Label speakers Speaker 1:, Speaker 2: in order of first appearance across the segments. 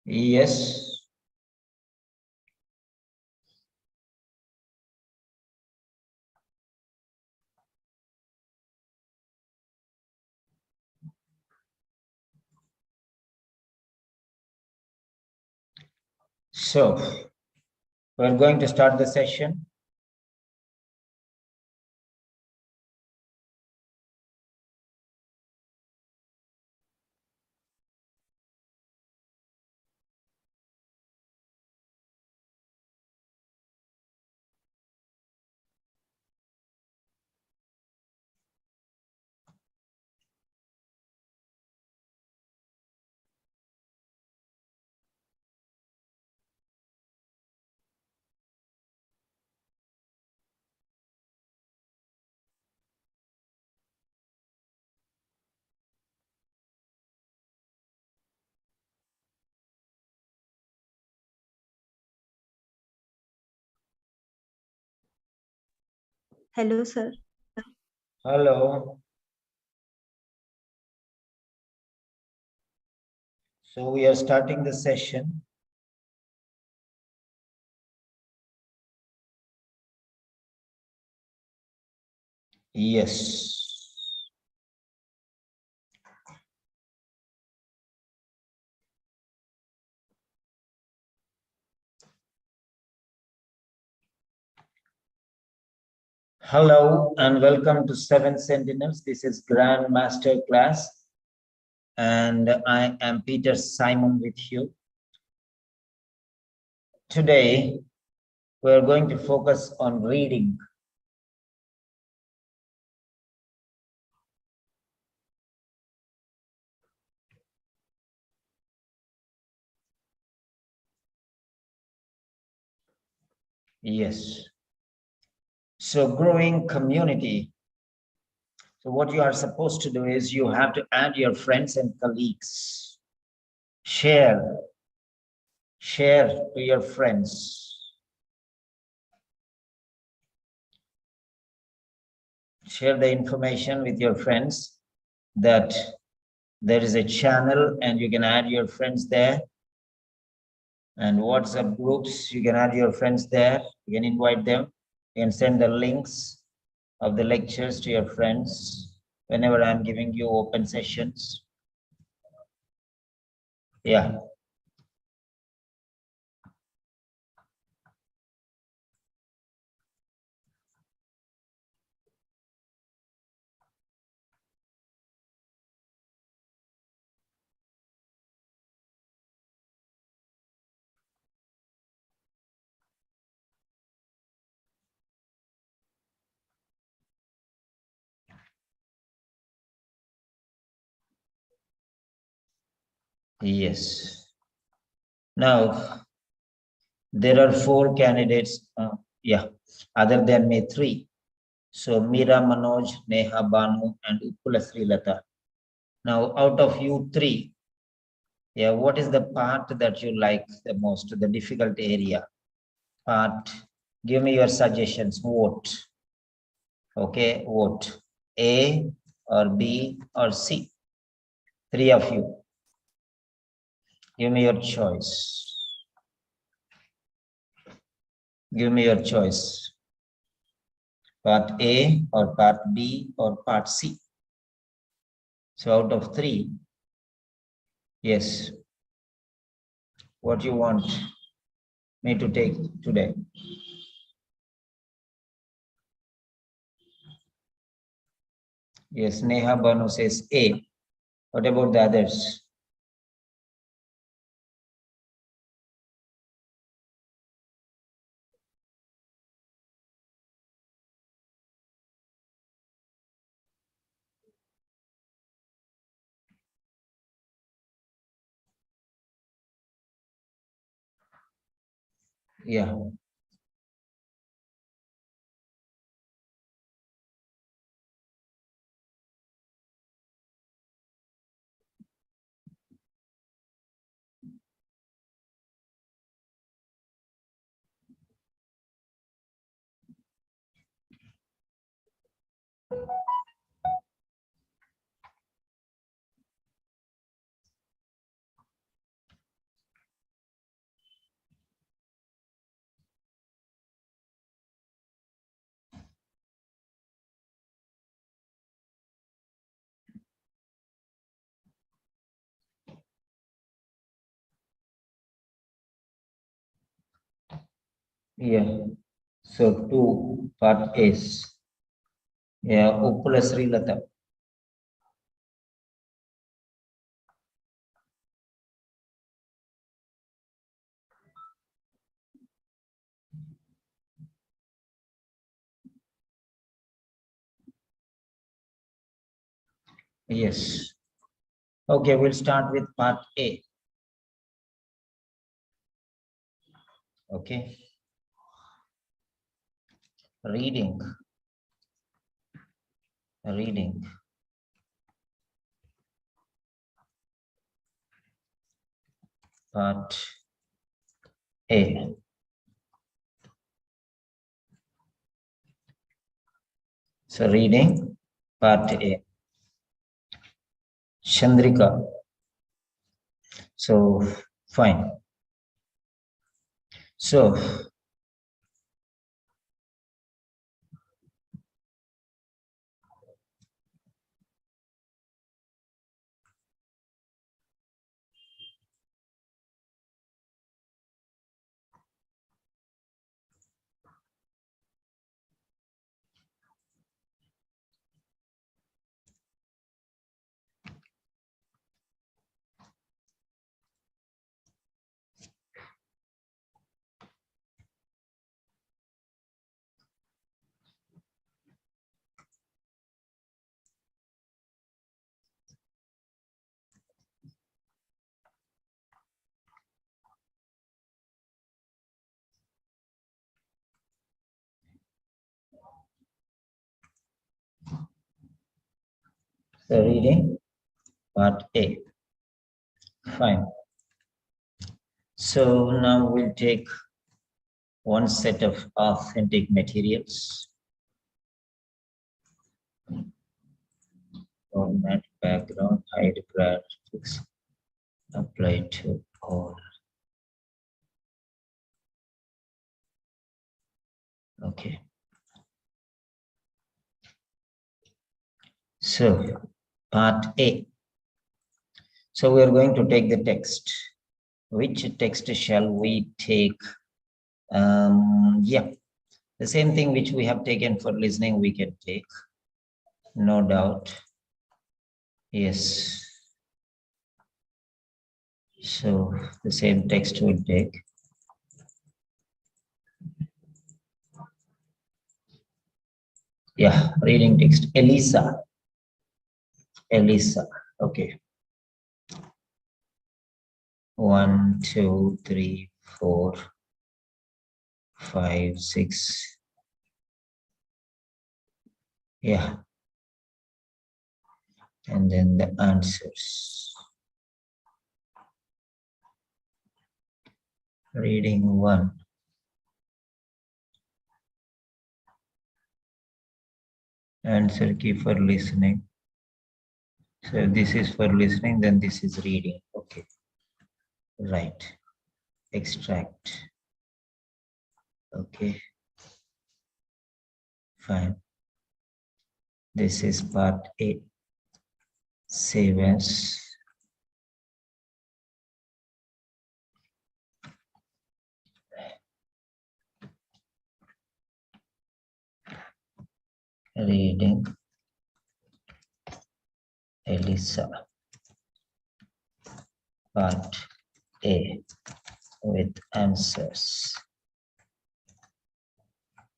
Speaker 1: Yes. So, we're going to start the session.
Speaker 2: Hello, sir.
Speaker 1: Hello. So, we are starting the session. Yes. Hello and welcome to Seven Sentinels. This is Grand Master Class and I am Peter Simon with you. Today, we're going to focus on reading. Yes. So growing community. So what you are supposed to do is you have to add your friends and colleagues. Share to your friends. Share the information with your friends that there is a channel and you can add your friends there. And WhatsApp groups, you can add your friends there. You can invite them. You can send the links of the lectures to your friends whenever I'm giving you open sessions. Yeah. Yes. Now, there are 4 candidates, other than me 3. So, Meera, Manoj, Neha, Banu, and Uppula Srilata. Now, out of you 3, what is the part that you like the most, the difficult area? Part, give me your suggestions, vote. Okay, vote. A or B or C. 3 of you. Give me your choice. Give me your choice. Part A or part B or part C. So out of 3, yes, what you want me to take today? Yes, Neha Banu says A. What about the others? Yeah. Yeah. So two part is yeah, Uppula Srilata. Yes. Okay, we'll start with part A. Okay. Reading. Reading. Part A. So reading part A. Chandrika. So fine. So reading part A. Fine. So now we'll take one set of authentic materials. Format, background, hide graphics, apply to all. Okay. So part A. So we are going to take the text. Which text shall we take? Yeah, the same thing which we have taken for listening, we can take. No doubt. Yes. So the same text we'll take. Yeah, reading text. Elisa. Elisa. Okay. 1, 2, 3, 4, 5, 6. Yeah. And then the answers. Reading 1. Answer key for listening. So this is for listening, then this is reading. Okay. Right. Extract. Okay. Fine. This is part A. Save as. Reading Elisa. Part A with answers.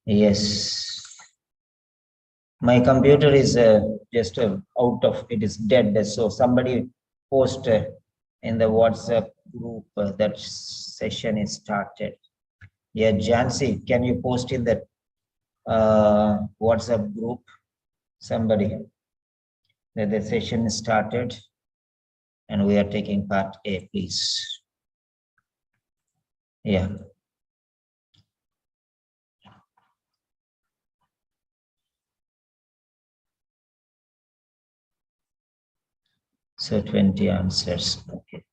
Speaker 1: Yes. My computer is just out of, it is dead. So somebody post in the WhatsApp group that session is started. Yeah, Jancy, can you post in that WhatsApp group? Somebody that the session started and we are taking part A, please. Yeah. So 20 answers. Okay.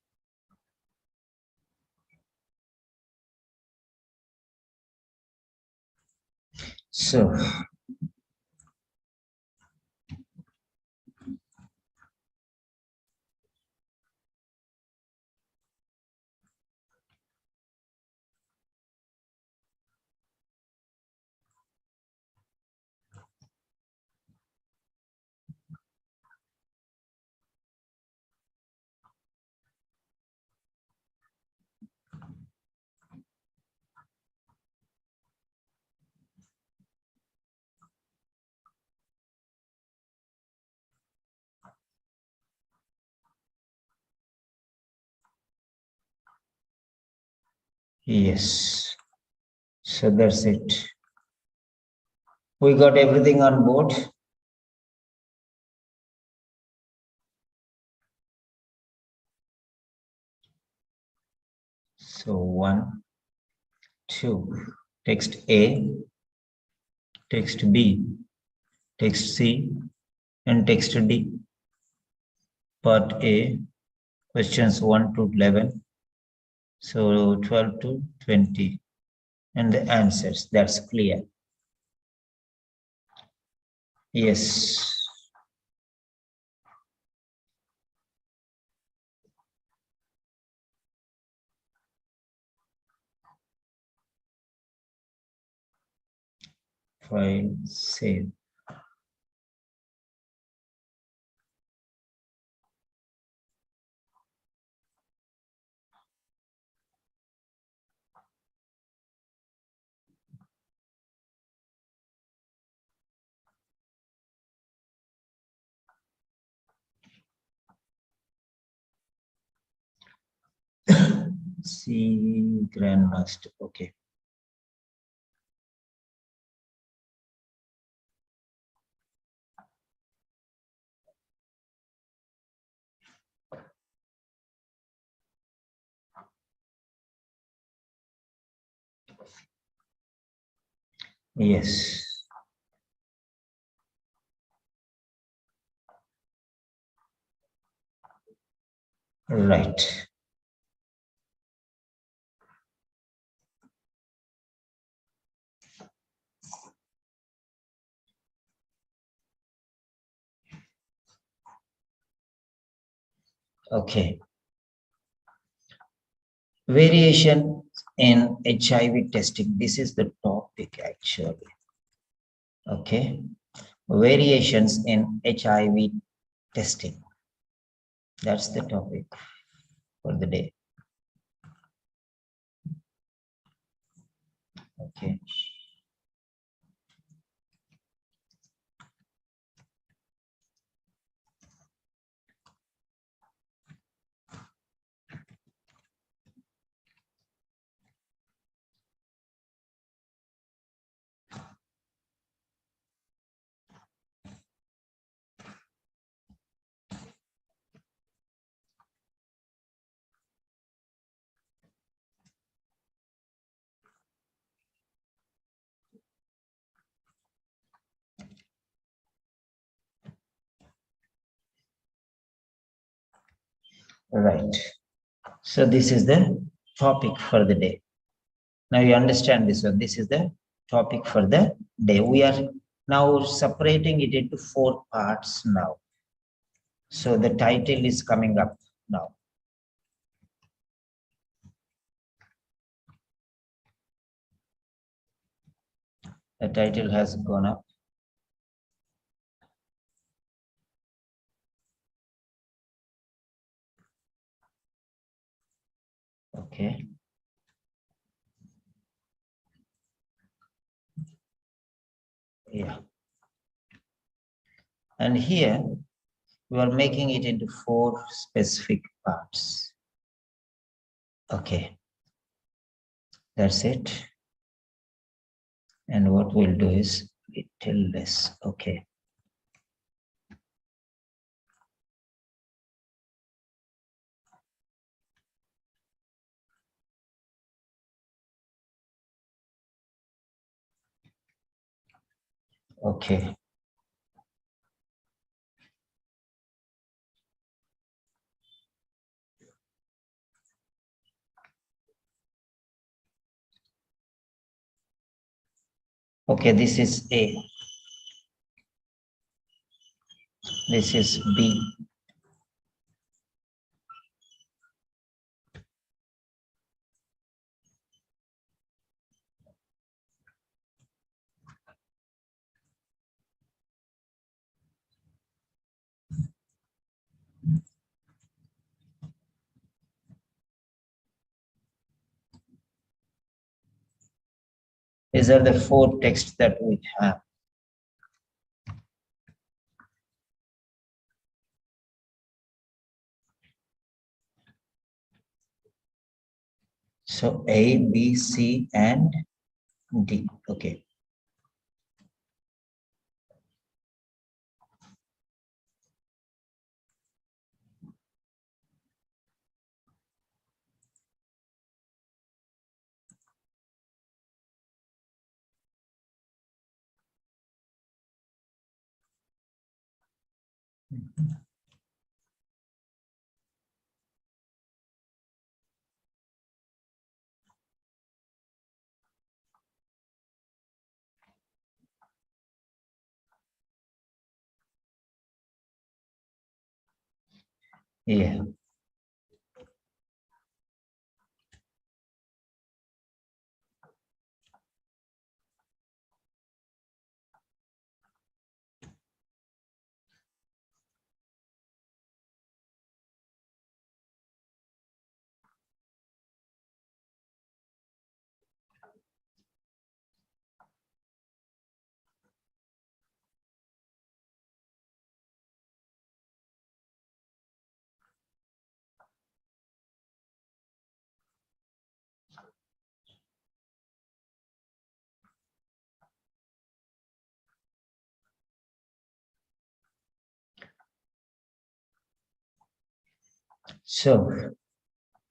Speaker 1: So Yes. So that's it. We got everything on board. So 1, 2, text A, text B, text C, and text D. Part A, questions 1 to 11. So 12 to 20. And the answers, that's clear. Yes. File, save. C Grandmaster. Okay. Yes. Right. Okay. Variation in HIV testing. This is the topic actually. Okay. Variations in HIV testing. That's the topic for the day. Okay. Right. So this is the topic for the day. Now you understand this one. This is the topic for the day. We are now separating it into 4 parts now. So the title is coming up now. The title has gone up. Okay. Yeah. And here we are making it into 4 specific parts. Okay. That's it. And what we'll do is we tell this. Okay. Okay. Okay, this is A. This is B. These are the 4 texts that we have. So A, B, C, and D. Okay. Yeah. So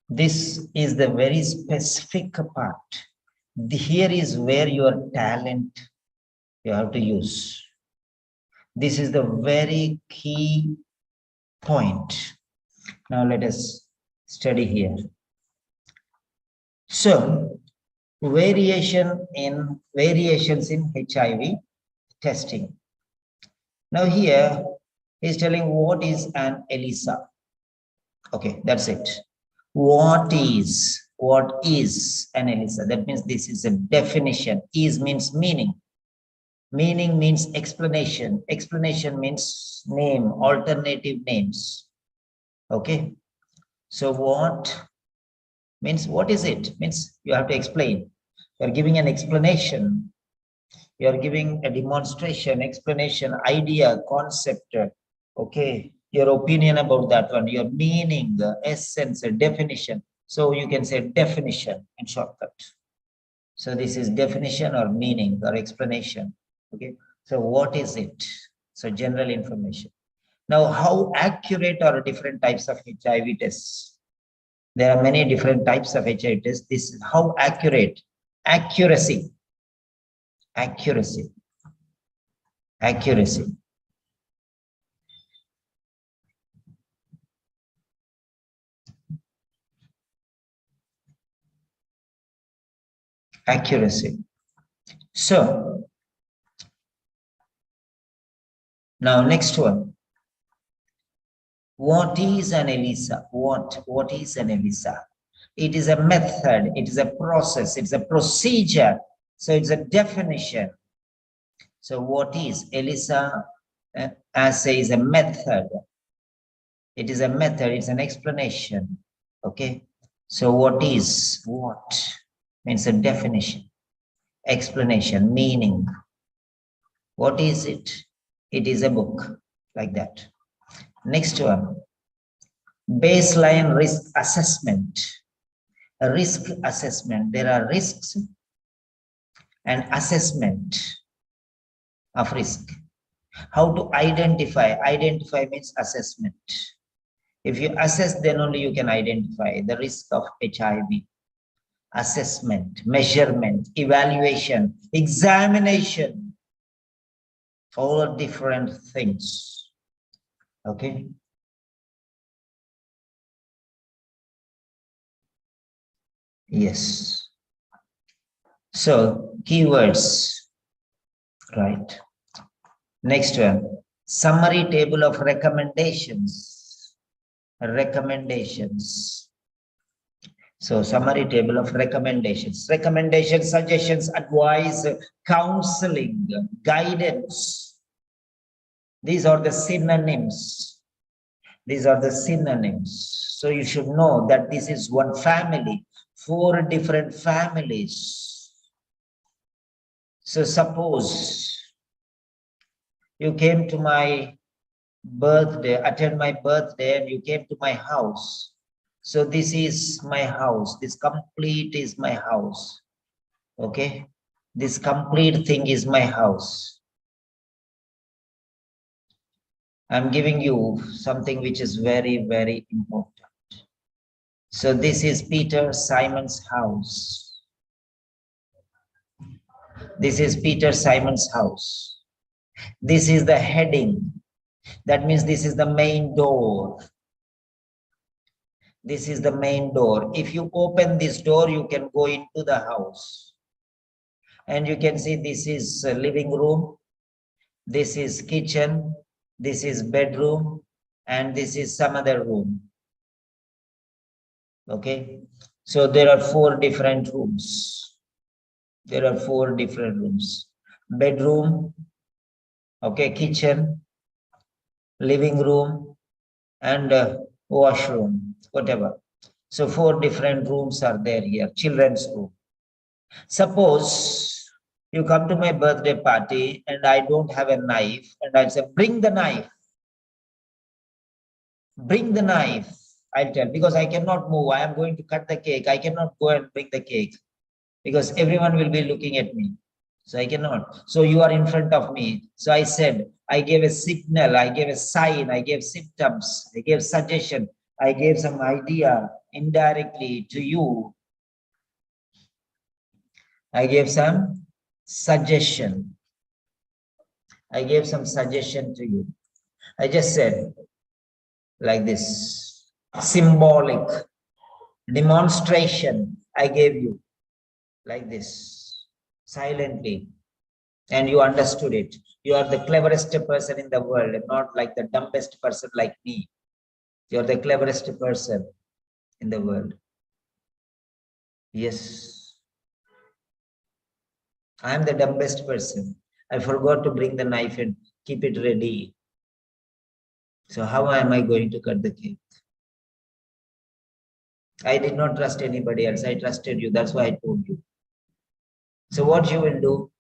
Speaker 1: this is the very specific part. Here is where your talent you have to use. This is the very key point. Now let us study here. So variations in HIV testing. Now here he's telling what is an Elisa. Okay, that's it. What is an Elisa? That means this is a definition. Is means meaning. Meaning means explanation. Explanation means name, alternative names. Okay. So what means what is it? Means you have to explain. You're giving an explanation. You're giving a demonstration, explanation, idea, concept. Okay. Your opinion about that one, your meaning, the essence, a definition. So you can say definition in shortcut. So this is definition or meaning or explanation. Okay. So what is it? So general information. Now, how accurate are different types of HIV tests? There are many different types of HIV tests. This is how accurate. Accuracy. Accuracy. Accuracy. Accuracy. So now next one. What is an Elisa? What is an Elisa? It is a method, it is a process, it's a procedure. So it's a definition. So what is Elisa? Assay is a method. It is a method, it's an explanation. Okay. So what is what? Means a definition, explanation, meaning. What is it? It is a book, like that. Next one, baseline risk assessment. A risk assessment. There are risks and assessment of risk. How to identify? Identify means assessment. If you assess, then only you can identify the risk of HIV. Assessment, measurement, evaluation, examination, all different things. Okay. Yes. So keywords, right? Next one, summary table of recommendations. Recommendations. So summary table of recommendations. Recommendations, suggestions, advice, counseling, guidance. These are the synonyms. These are the synonyms. So you should know that this is one family, 4 different families. So suppose you came to my birthday, attend my birthday, and you came to my house. So this is my house. This complete is my house. Okay. This complete thing is my house. I'm giving you something which is very, very important. So this is Peter Simon's house. This is Peter Simon's house. This is the heading. That means this is the main door. This is the main door. If you open this door, you can go into the house. And you can see this is a living room. This is kitchen. This is bedroom. And this is some other room. Okay. So there are 4 different rooms. There are 4 different rooms. Bedroom. Okay. Kitchen. Living room. And washroom, whatever. So 4 different rooms are there here. Children's room. Suppose you come to my birthday party and I don't have a knife, and I say, bring the knife. Bring the knife. I'll tell, because I cannot move. I am going to cut the cake. I cannot go and bring the cake because everyone will be looking at me. So I cannot. So you are in front of me. So I said, I gave a signal, I gave a sign, I gave symptoms, I gave suggestion, I gave some idea indirectly to you. I gave some suggestion. I gave some suggestion to you. I just said like this, symbolic demonstration I gave you like this, silently, and you understood it. You are the cleverest person in the world, not like the dumbest person like me. You are the cleverest person in the world. Yes. I am the dumbest person. I forgot to bring the knife and keep it ready. So how am I going to cut the cake? I did not trust anybody else. I trusted you. That's why I told you. So what you will do?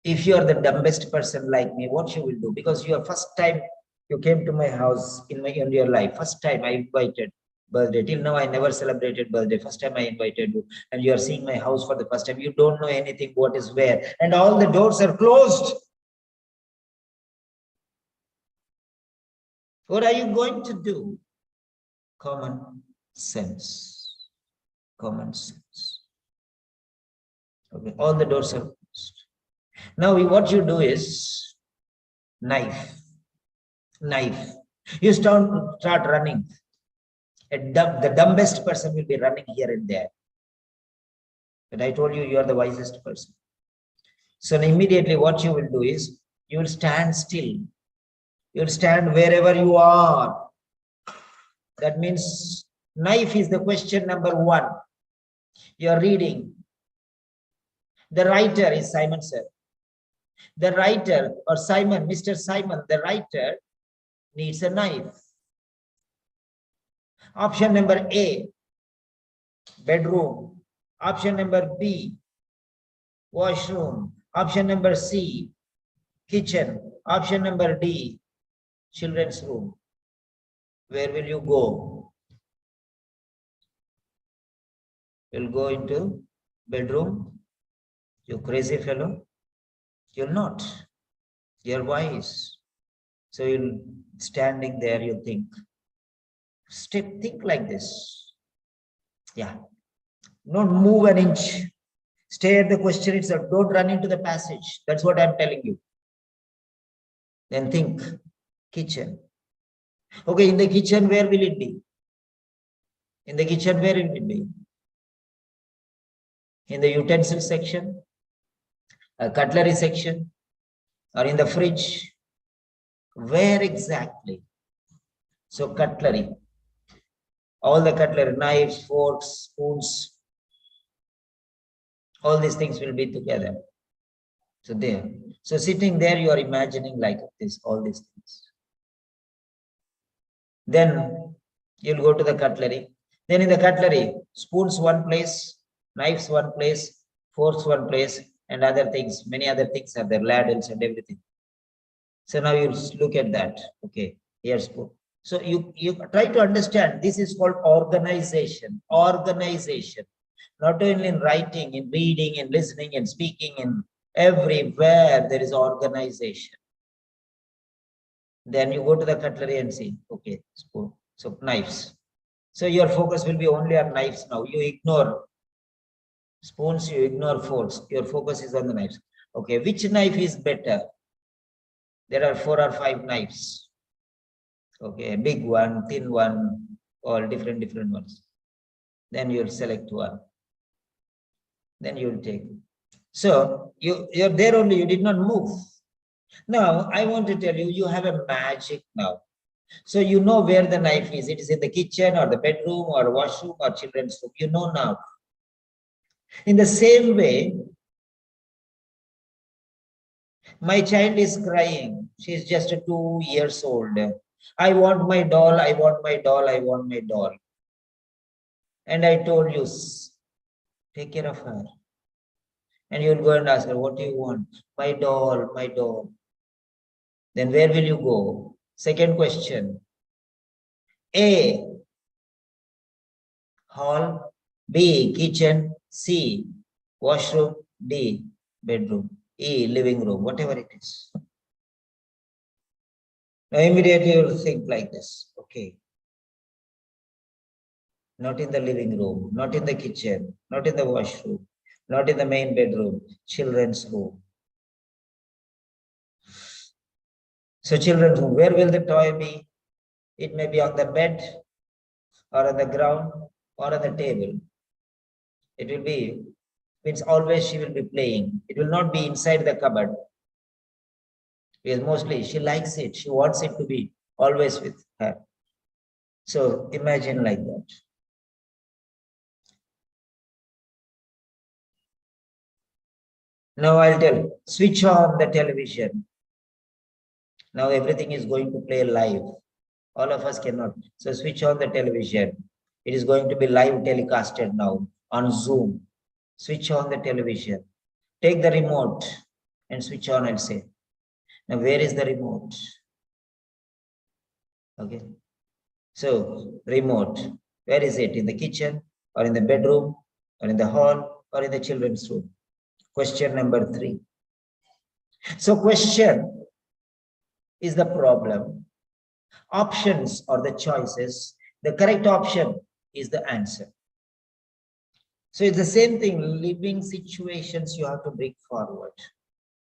Speaker 1: If you are the dumbest person like me, what you will do? Because your first time you came to my house in your life, first time I invited birthday. Till now I never celebrated birthday. First time I invited you, and you are seeing my house for the first time. You don't know anything what is where, and all the doors are closed. What are you going to do? Common sense. Common sense. Okay, all the doors are closed. Now what you do is knife. You start running. The dumbest person will be running here and there. But I told you, you are the wisest person. So immediately what you will do is, you will stand still. You will stand wherever you are. That means knife is the question number 1. You are reading. The writer is Simon, sir. The writer, or Simon, Mr. Simon, the writer needs a knife. Option number A, bedroom. Option number B, washroom. Option number C, kitchen. Option number D, children's room. Where will you go? You'll go into bedroom? You crazy fellow? You're not. You're wise. So you're standing there, you think. Think like this. Yeah. Don't move an inch. Stay at the question itself. Don't run into the passage. That's what I'm telling you. Then think. Kitchen. Okay, in the kitchen, where will it be? In the kitchen, where will it be? In the utensil section? A cutlery section? Or in the fridge? Where exactly? So cutlery. All the cutlery, knives, forks, spoons, all these things will be together. So there. So sitting there, you are imagining like this, all these things. Then you'll go to the cutlery. Then in the cutlery, spoons one place, knives one place, forks one place, and other things, many other things are there, ladles and everything. So now you look at that. Okay, here's spoon. So you try to understand, this is called organization. Organization. Not only in writing, in reading, in listening, in speaking, in everywhere there is organization. Then you go to the cutlery and see, okay, spoon, so knives. So your focus will be only on knives now. You ignore spoons, you ignore forks. Your focus is on the knives. Okay, which knife is better? There are 4 or 5 knives. Okay, big one, thin one, all different ones. Then you'll select one. Then you'll take. So you're there only, you did not move. Now, I want to tell you, you have a magic now. So you know where the knife is. It is in the kitchen or the bedroom or washroom or children's room. You know now. In the same way, my child is crying. She's just 2 years old. I want my doll, I want my doll, I want my doll. And I told you, take care of her. And you'll go and ask her, what do you want? My doll, my doll. Then where will you go? Second question. A, hall. B, kitchen. C, washroom. D, bedroom. E, living room, whatever it is. Now immediately you'll think like this. Okay. Not in the living room, not in the kitchen, not in the washroom, not in the main bedroom, children's room. So children's room, where will the toy be? It may be on the bed or on the ground or on the table. It will be, means always she will be playing. It will not be inside the cupboard. Because mostly she likes it. She wants it to be always with her. So imagine like that. Now I'll tell, switch on the television. Now everything is going to play live. All of us cannot. So switch on the television. It is going to be live telecasted now on Zoom. Switch on the television. Take the remote and switch on and say, now where is the remote? Okay. So remote, where is it? In the kitchen or in the bedroom or in the hall or in the children's room? Question number 3. So question is the problem. Options are the choices. The correct option is the answer. So it's the same thing. Living situations you have to bring forward.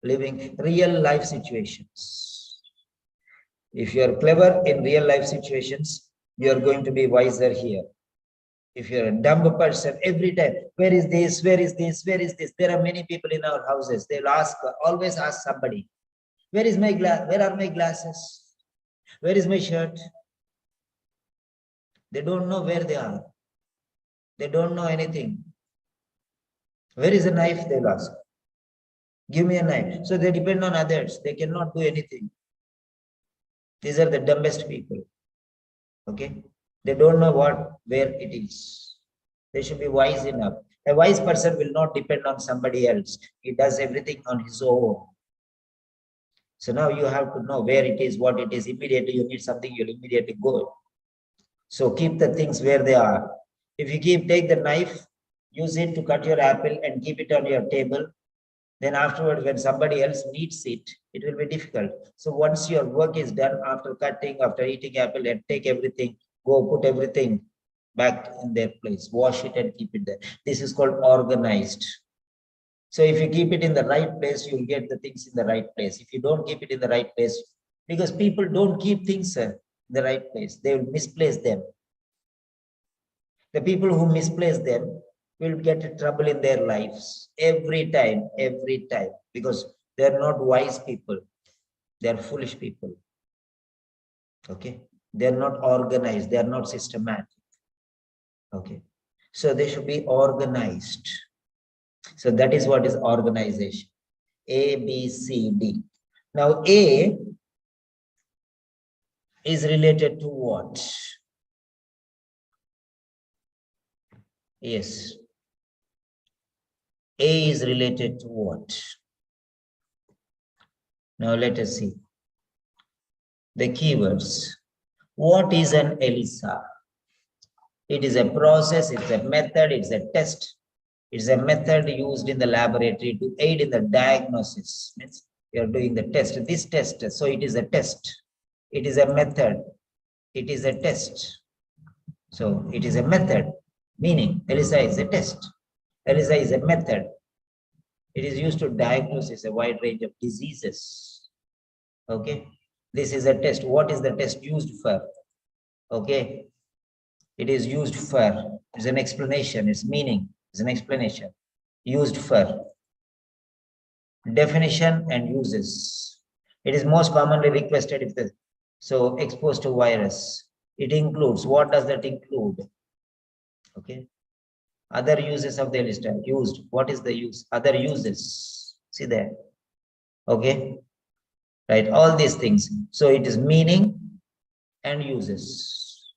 Speaker 1: Living real life situations. If you are clever in real life situations, you are going to be wiser here. If you're a dumb person, every time, where is this? Where is this? Where is this? There are many people in our houses. They'll ask, always ask somebody, where is my glass? Where are my glasses? Where is my shirt? They don't know where they are. They don't know anything. Where is the knife? They'll ask. Give me a knife. So they depend on others. They cannot do anything. These are the dumbest people. Okay? They don't know where it is. They should be wise enough. A wise person will not depend on somebody else. He does everything on his own. So now you have to know where it is, what it is. Immediately you need something, you'll immediately go. So keep the things where they are. If you take the knife, use it to cut your apple and keep it on your table. Then afterwards, when somebody else needs it, it will be difficult. So once your work is done, after cutting, after eating apple, and take everything, go put everything back in their place, wash it and keep it there. This is called organized. So if you keep it in the right place, you'll get the things in the right place. If you don't keep it in the right place, because people don't keep things in the right place, they will misplace them. The people who misplace them will get trouble in their lives every time, because they're not wise people. They're foolish people. Okay. They're not organized. They're not systematic. Okay. So they should be organized. So that is what is organization. A, B, C, D. Now A is related to what? Yes. A is related to what? Now let us see. The keywords. What is an ELISA? It is a process, it's a method, it's a test. It's a method used in the laboratory to aid in the diagnosis. Means you're doing the test. This test, so it is a test. It is a method. It is a test. So it is a method, meaning ELISA is a test. ELISA is a method. It is used to diagnose a wide range of diseases. Okay. This is a test. What is the test used for? Okay. It is used for, it's an explanation, its meaning is an explanation. Used for. Definition and uses. It is most commonly requested if the so exposed to virus. It includes, what does that include? Okay. Other uses of the list are used. What is the use? Other uses. See there. Okay. Right. All these things. So it is meaning and uses.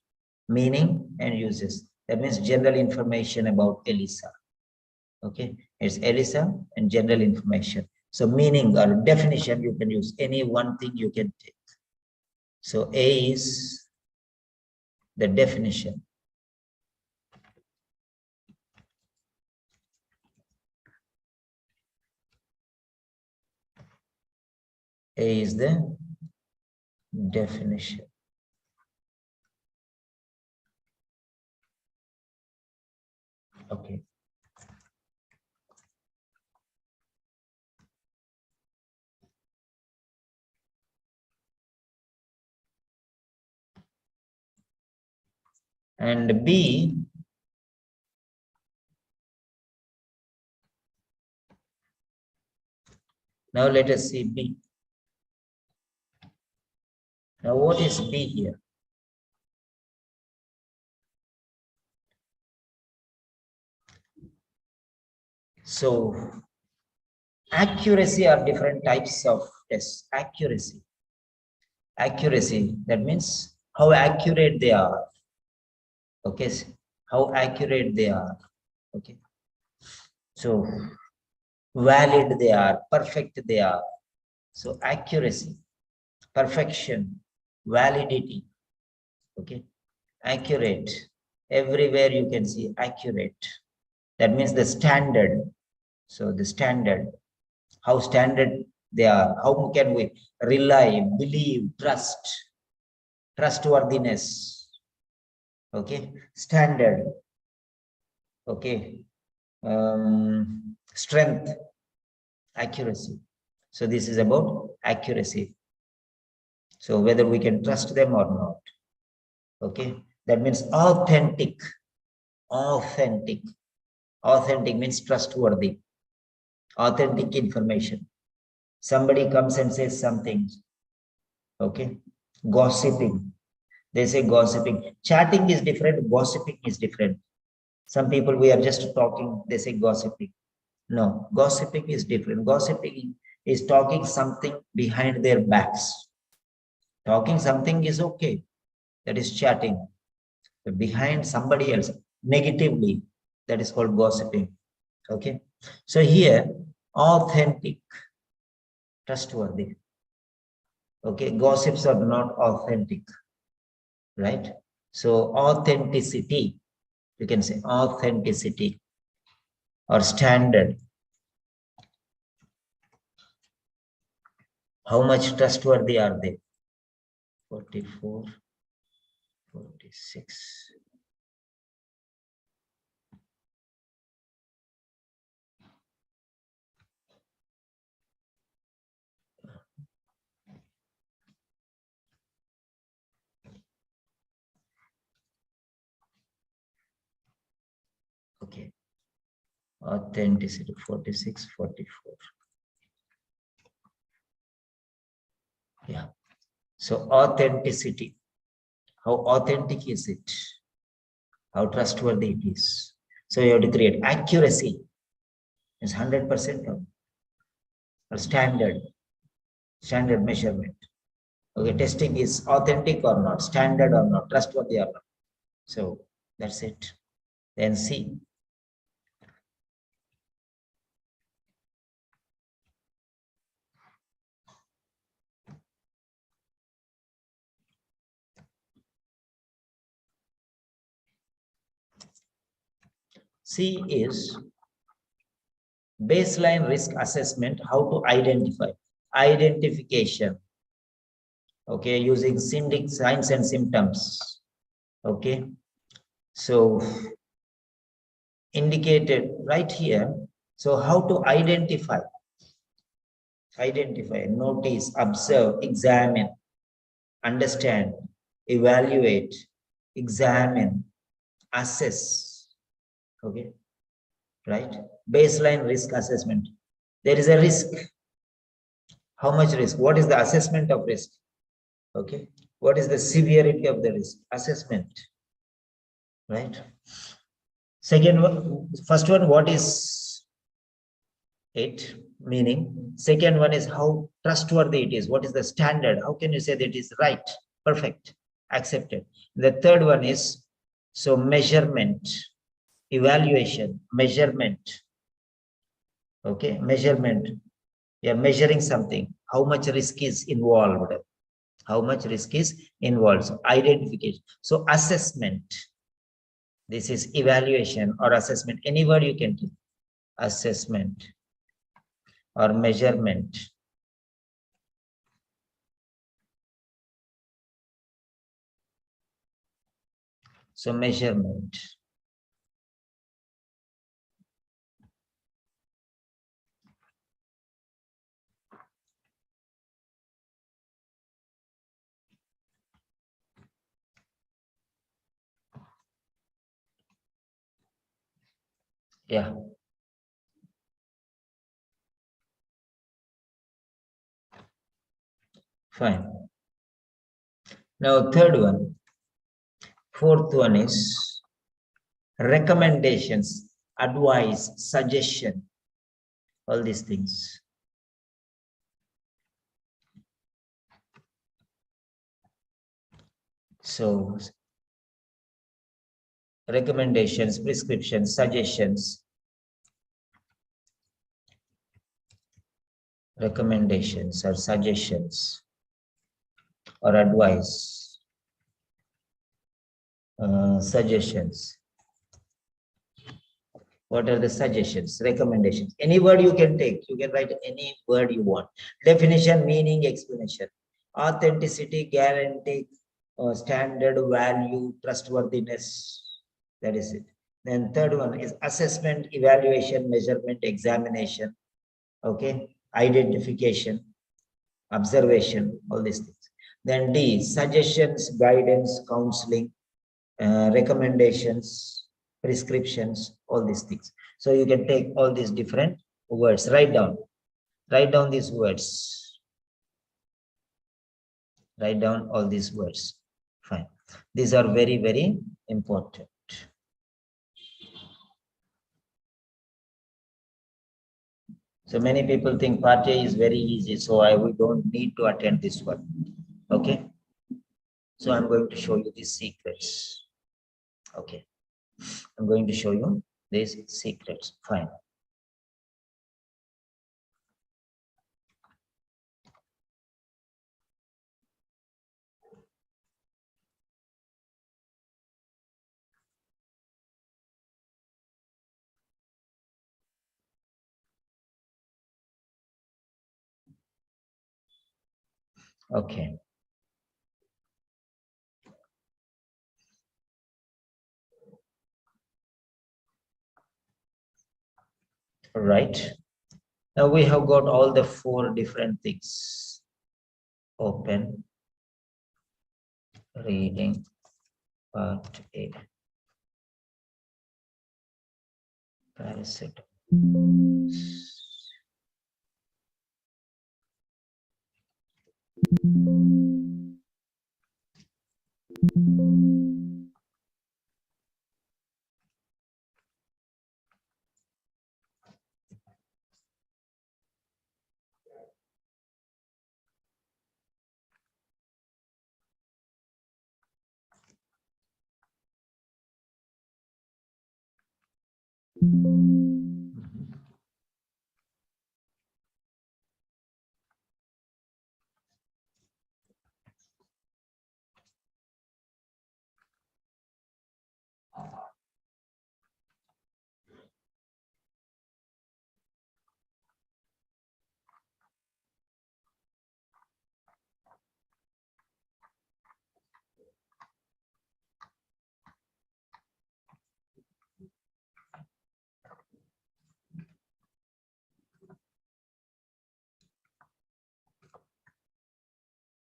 Speaker 1: Meaning and uses. That means general information about ELISA. Okay. It's ELISA and general information. So meaning or definition, you can use any one thing you can take. So A is the definition. A is the definition. Okay. And B, now let us see B. Now what is B here? So accuracy are different types of tests. Accuracy. Accuracy, that means how accurate they are. Okay, how accurate they are. Okay. So valid they are, perfect they are. So accuracy, perfection, validity. Okay. Accurate. Everywhere you can see accurate. That means the standard. So the standard, how standard they are, how can we rely, believe, trust, trustworthiness. Okay, standard. Okay, strength, accuracy. So this is about accuracy. So whether we can trust them or not. Okay, that means authentic. Authentic. Authentic means trustworthy. Authentic information. Somebody comes and says something. Okay, gossiping. They say gossiping. Chatting is different, gossiping is different. Some people, we are just talking, they say gossiping. No, gossiping is different. Gossiping is talking something behind their backs. Talking something is okay. That is chatting. But behind somebody else, negatively, that is called gossiping. Okay. So here, authentic, trustworthy. Okay. Gossips are not authentic. Right? So authenticity, you can say authenticity or standard. How much trustworthy are they? 44, 46. Okay. Authenticity, 46, 44. Yeah. So authenticity. How authentic is it? How trustworthy it is. So you have to create accuracy. It's 100% or standard measurement. Okay, testing is authentic or not, standard or not, trustworthy or not. So that's it. Then C. C is baseline risk assessment, how to identify. Identification, okay, using signs and symptoms, okay. So indicated right here. So how to identify, notice, observe, examine, understand, evaluate, examine, assess, okay, right? Baseline risk assessment. There is a risk. How much risk? What is the assessment of risk? Okay. What is the severity of the risk? Assessment, right? Second one, first one, what is it? Meaning. Second one is how trustworthy it is. What is the standard? How can you say that it is right, perfect, accepted? The third one is, so measurement, evaluation, measurement. Okay, measurement. Yeah, measuring something. How much risk is involved? How much risk is involved? So identification. So assessment. This is evaluation or assessment. Any word you can do. Assessment or measurement. So measurement. Yeah. Fine. Now third one. Fourth one is recommendations, advice, suggestion, all these things. So recommendations, prescriptions, suggestions, recommendations or suggestions or advice, suggestions. What are the suggestions, recommendations? Any word you can take. You can write any word you want. Definition, meaning, explanation. Authenticity, guarantee, standard, value, trustworthiness. That is it. Then third one is assessment, evaluation, measurement, examination. Okay. Identification, observation, all these things. Then D, suggestions, guidance, counseling, recommendations, prescriptions, all these things. So you can take all these different words, write down these words, write down all these words. Fine. These are very, very important. So many people think part A is very easy, so we don't need to attend this one. Okay. So I'm going to show you these secrets. Okay. I'm going to show you these secrets. Fine. Okay. All right. Now we have got all the four different things. Open, reading, part A, parasite.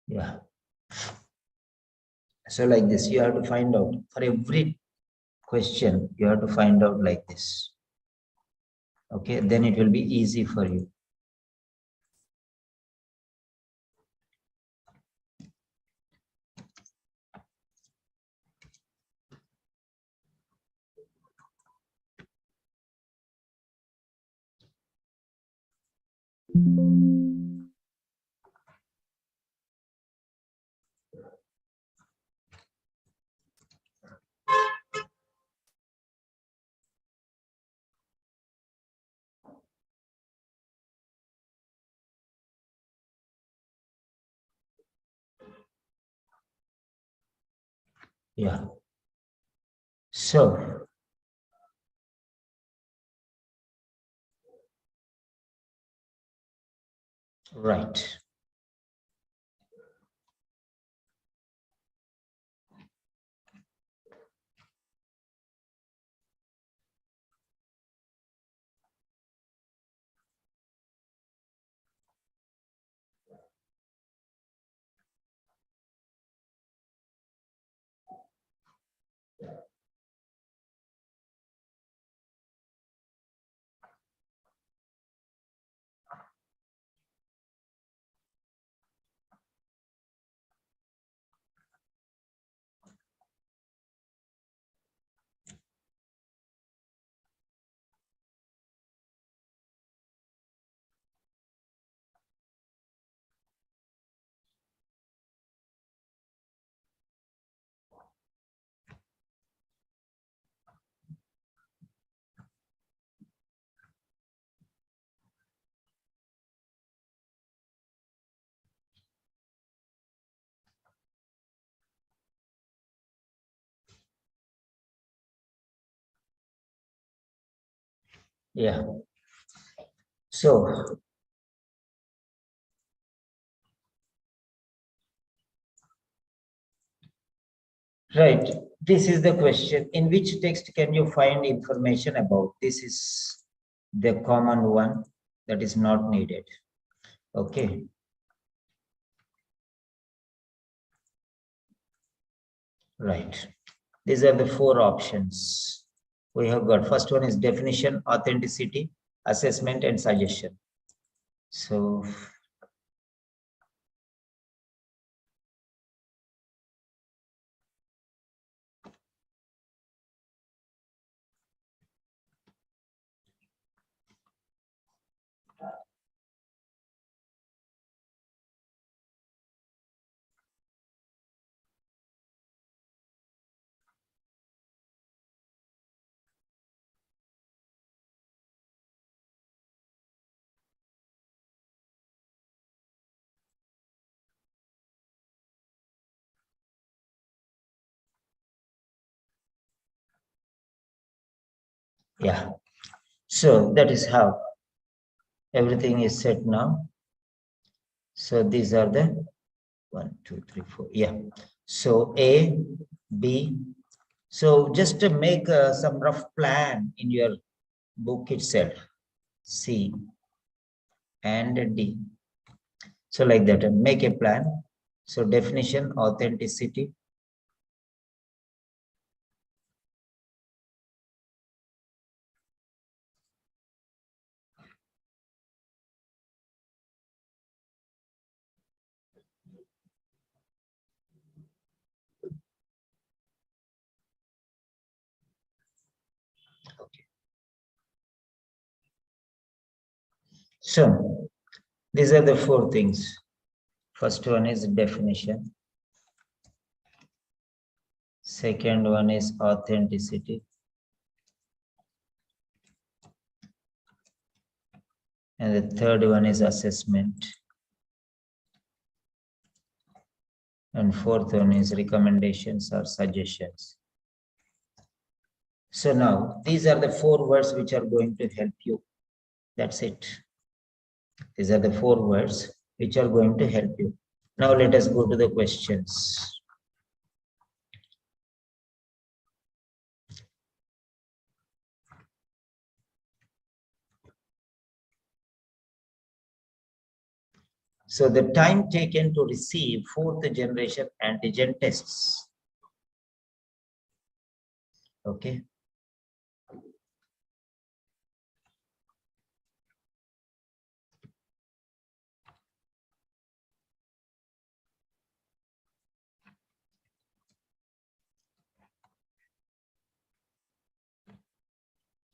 Speaker 1: Yeah. So like this, you have to find out for every question, you have to find out like this. Okay, then it will be easy for you. Yeah. So, right. Yeah. So, right. This is the question. In which text can you find information about? This is the common one that is not needed. Okay. Right. These are the four options we have got. First one is definition, authenticity, assessment, and suggestion. So, yeah. So that is how everything is set now. So these are the 1, 2, 3, 4. Yeah. So A, B. So just to make some rough plan in your book itself. C and D. So like that, and make a plan. So definition, authenticity. Okay. So these are the four things. First one is definition. Second one is authenticity. And the third one is assessment. And fourth one is recommendations or suggestions. So now these are the four words which are going to help you. That's it. These are the four words which are going to help you. Now let us go to the questions. So the time taken to receive fourth generation antigen tests. Okay.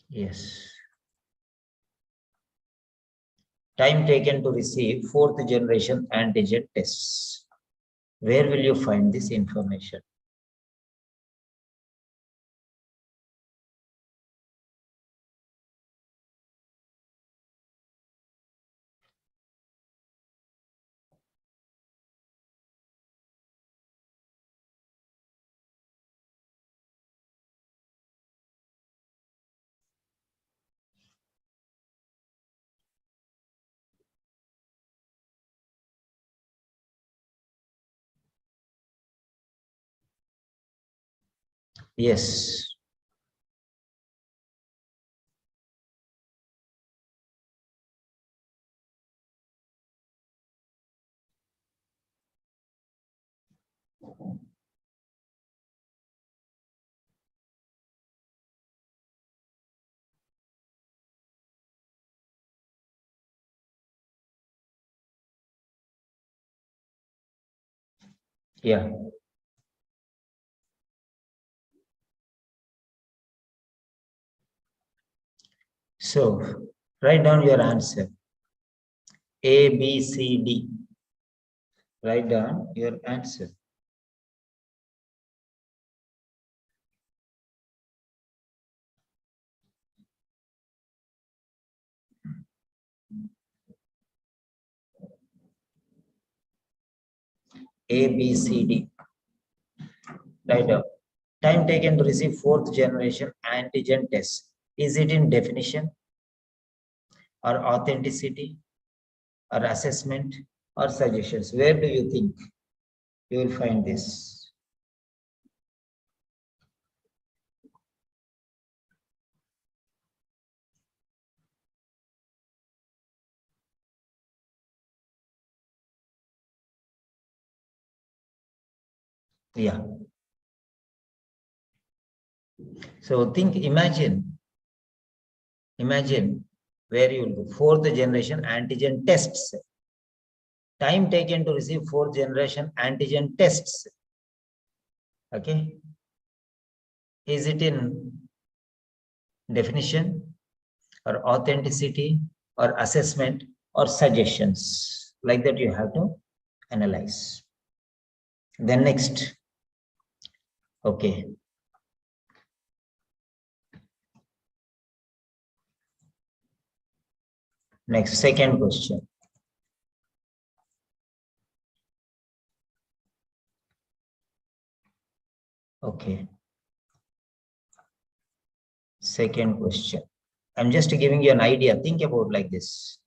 Speaker 1: Yes. Time taken to receive fourth generation antigen tests. Where will you find this information? Yes. Yeah. So write down your answer. A, B, C, D. Write down your answer. A, B, C, D. Write down. Time taken to receive fourth generation antigen test. Is it in definition or authenticity or assessment or suggestions? Where do you think you will find this? Yeah. So imagine where you will go. Fourth generation antigen tests. Time taken to receive fourth generation antigen tests. Okay. Is it in definition or authenticity or assessment or suggestions? Like that you have to analyze. Then next. Okay. Next, second question. Okay. Second question. I'm just giving you an idea. Think about like this.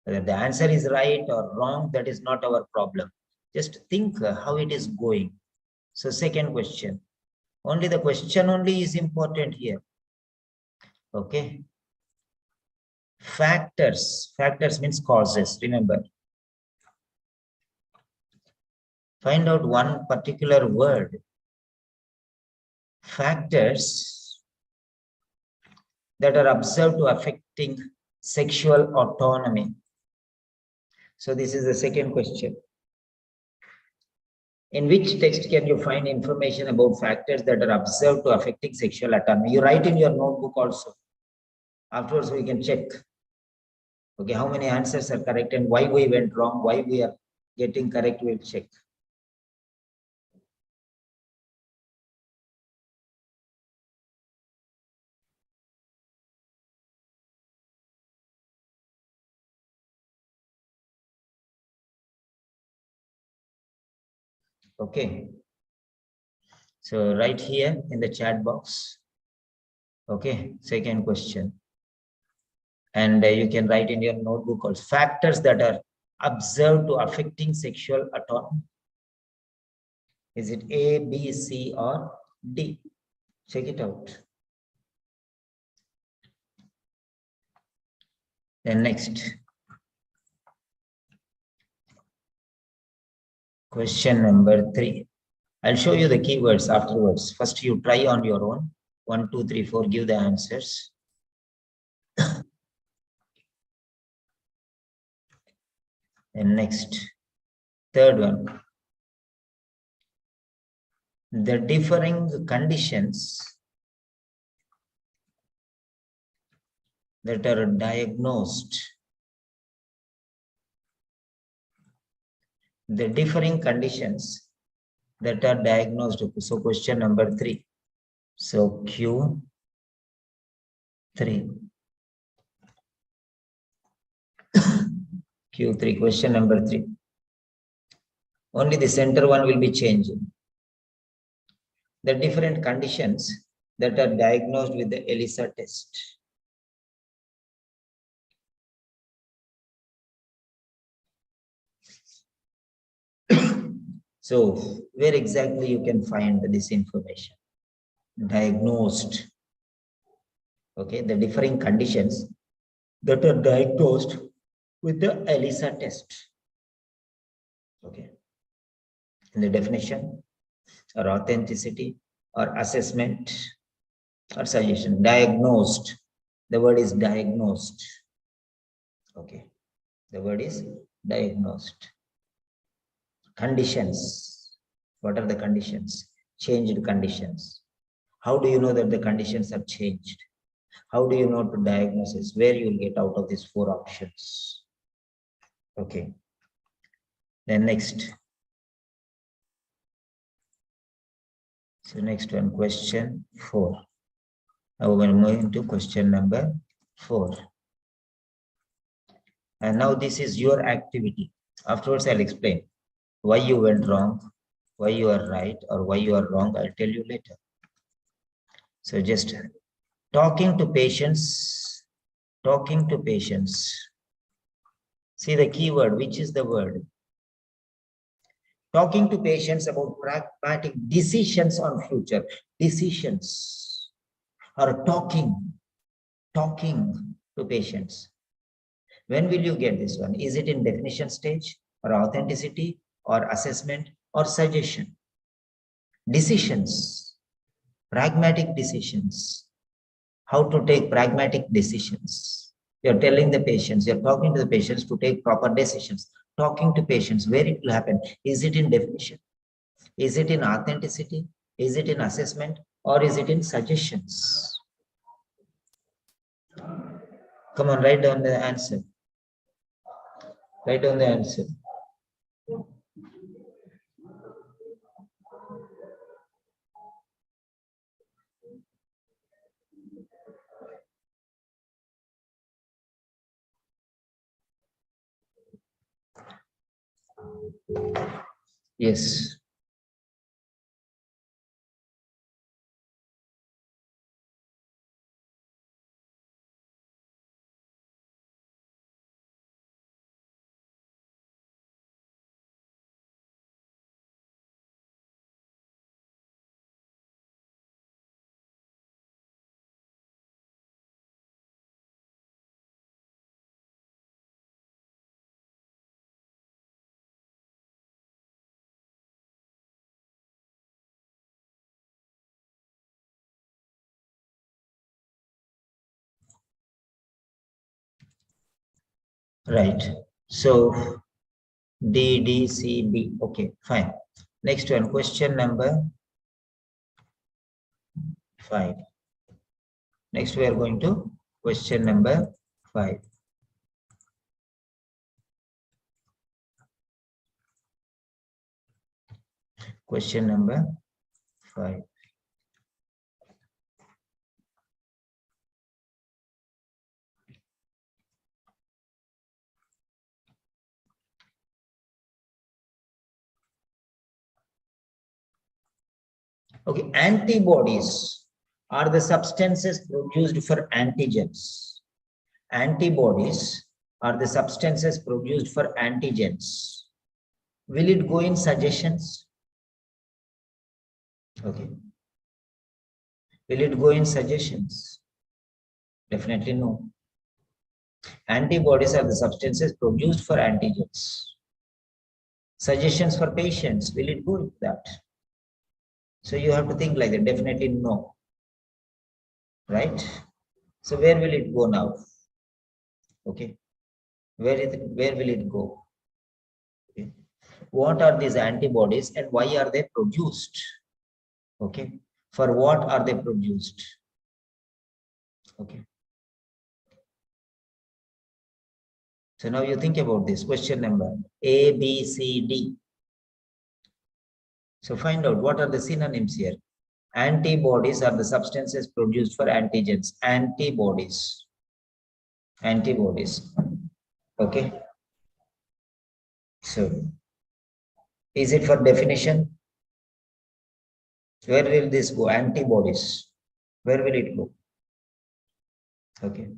Speaker 1: Whether the answer is right or wrong, that is not our problem. Just think how it is going. So second question. Only the question only is important here. Okay. Factors. Factors means causes. Remember. Find out one particular word. Factors that are observed to affecting sexual autonomy. So this is the second question. In which text can you find information about factors that are observed to affecting sexual autonomy? You write in your notebook also. Afterwards, we can check. Okay, how many answers are correct and why we went wrong, why we are getting correct, we'll check. Okay. So right here in the chat box. Okay, second question. And you can write in your notebook also factors that are observed to affecting sexual autonomy. Is it A, B, C, or D? Check it out. Then next. Question number 3. I'll show you the keywords afterwards. First, you try on your own. 1, 2, 3, 4, give the answers. And next, third one. The differing conditions that are diagnosed. The differing conditions that are diagnosed. So question number 3. So Q3. Q3, question number 3. Only the center one will be changing. The different conditions that are diagnosed with the Elisa test. So where exactly you can find this information? Diagnosed. Okay, the differing conditions that are diagnosed with the Elisa test. Okay. In the definition or authenticity or assessment or suggestion. Diagnosed. The word is diagnosed. Okay. The word is diagnosed. Conditions. What are the conditions? Changed conditions. How do you know that the conditions have changed? How do you know to diagnosis? Where you will get out of these 4 options? Okay. Then next. So next one, question 4. Now we're moving to question number 4. And now this is your activity. Afterwards, I'll explain why you went wrong, why you are right, or why you are wrong. I'll tell you later. So just talking to patients, talking to patients. See the keyword, which is the word? Talking to patients about pragmatic decisions on future. Decisions. Or talking to patients. When will you get this one? Is it in definition stage or authenticity or assessment or suggestion? Decisions, pragmatic decisions. How to take pragmatic decisions. You're telling the patients, you're talking to the patients to take proper decisions. Talking to patients, where it will happen? Is it in definition? Is it in authenticity? Is it in assessment? Or is it in suggestions? Come on, write down the answer. Write down the answer. Yes. Right. So D, D, C, D. Okay, fine. Next one, question number 5. Next, we are going to question number 5. Question number 5. Okay, antibodies are the substances produced for antigens. Antibodies are the substances produced for antigens. Will it go in suggestions? Okay. Will it go in suggestions? Definitely no. Antibodies are the substances produced for antigens. Suggestions for patients, will it go with that? So you have to think like that. Definitely no. Right? So where will it go now? Okay. Where will it go? Okay. What are these antibodies and why are they produced? Okay. For what are they produced? Okay. So now you think about this question number A, B, C, D. So find out what are the synonyms here. Antibodies are the substances produced for antigens. Antibodies. Antibodies. Okay. So is it for definition? Where will this go? Antibodies. Where will it go? Okay.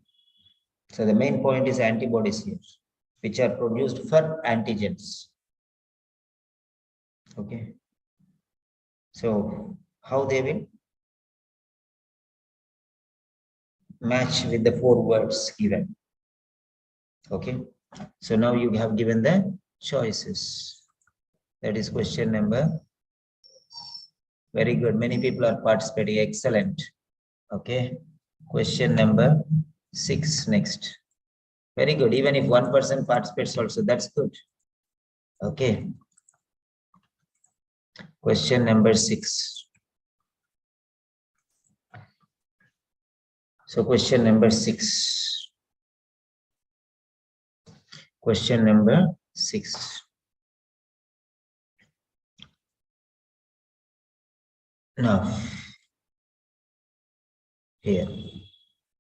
Speaker 1: So the main point is antibodies here, which are produced for antigens. Okay. So how they will match with the 4 words given. Okay. So now you have given the choices. That is question number. Very good. Many people are participating. Excellent. Okay. Question number 6 next. Very good. Even if one person participates also, that's good. Okay. Question number 6. So question number 6. Question number 6. Now, here,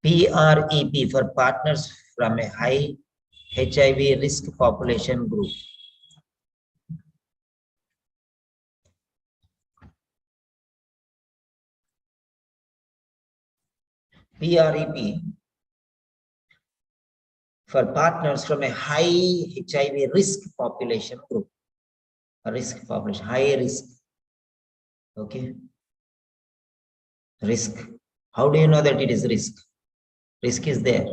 Speaker 1: PREP for partners from a high HIV risk population group. PREP for partners from a high HIV risk population group. A risk population, high risk. Okay. Risk. How do you know that it is risk? Risk is there.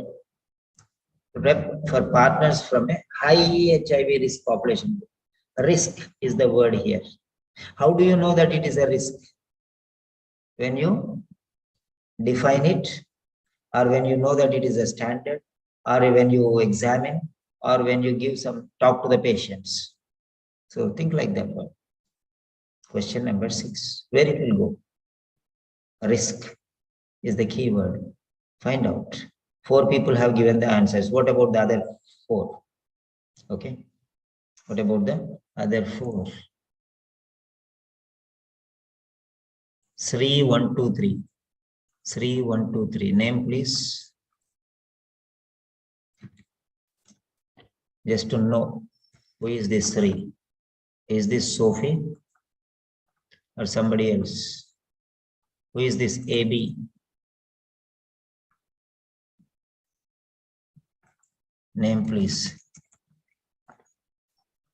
Speaker 1: For partners from a high HIV risk population. Risk is the word here. How do you know that it is a risk? When you define it, or when you know that it is a standard, or when you examine, or when you give some talk to the patients. So think like that one. Question number 6. Where it will go? Risk is the key word. Find out. 4 people have given the answers. What about the other 4? Okay. What about the other 4? 3, 1, 2, 3. 3, 1, 2, 3. Name, please. Just to know who is this 3. Is this Sophie or somebody else? Who is this AB? Name, please.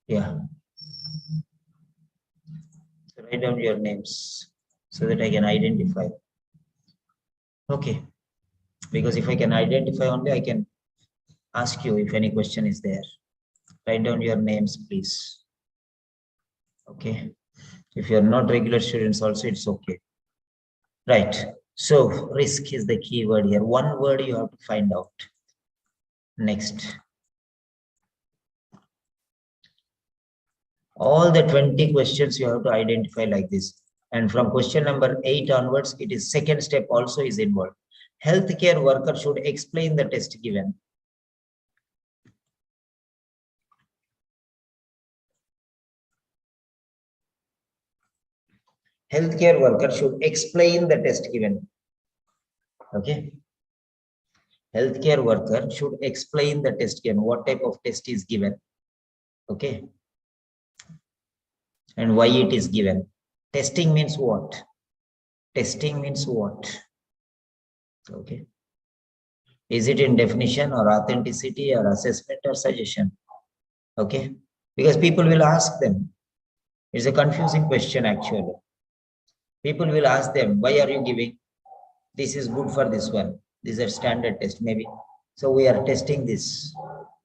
Speaker 1: Yeah. So write down your names so that I can identify. Okay. Because if I can identify only, I can ask you if any question is there. Write down your names, please. Okay. If you're not regular students also, it's okay. Right. So risk is the key word here. One word you have to find out. Next. All the 20 questions you have to identify like this. And from question number 8 onwards, it is second step also is involved. Healthcare worker should explain the test given. Healthcare worker should explain the test given. Okay. Healthcare worker should explain the test given. What type of test is given. Okay. And why it is given. Testing means what? Testing means what? Okay. Is it in definition or authenticity or assessment or suggestion? Okay. Because people will ask them. It's a confusing question actually. People will ask them, why are you giving? This is good for this one. This is a standard test maybe. So we are testing this.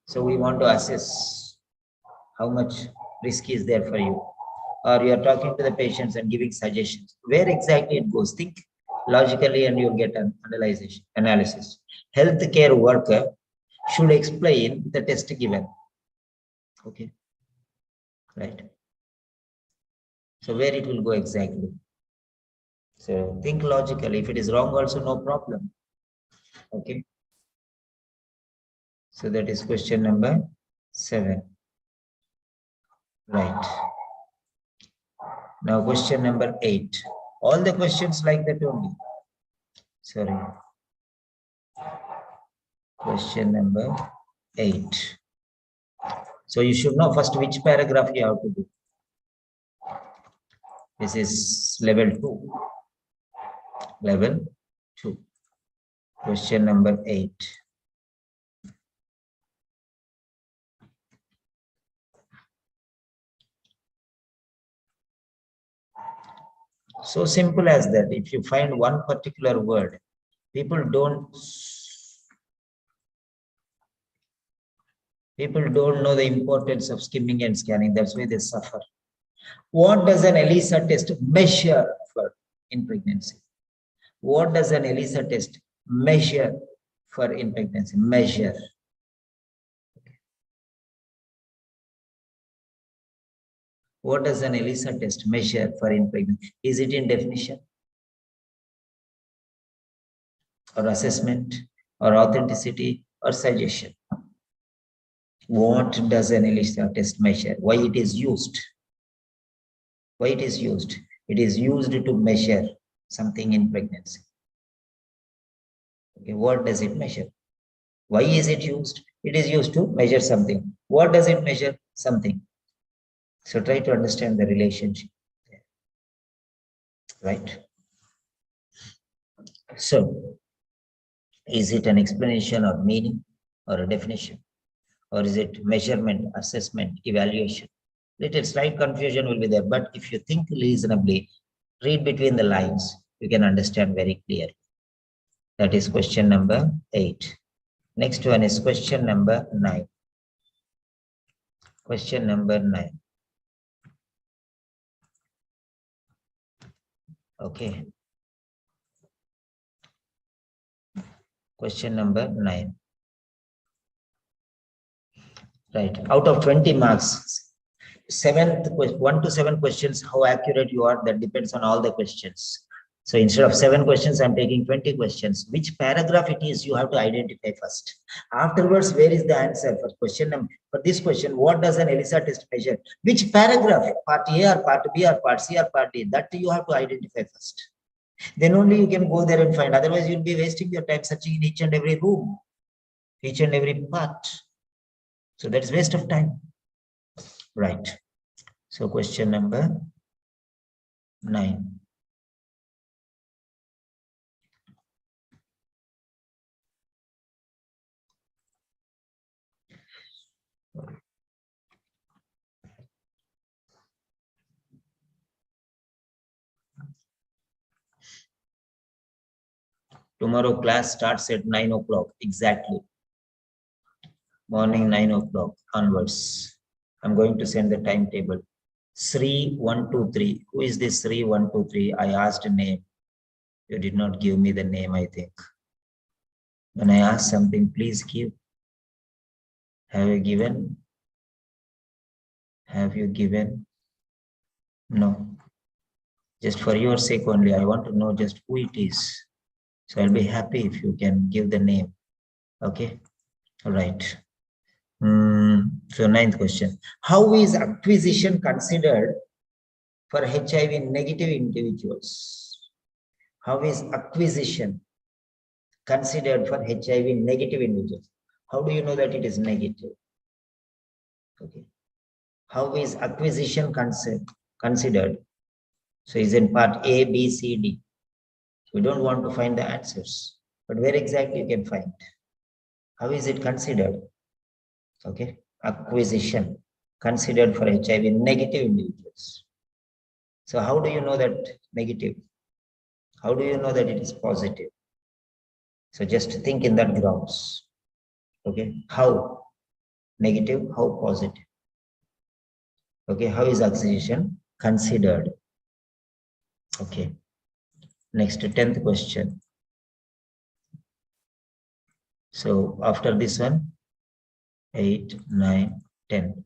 Speaker 1: So we want to assess how much risk is there for you. Or you are talking to the patients and giving suggestions. Where exactly it goes? Think logically and you'll get an analysis. Healthcare worker should explain the test given. Okay, right? So where it will go exactly? So think logically. If it is wrong also, no problem. Okay. So that is question number 7. Right. Now question number 8. All the questions like that only. Sorry. Question number 8. So you should know first which paragraph you have to do. This is level 2. Level 2. Question number 8. So simple as that. If you find one particular word, people don't know the importance of skimming and scanning. That's why they suffer. What does an Elisa test measure for in pregnancy? What does an Elisa test measure for in pregnancy? Measure. What does an Elisa test measure for in pregnancy? Is it in definition? Or assessment? Or authenticity? Or suggestion? What does an Elisa test measure? Why it is used? Why it is used? It is used to measure something in pregnancy. Okay, what does it measure? Why is it used? It is used to measure something. What does it measure? Something. So try to understand the relationship. Right? So, is it an explanation or meaning or a definition? Or is it measurement, assessment, evaluation? Little slight confusion will be there, but if you think reasonably, read between the lines, you can understand very clearly. That is question number 8. Next one is question number 9. Question number 9. Okay. Question number 9. Right. Out of 20 marks, 1 to 7 questions, how accurate you are, that depends on all the questions. So instead of 7 questions, I'm taking 20 questions. Which paragraph it is, you have to identify first. Afterwards, where is the answer for question number? For this question, what does an Elisa test measure? Which paragraph? Part A or part B or part C or part D? That you have to identify first. Then only you can go there and find. Otherwise, you'll be wasting your time searching in each and every room, each and every part. So that's waste of time. Right. So question number 9. Tomorrow class starts at 9 o'clock exactly. Morning 9 o'clock onwards. I'm going to send the timetable. Sri 123. Who is this Sri 123? I asked a name. You did not give me the name, I think. When I ask something, please give. Have you given? Have you given? No. Just for your sake only, I want to know just who it is. So I'll be happy if you can give the name. Okay. All right. So 9th question. How is acquisition considered for HIV negative individuals? How is acquisition considered for HIV negative individuals? How do you know that it is negative? Okay. How is acquisition considered? So is in part A, B, C, D. We don't want to find the answers, but where exactly you can find? How is it considered? Okay, acquisition considered for HIV negative individuals. So how do you know that negative? How do you know that it is positive? So just think in that grounds. Okay, how negative, how positive? Okay, how is accusation considered? Okay, next 10th question. So after this one, 8, 9, 10.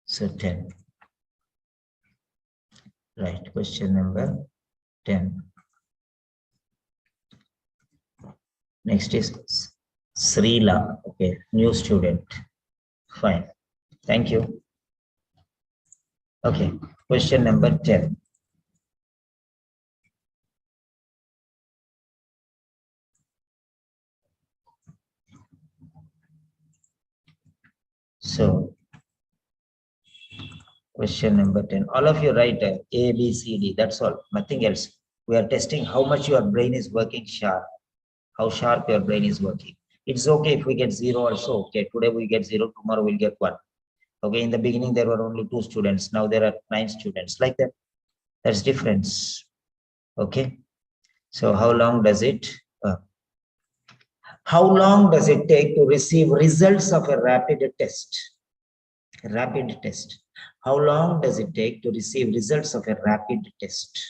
Speaker 1: So 10. Right, question number 10. Next is Srila. Okay, new student. Fine. Thank you. Okay, question number 10. So, question number 10. All of you write A, B, C, D. That's all. Nothing else. We are testing how much your brain is working sharp. How sharp your brain is working. It's okay if we get 0 also. Okay, today we get 0. Tomorrow we'll get 1. Okay, in the beginning there were only 2 students. Now there are 9 students. Like that. That's difference. Okay. So how long does it take to receive results of a rapid test? Rapid test. How long does it take to receive results of a rapid test?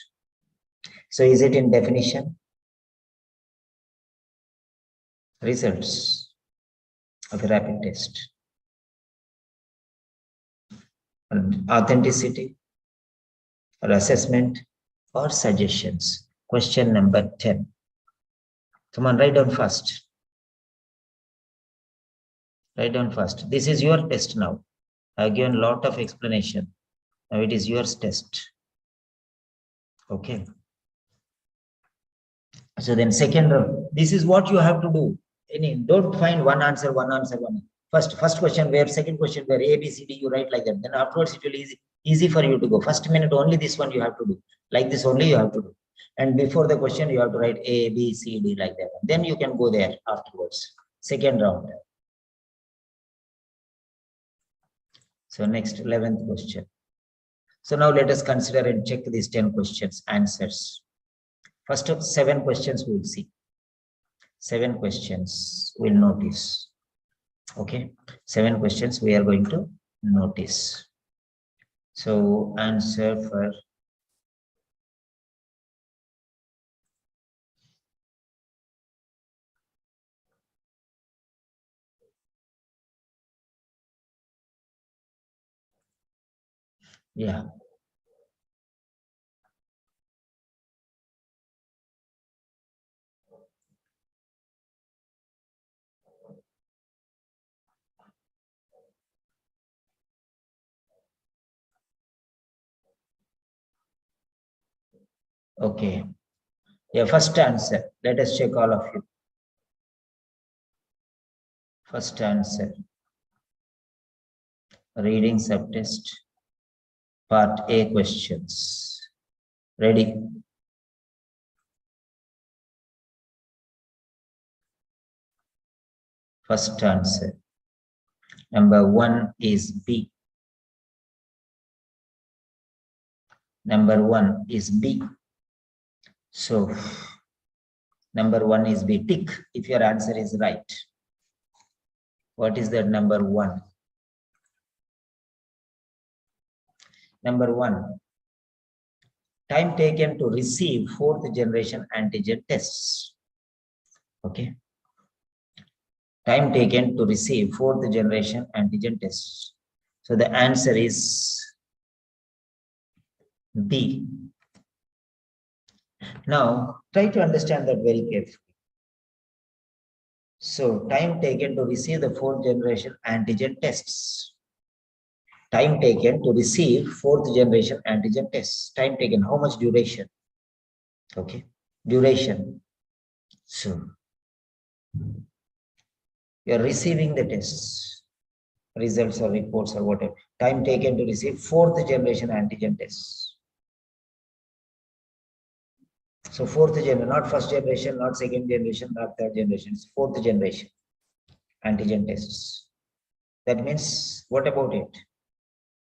Speaker 1: So is it in definition? Results of a rapid test. Authenticity or assessment or suggestions. Question number 10. Come on, write down fast. Write down fast. This is your test now. I've given a lot of explanation. Now it is your test. Okay. So then second round, this is what you have to do. Don't find one answer. First question where, second question where, A, B, C, D, you write like that. Then afterwards it will be easy for you to go. First minute only this one you have to do. Like this only you have to do. And before the question you have to write A, B, C, D like that. Then you can go there afterwards. Second round. So next 11th question. So now let us consider and check these 10 questions answers. First of 7 questions we will see. 7 questions we'll notice. Okay, 7 questions we are going to notice. So answer for yeah. Okay. Yeah, first answer. Let us check all of you. First answer. Reading subtest. Part A questions. Ready? First answer. Number 1 is B. Number 1 is B. So number 1 is B. Tick if your answer is right. What is that number 1? Number 1. Time taken to receive 4th generation antigen tests. Okay. Time taken to receive 4th generation antigen tests. So the answer is B. Now try to understand that very carefully. So time taken to receive the 4th generation antigen tests. Time taken to receive 4th generation antigen tests. Time taken, how much duration? Okay, duration. So you're receiving the tests, results or reports or whatever. Time taken to receive 4th generation antigen tests. So 4th generation, not 1st generation, not 2nd generation, not 3rd generation, it's 4th generation antigen tests. That means, what about it?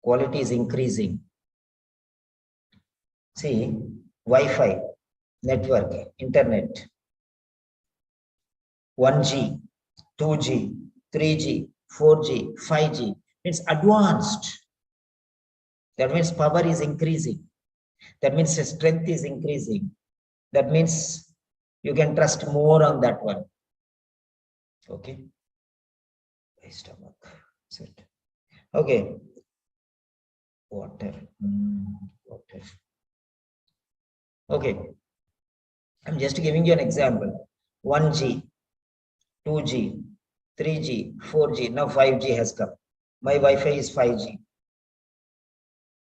Speaker 1: Quality is increasing. See, Wi-Fi, network, internet, 1G, 2G, 3G, 4G, 5G. Means advanced. That means power is increasing. That means strength is increasing. That means you can trust more on that one. Okay. My stomach. Sit. Okay. Water. Water. Okay. I'm just giving you an example. 1G, 2G, 3G, 4G. Now 5G has come. My Wi-Fi is 5G.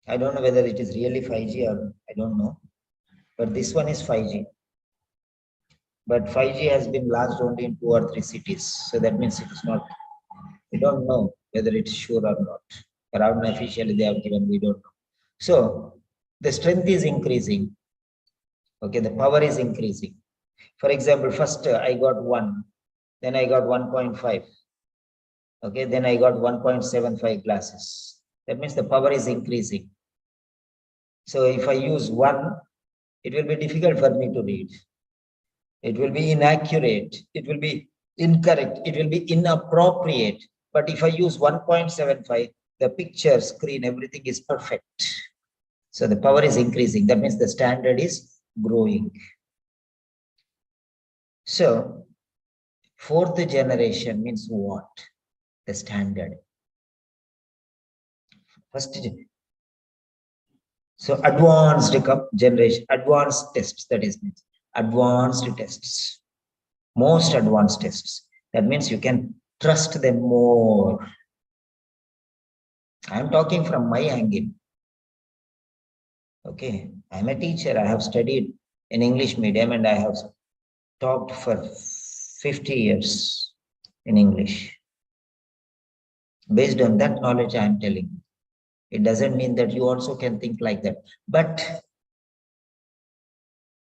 Speaker 1: I don't know whether it is really 5G or I don't know. But this one is 5G. But 5G has been launched only in 2 or 3 cities. So that means it is not, we don't know whether it's sure or not. But unofficially they have given, we don't know. So the strength is increasing. Okay, the power is increasing. For example, first I got 1, then I got 1.5. Okay, then I got 1.75 glasses. That means the power is increasing. So if I use 1, it will be difficult for me to read. It will be inaccurate. It will be incorrect. It will be inappropriate. But if I use 1.75, the picture, screen, everything is perfect. So the power is increasing. That means the standard is growing. So 4th generation means what? The standard. First, so advanced generation, advanced tests, that is advanced tests, most advanced tests. That means you can trust them more. I'm talking from my angle. Okay, I'm a teacher. I have studied in English medium and I have taught for 50 years in English. Based on that knowledge, I am telling you. It doesn't mean that you also can think like that, but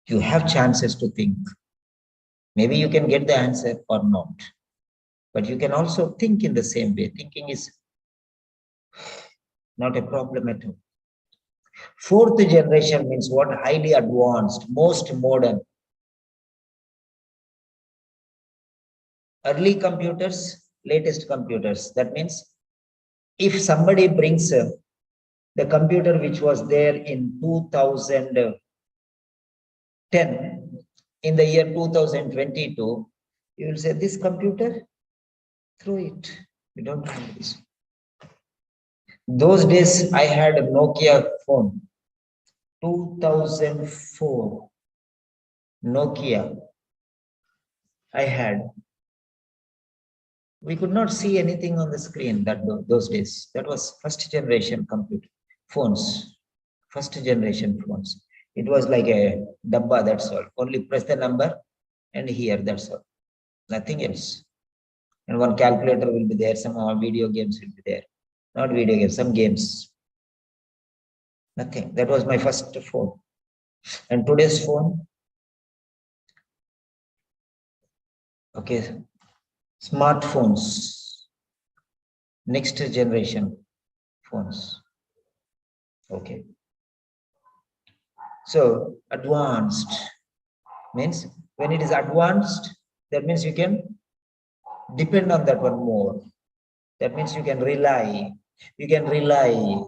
Speaker 1: you have chances to think. Maybe you can get the answer or not, but you can also think in the same way. Thinking is not a problem at all. 4th generation means what? Highly advanced, most modern. Early computers, latest computers. That means if somebody brings the computer which was there in 2010, in the year 2022, you will say, this computer, throw it. We don't have this. Those days, I had a Nokia phone, 2004, Nokia. I had. We could not see anything on the screen those days. That was first generation computer phones, first generation phones. It was like a dabba, that's all. Only press the number and here, that's all. Nothing else. And one calculator will be there, some video games will be there. Not video games, some games. Nothing. That was my first phone. And today's phone, okay, smartphones, next generation phones. Okay. So advanced means when it is advanced, that means you can depend on that one more. That means you can rely. You can rely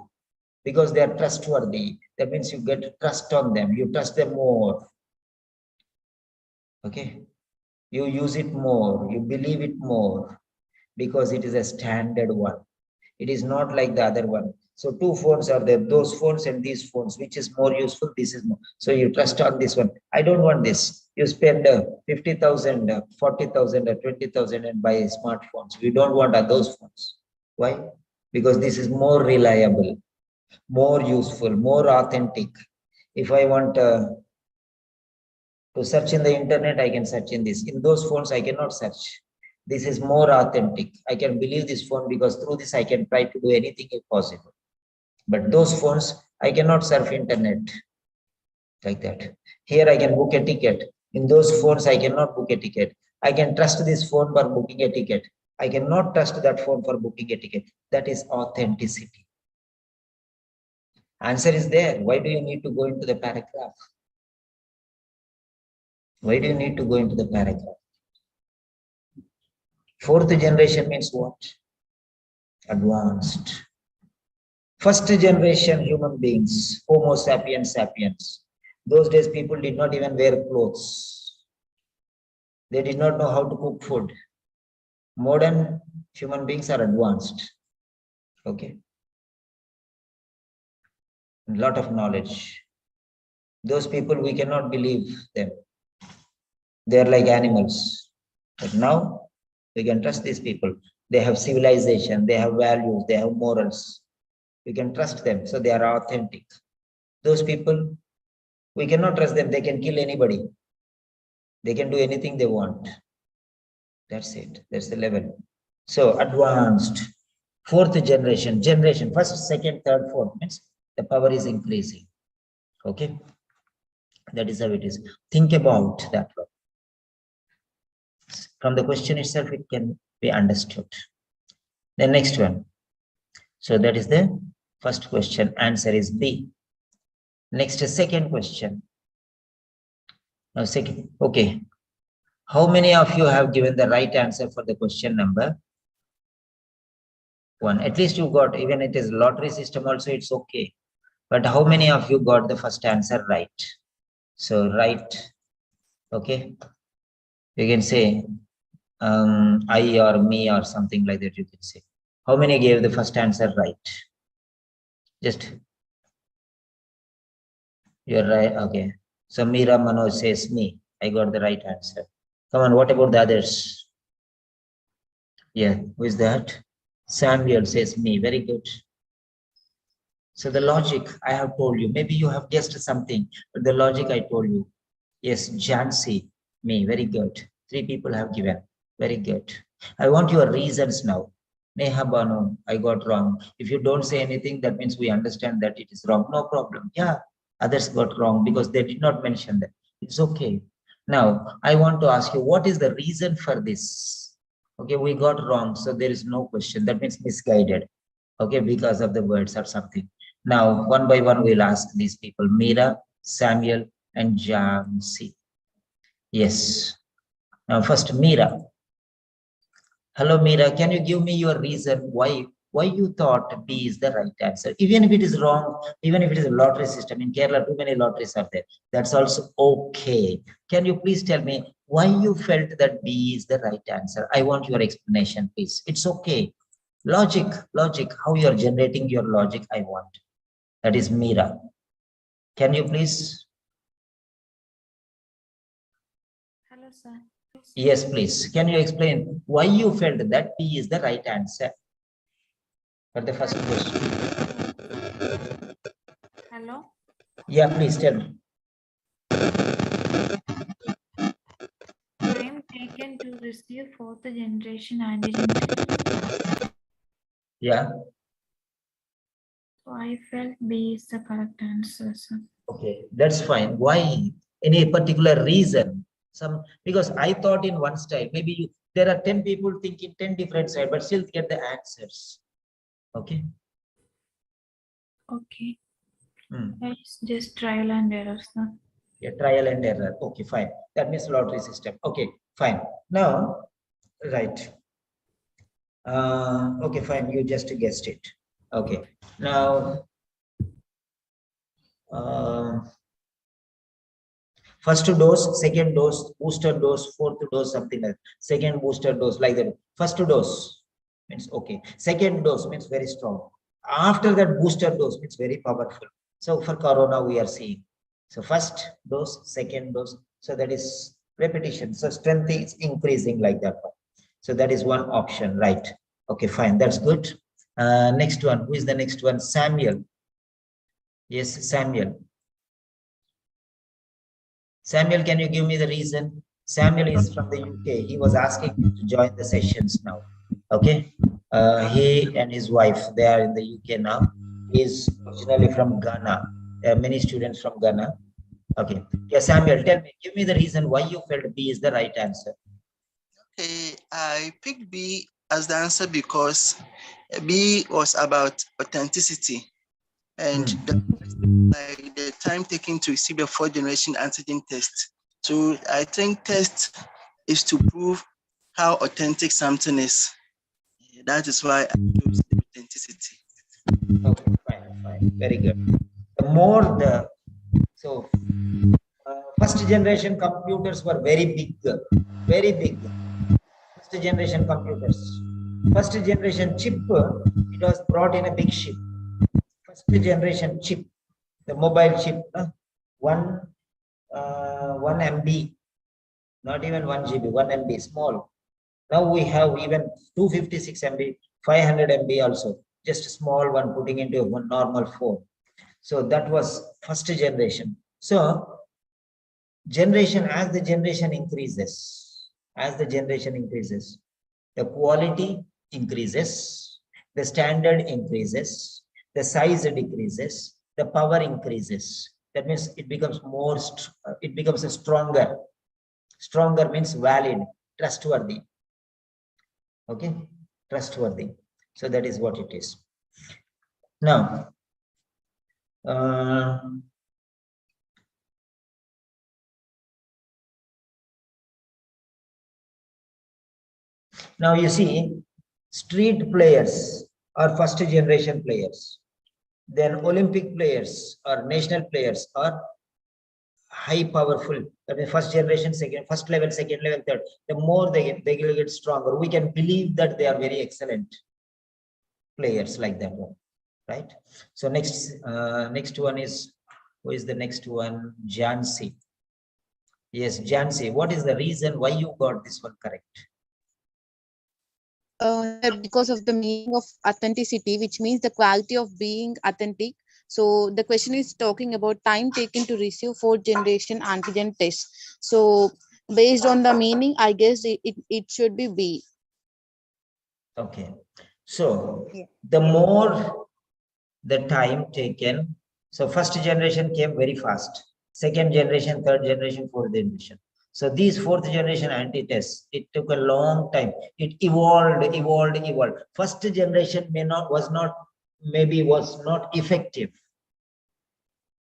Speaker 1: because they are trustworthy. That means you get trust on them. You trust them more. Okay. You use it more. You believe it more because it is a standard one. It is not like the other one. So 2 phones are there, those phones and these phones, which is more useful, this is more. So you trust on this one. I don't want this. You spend 50,000, 40,000 or 20,000 and buy smartphones. We don't want those phones. Why? Because this is more reliable, more useful, more authentic. If I want to search in the internet, I can search in this. In those phones, I cannot search. This is more authentic. I can believe this phone because through this, I can try to do anything if possible. But those phones, I cannot surf internet like that. Here I can book a ticket. In those phones, I cannot book a ticket. I can trust this phone for booking a ticket. I cannot trust that phone for booking a ticket. That is authenticity. Answer is there. Why do you need to go into the paragraph? Why do you need to go into the paragraph? Fourth generation means what? Advanced. First generation human beings, Homo sapiens sapiens. Those days people did not even wear clothes. They did not know how to cook food. Modern human beings are advanced. Okay. A lot of knowledge. Those people, we cannot believe them. They are like animals. But now we can trust these people. They have civilization, they have values, they have morals. We can trust them, so they are authentic. Those people, we cannot trust them. They can kill anybody. They can do anything they want. That's it. That's the level. So advanced. Fourth generation. First, second, third, fourth means the power is increasing. Okay. That is how it is. Think about that one. From the question itself, it can be understood. The next one. So that is the first question. Answer is B. Next, second question. Now, second. Okay. How many of you have given the right answer for the question number 1? At least you got, even it is lottery system also, it's okay. But how many of you got the first answer right? So right, okay. You can say I or me or something like that, you can say. How many gave the first answer right? Just, you're right, okay. So Meera Manoj says me, I got the right answer. Come on, what about the others? Yeah, who is that? Samuel says me, very good. So the logic I have told you, maybe you have guessed something, but the logic I told you. Yes, Jansi, me, very good. 3 people have given, very good. I want your reasons now. Neha Banu, I got wrong. If you don't say anything, that means we understand that it is wrong. No problem. Yeah, others got wrong because they did not mention that. It's okay. Now, I want to ask you, what is the reason for this? Okay, we got wrong, so there is no question. That means misguided. Okay, because of the words or something. Now, one by one, we'll ask these people, Meera, Samuel, and Jansi. Yes. Now, first, Meera. Hello, Meera. Can you give me your reason why you thought B is the right answer? Even if it is wrong, even if it is a lottery system, in Kerala, too many lotteries are there. That's also okay. Can you please tell me why you felt that B is the right answer? I want your explanation, please. It's okay. Logic, how you are generating your logic, I want. That is Meera. Can you please?
Speaker 3: Hello, sir.
Speaker 1: Yes, please. Can you explain why you felt that B is the right answer for the first question?
Speaker 3: Hello.
Speaker 1: Yeah, please tell me.
Speaker 3: I am taken to receive 4th generation antigen test.
Speaker 1: Yeah.
Speaker 3: So I felt B is the correct answer, sir.
Speaker 1: Okay, that's fine. Why? Any particular reason? Because I thought in one style, maybe there are 10 people thinking 10 different sides, but still get the answers. Okay.
Speaker 3: Okay. It's just trial and error, sir.
Speaker 1: Yeah, trial and error. Okay, fine. That means lottery system. Okay, fine. Now, right. Okay, fine. You just guessed it. Okay. Now, first dose, second dose, booster dose, fourth dose, something like that. Second booster dose, like that. First dose means okay. Second dose means very strong. After that, booster dose means very powerful. So for corona, we are seeing. So first dose, second dose. So that is repetition. So strength is increasing like that one. So that is one option, right? Okay, fine. That's good. Next one. Who is the next one? Samuel. Yes, Samuel. Samuel, can you give me the reason? Samuel is from the UK. He was asking me to join the sessions now. Okay. He and his wife, they are in the UK now. He is originally from Ghana. There are many students from Ghana. Okay. Yeah, Samuel, tell me, give me the reason why you felt B is the right answer.
Speaker 4: Okay, I picked B as the answer because B was about authenticity and like the time taken to receive a 4th generation antigen test. So I think test is to prove how authentic something is. That is why I chose authenticity.
Speaker 1: Okay, fine, very good. The more the first generation computers were very big, very big. First generation computers, first generation chip, it was brought in a big ship. First generation chip, the mobile chip, one 1 MB, not even 1 GB, 1 MB, small. Now we have even 256 MB, 500 MB also, just a small one putting into one normal phone. So that was first generation. So generation, as the generation increases, the quality increases, the standard increases, the size decreases, the power increases. That means it becomes more, it becomes a stronger. Stronger means valid, trustworthy. Okay, trustworthy. So that is what it is. Now, now you see, street players are first generation players. Then Olympic players or national players are high powerful. I mean, first generation, first level, second level, third. The more they will get stronger. We can believe that they are very excellent players like that one, right? So next one is, who is the next one? Jansi. Yes, Jansi. What is the reason why you got this one correct?
Speaker 5: Because of the meaning of authenticity, which means the quality of being authentic. So the question is talking about time taken to receive 4th generation antigen test. So based on the meaning, I guess it should be B.
Speaker 1: Okay. So the more the time taken, so first generation came very fast. Second generation, third generation, fourth generation. So these 4th generation anti-tests, it took a long time. It evolved. First generation was not effective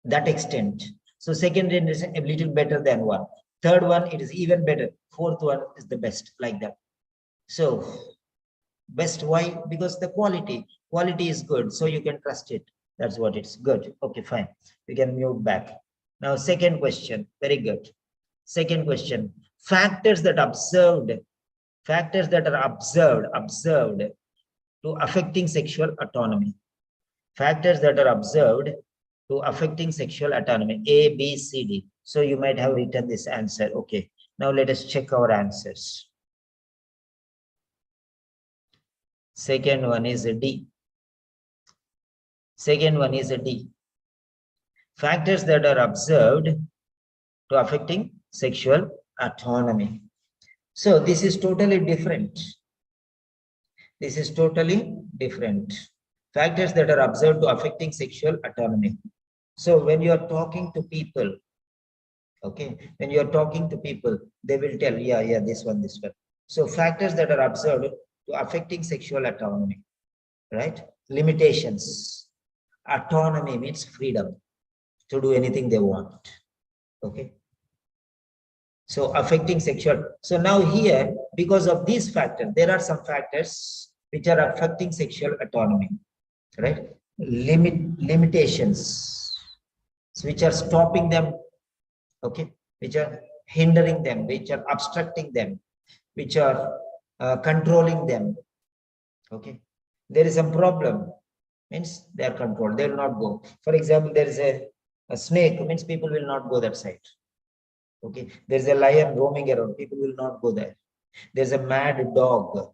Speaker 1: that extent. So second generation a little better than one. Third one, it is even better. Fourth one is the best, like that. So best, why? Because the quality is good, so you can trust it. That's what it's good. Okay, fine. We can move back. Now, second question. Very good. Second question. Factors that are observed to affecting sexual autonomy. Factors that are observed to affecting sexual autonomy. A, B, C, D. So you might have written this answer. Okay. Now let us check our answers. Second one is a D. Second one is a D. Factors that are observed to affecting sexual autonomy. So this is totally different. This is totally different. Factors that are observed to affecting sexual autonomy. So when you are talking to people, okay, when you are talking to people, they will tell, yeah, this one. So factors that are observed to affecting sexual autonomy, right? Limitations. Autonomy means freedom to do anything they want. Okay. So affecting sexual. So now here, because of these factors, there are some factors which are affecting sexual autonomy, right? Limitations, which are stopping them, okay, which are hindering them, which are obstructing them, which are controlling them. Okay, there is a problem, means they are controlled, they will not go. For example, there is a snake, means people will not go that side. Okay, there's a lion roaming around, people will not go there. There's a mad dog,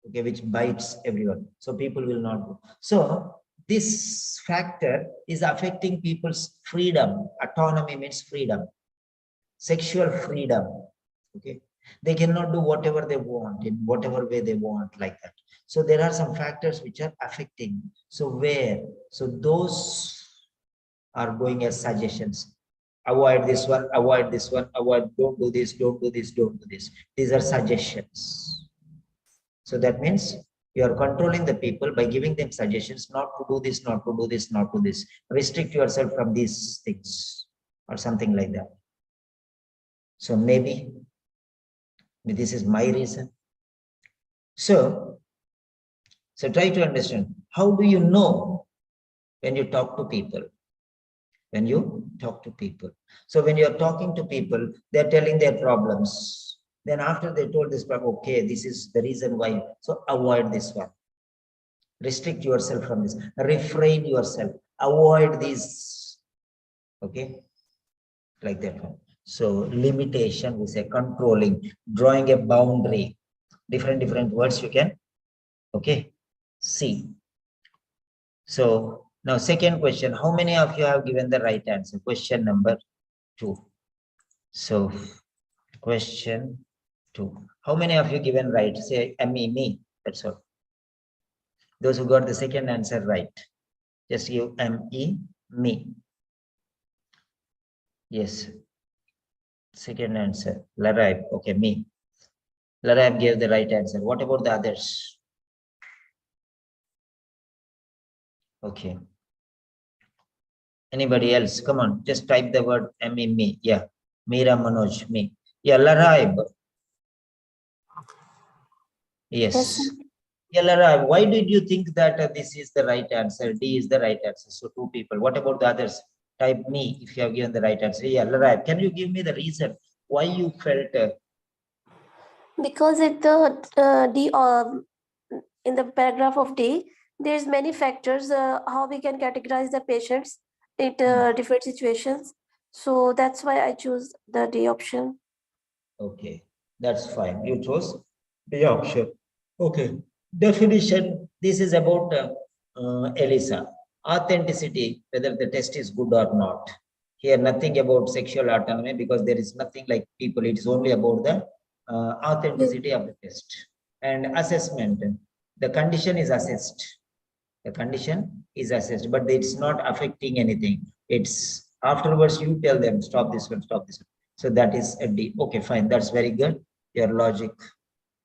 Speaker 1: okay, which bites everyone, so people will not go. So this factor is affecting people's freedom. Autonomy means freedom, sexual freedom. Okay, they cannot do whatever they want in whatever way they want, like that. So there are some factors which are affecting. So those are going as suggestions. Avoid this one, avoid this one, avoid, don't do this, don't do this, don't do this. These are suggestions. So that means you are controlling the people by giving them suggestions not to do this, not to do this, not to do this. Restrict yourself from these things or something like that. So maybe This is my reason. So try to understand, how do you know when you talk to people? When you talk to people. So when you're talking to people, they're telling their problems. Then after they told this problem, okay, this is the reason why. So avoid this one. Restrict yourself from this. Refrain yourself. Avoid these. Okay? Like that one. So limitation, we say controlling, drawing a boundary. Different words you can, okay, see. So now second question, how many of you have given the right answer? Question number 2. So question 2. How many of you given right? Say me. That's all. Those who got the second answer right, just give me. Yes. Second answer. Laraib. Okay, me. Laraib gave the right answer. What about the others? Okay. Anybody else? Come on, just type the word me. Yeah. Meera Manoj, me. Yeah, Laraib. Yes. Yeah, Laraib, why did you think that this is the right answer? D is the right answer. So 2 people. What about the others? Type me if you have given the right answer. Yeah, Laraib, can you give me the reason why you felt?
Speaker 6: Because in the paragraph of D, there's many factors how we can categorize the patients in different situations. So that's why I choose the D option.
Speaker 1: Okay, that's fine. You chose the option. Okay. Definition. This is about Elisa. Authenticity, whether the test is good or not. Here, nothing about sexual autonomy because there is nothing like people. It is only about the authenticity of the test. And assessment. The condition is assessed. The condition is assessed, but it's not affecting anything. It's afterwards you tell them, stop this one, stop this one. So that is a D. Okay, fine. That's very good. Your logic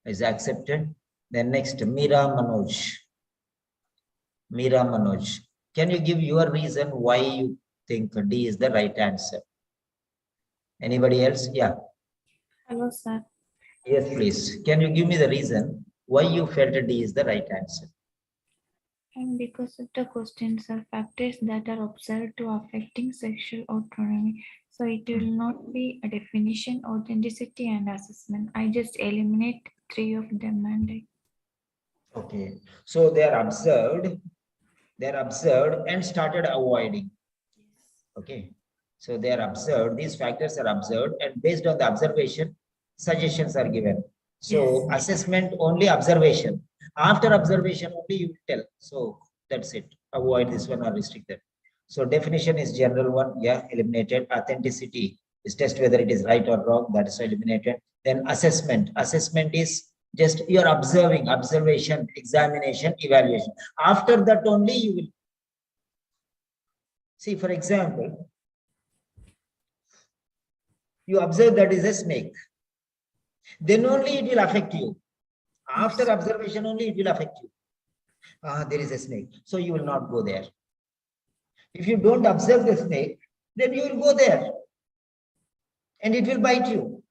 Speaker 1: is accepted. Then next, Meera Manoj. Meera Manoj. Can you give your reason why you think D is the right answer? Anybody else? Yeah.
Speaker 3: Hello, sir.
Speaker 1: Yes, please. Can you give me the reason why you felt D is the right answer?
Speaker 3: And because of the questions are factors that are observed to affecting sexual autonomy. So it will not be a definition, authenticity, and assessment. I just eliminate 3 of them and
Speaker 1: Okay. So they are observed and started avoiding. Okay. So they are observed, these factors are observed, and based on the observation, suggestions are given. So assessment only observation. After observation only you tell. So that's it. Avoid this one or restrict that. So definition is general one. Yeah, eliminated. Authenticity is test whether it is right or wrong. That is eliminated. Then assessment. Assessment is just you're observing, observation, examination, evaluation. After that only you will see, for example, you observe that is a snake. Then only it will affect you. After observation only it will affect you. There is a snake. So you will not go there. If you don't observe the snake, then you will go there. And it will bite you.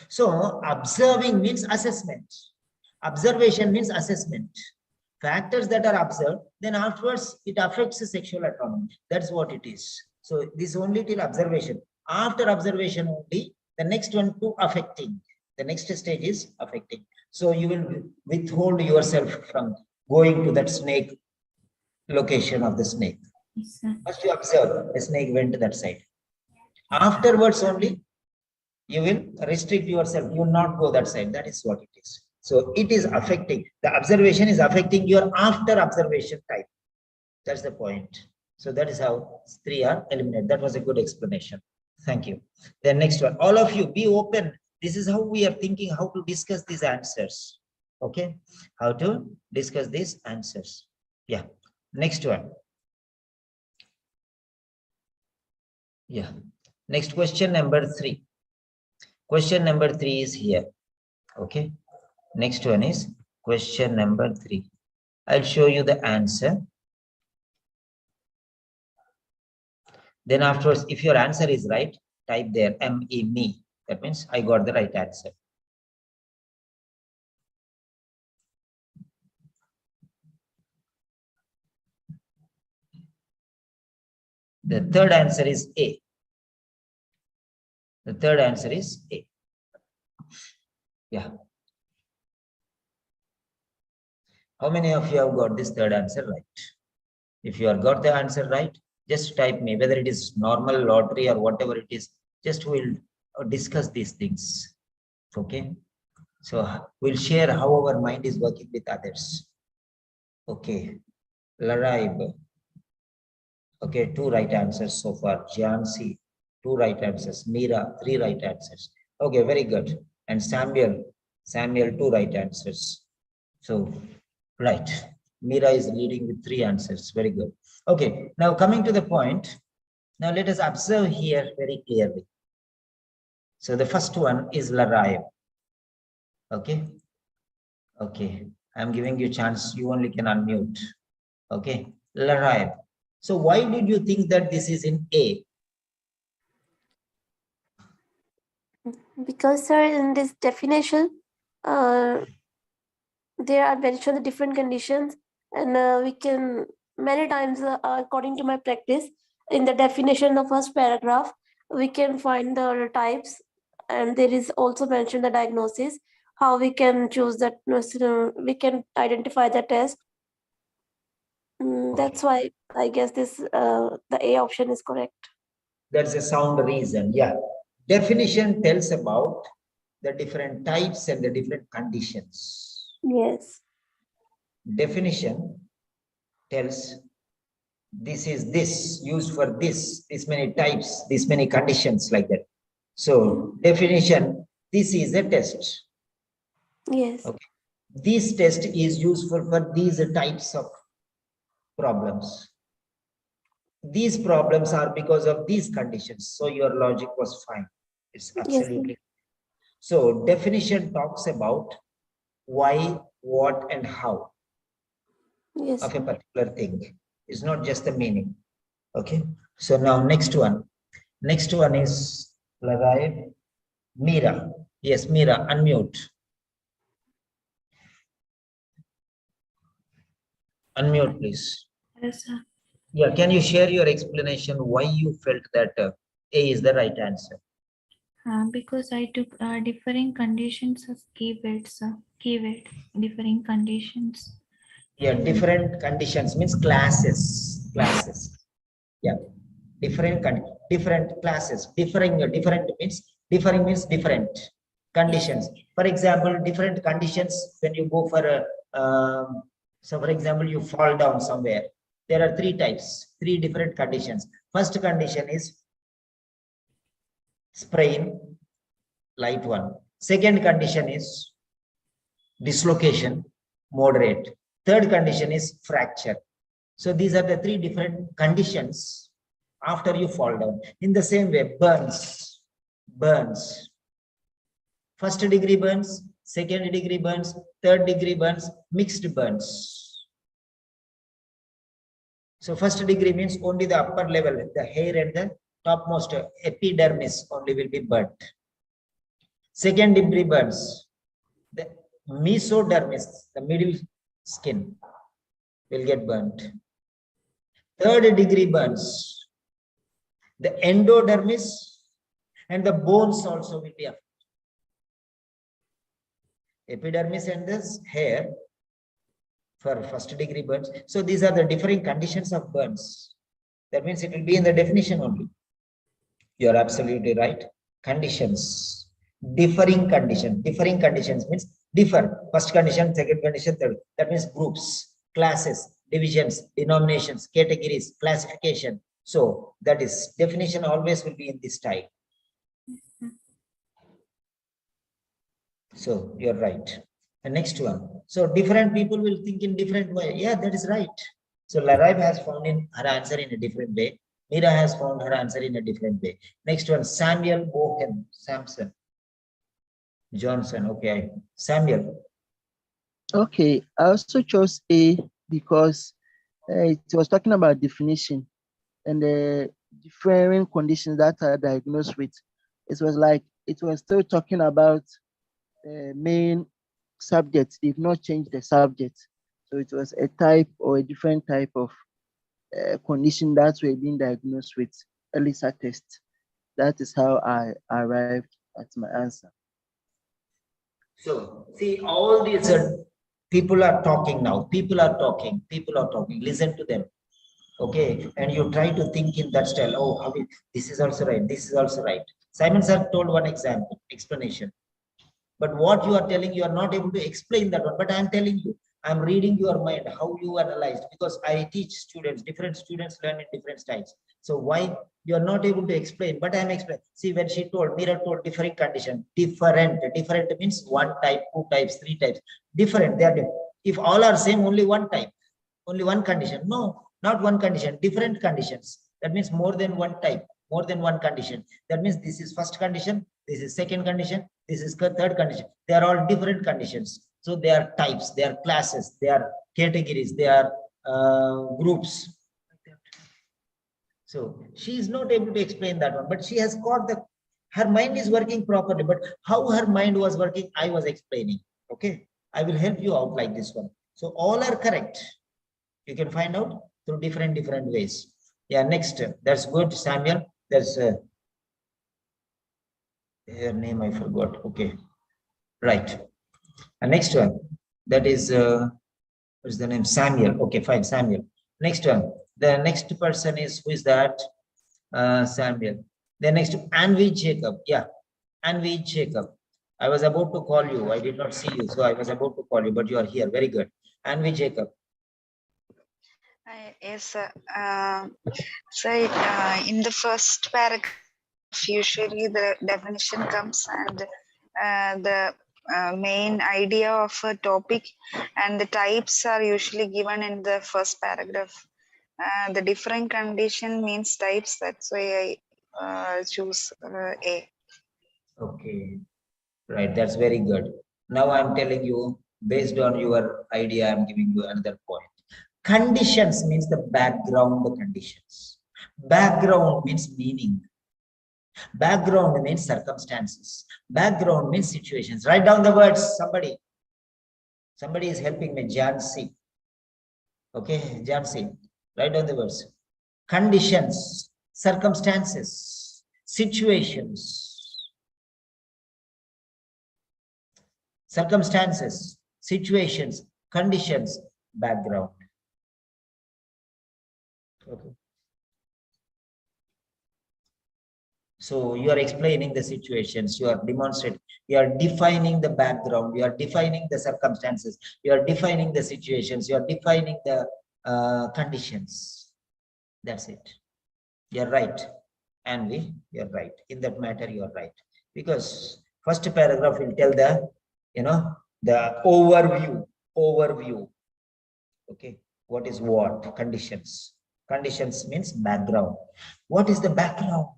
Speaker 1: So observing means assessment. Observation means assessment. Factors that are observed, then afterwards it affects the sexual autonomy. That's what it is. So this only till observation. After observation only, the next one to affecting. The next stage is affecting. So you will withhold yourself from going to that snake location of the snake.
Speaker 3: yes, sir.
Speaker 1: First you observe the snake went to that side. Afterwards only you will restrict yourself. You will not go that side. That is what it is. So it is affecting. The observation is affecting your after observation type. That's the point. So that is how 3 are eliminated. That was a good explanation. Thank you. Then next one. All of you be open. This is how we are thinking how to discuss these answers. Okay. How to discuss these answers. Yeah. Next one. Yeah. Next question number 3. Question number 3 is here. Okay. Next one is question number 3. I'll show you the answer. Then afterwards, if your answer is right, type there me. That means I got the right answer. The third answer is A. The third answer is A. Yeah. How many of you have got this third answer right? If you have got the answer right, just type me, whether it is normal, lottery, or whatever it is, just we'll discuss these things. Okay. So we'll share how our mind is working with others. Okay. Laraib. Okay, 2 right answers so far. Jansi, 2 right answers. Meera, 3 right answers. Okay, very good. And Samuel, 2 right answers. So, right. Meera is leading with 3 answers. Very good. Okay, now coming to the point. Now let us observe here very clearly. So the first one is Laraib. Okay. Okay. I'm giving you a chance. You only can unmute. Okay. Laraib. So why did you think that this is in A?
Speaker 6: Because, sir, in this definition, there are mentioned the different conditions, and we can many times, according to my practice, in the definition of first paragraph, we can find the types, and there is also mentioned the diagnosis, how we can choose that, we can identify the test. That's why I guess this the A option is correct.
Speaker 1: That's a sound reason. Yeah. Definition tells about the different types and the different conditions.
Speaker 6: Yes.
Speaker 1: Definition tells this is this, used for this many types, this many conditions, like that. So definition, this is a test.
Speaker 6: Yes.
Speaker 1: Okay. This test is useful for these types of problems. These problems are because of these conditions. So your logic was fine. It's absolutely.
Speaker 6: Yes.
Speaker 1: So definition talks about why, what, and how
Speaker 6: Yes.
Speaker 1: of a particular thing. It's not just the meaning. Okay. So now next one. Next one is Laraib. Meera. Yes, Meera, unmute. Unmute, please.
Speaker 3: Yes, sir.
Speaker 1: Yeah, can you share your explanation why you felt that A is the right answer?
Speaker 3: Because I took differing conditions as keywords, sir. Keyword, differing conditions.
Speaker 1: Yeah, different conditions means classes. Classes. Yeah, different classes. Differing means different conditions. For example, different conditions when you go for a so for example, you fall down somewhere. There are 3 types, 3 different conditions. First condition is sprain, light one. Second condition is dislocation, moderate. Third condition is fracture. So these are the 3 different conditions after you fall down. In the same way, burns. First degree burns, second degree burns, third degree burns, mixed burns. So first degree means only the upper level, the hair and the topmost epidermis only will be burnt. Second degree burns, the mesodermis, the middle skin will get burnt. Third degree burns, the endodermis and the bones also will be affected. Epidermis and the hair for first degree burns. So these are the differing conditions of burns. That means it will be in the definition only. You are absolutely right. Conditions, differing condition. Differing conditions means differ. First condition, second condition, third. That means groups, classes, divisions, denominations, categories, classification. So that is definition always will be in this style. So you're right. The next one. So different people will think in different way. Yeah, that is right. So Laraib has found in her answer in a different way. Meera has found her answer in a different way. Next one, Samuel Bohem, Samson, Johnson. Okay, Samuel.
Speaker 7: Okay, I also chose A because it was talking about definition and the different conditions that are diagnosed with. It was like, it was still talking about the main subject. They've not changed the subject. So it was a type or a different type of condition that were being diagnosed with Elisa test. That is how I arrived at my answer.
Speaker 1: So see, all these people are talking now. People are talking. People are talking. Listen to them. Okay, and you try to think in that style. Oh, this is also right. This is also right. Simon sir told one example, explanation. But what you are telling, you are not able to explain that one. But I am telling you, I am reading your mind, how you analyzed, because I teach students, different students learn in different styles. So why you are not able to explain, but I am explaining. See, when she told, Mira told different condition, different means one type, two types, three types, different. They are different. If all are same, only one type, only one condition. No, not one condition, different conditions. That means more than one type, more than one condition. That means this is first condition, this is second condition, this is third condition. They are all different conditions. So they are types, they are classes, they are categories, they are groups. So she is not able to explain that one, but she has got her mind is working properly. But how her mind was working, I was explaining. Okay, I will help you out like this one. So all are correct. You can find out through different ways. Yeah, next. That's good, Samuel. That's her name I forgot. Okay, right. And next one, that is what's the name? Samuel. Okay, fine, Samuel. Next one. The next person is, who is that? Samuel. The next, Anvi Jacob. Yeah, Anvi Jacob. I was about to call you. I did not see you, so I was about to call you, but you are here. Very good. Anvi Jacob.
Speaker 8: Yes, sir. So in the first paragraph, usually the definition comes and the main idea of a topic and the types are usually given in the first paragraph. The different condition means types. That's why I choose A.
Speaker 1: Okay, right. That's very good. Now I'm telling you, based on your idea, I'm giving you another point. Conditions means the background conditions. Background means meaning. Background means circumstances. Background means situations. Write down the words, somebody. Somebody is helping me, Jansi. Okay, Jansi. Write down the words. Conditions, circumstances, situations. Circumstances, situations, conditions, background. Okay. So you are explaining the situations, you are demonstrating, you are defining the background, you are defining the circumstances, you are defining the situations, you are defining the conditions. That's it. You're right. And you're right. In that matter, you're right. Because first paragraph will tell the, the overview. Okay. What is what? Conditions. Conditions means background. What is the background?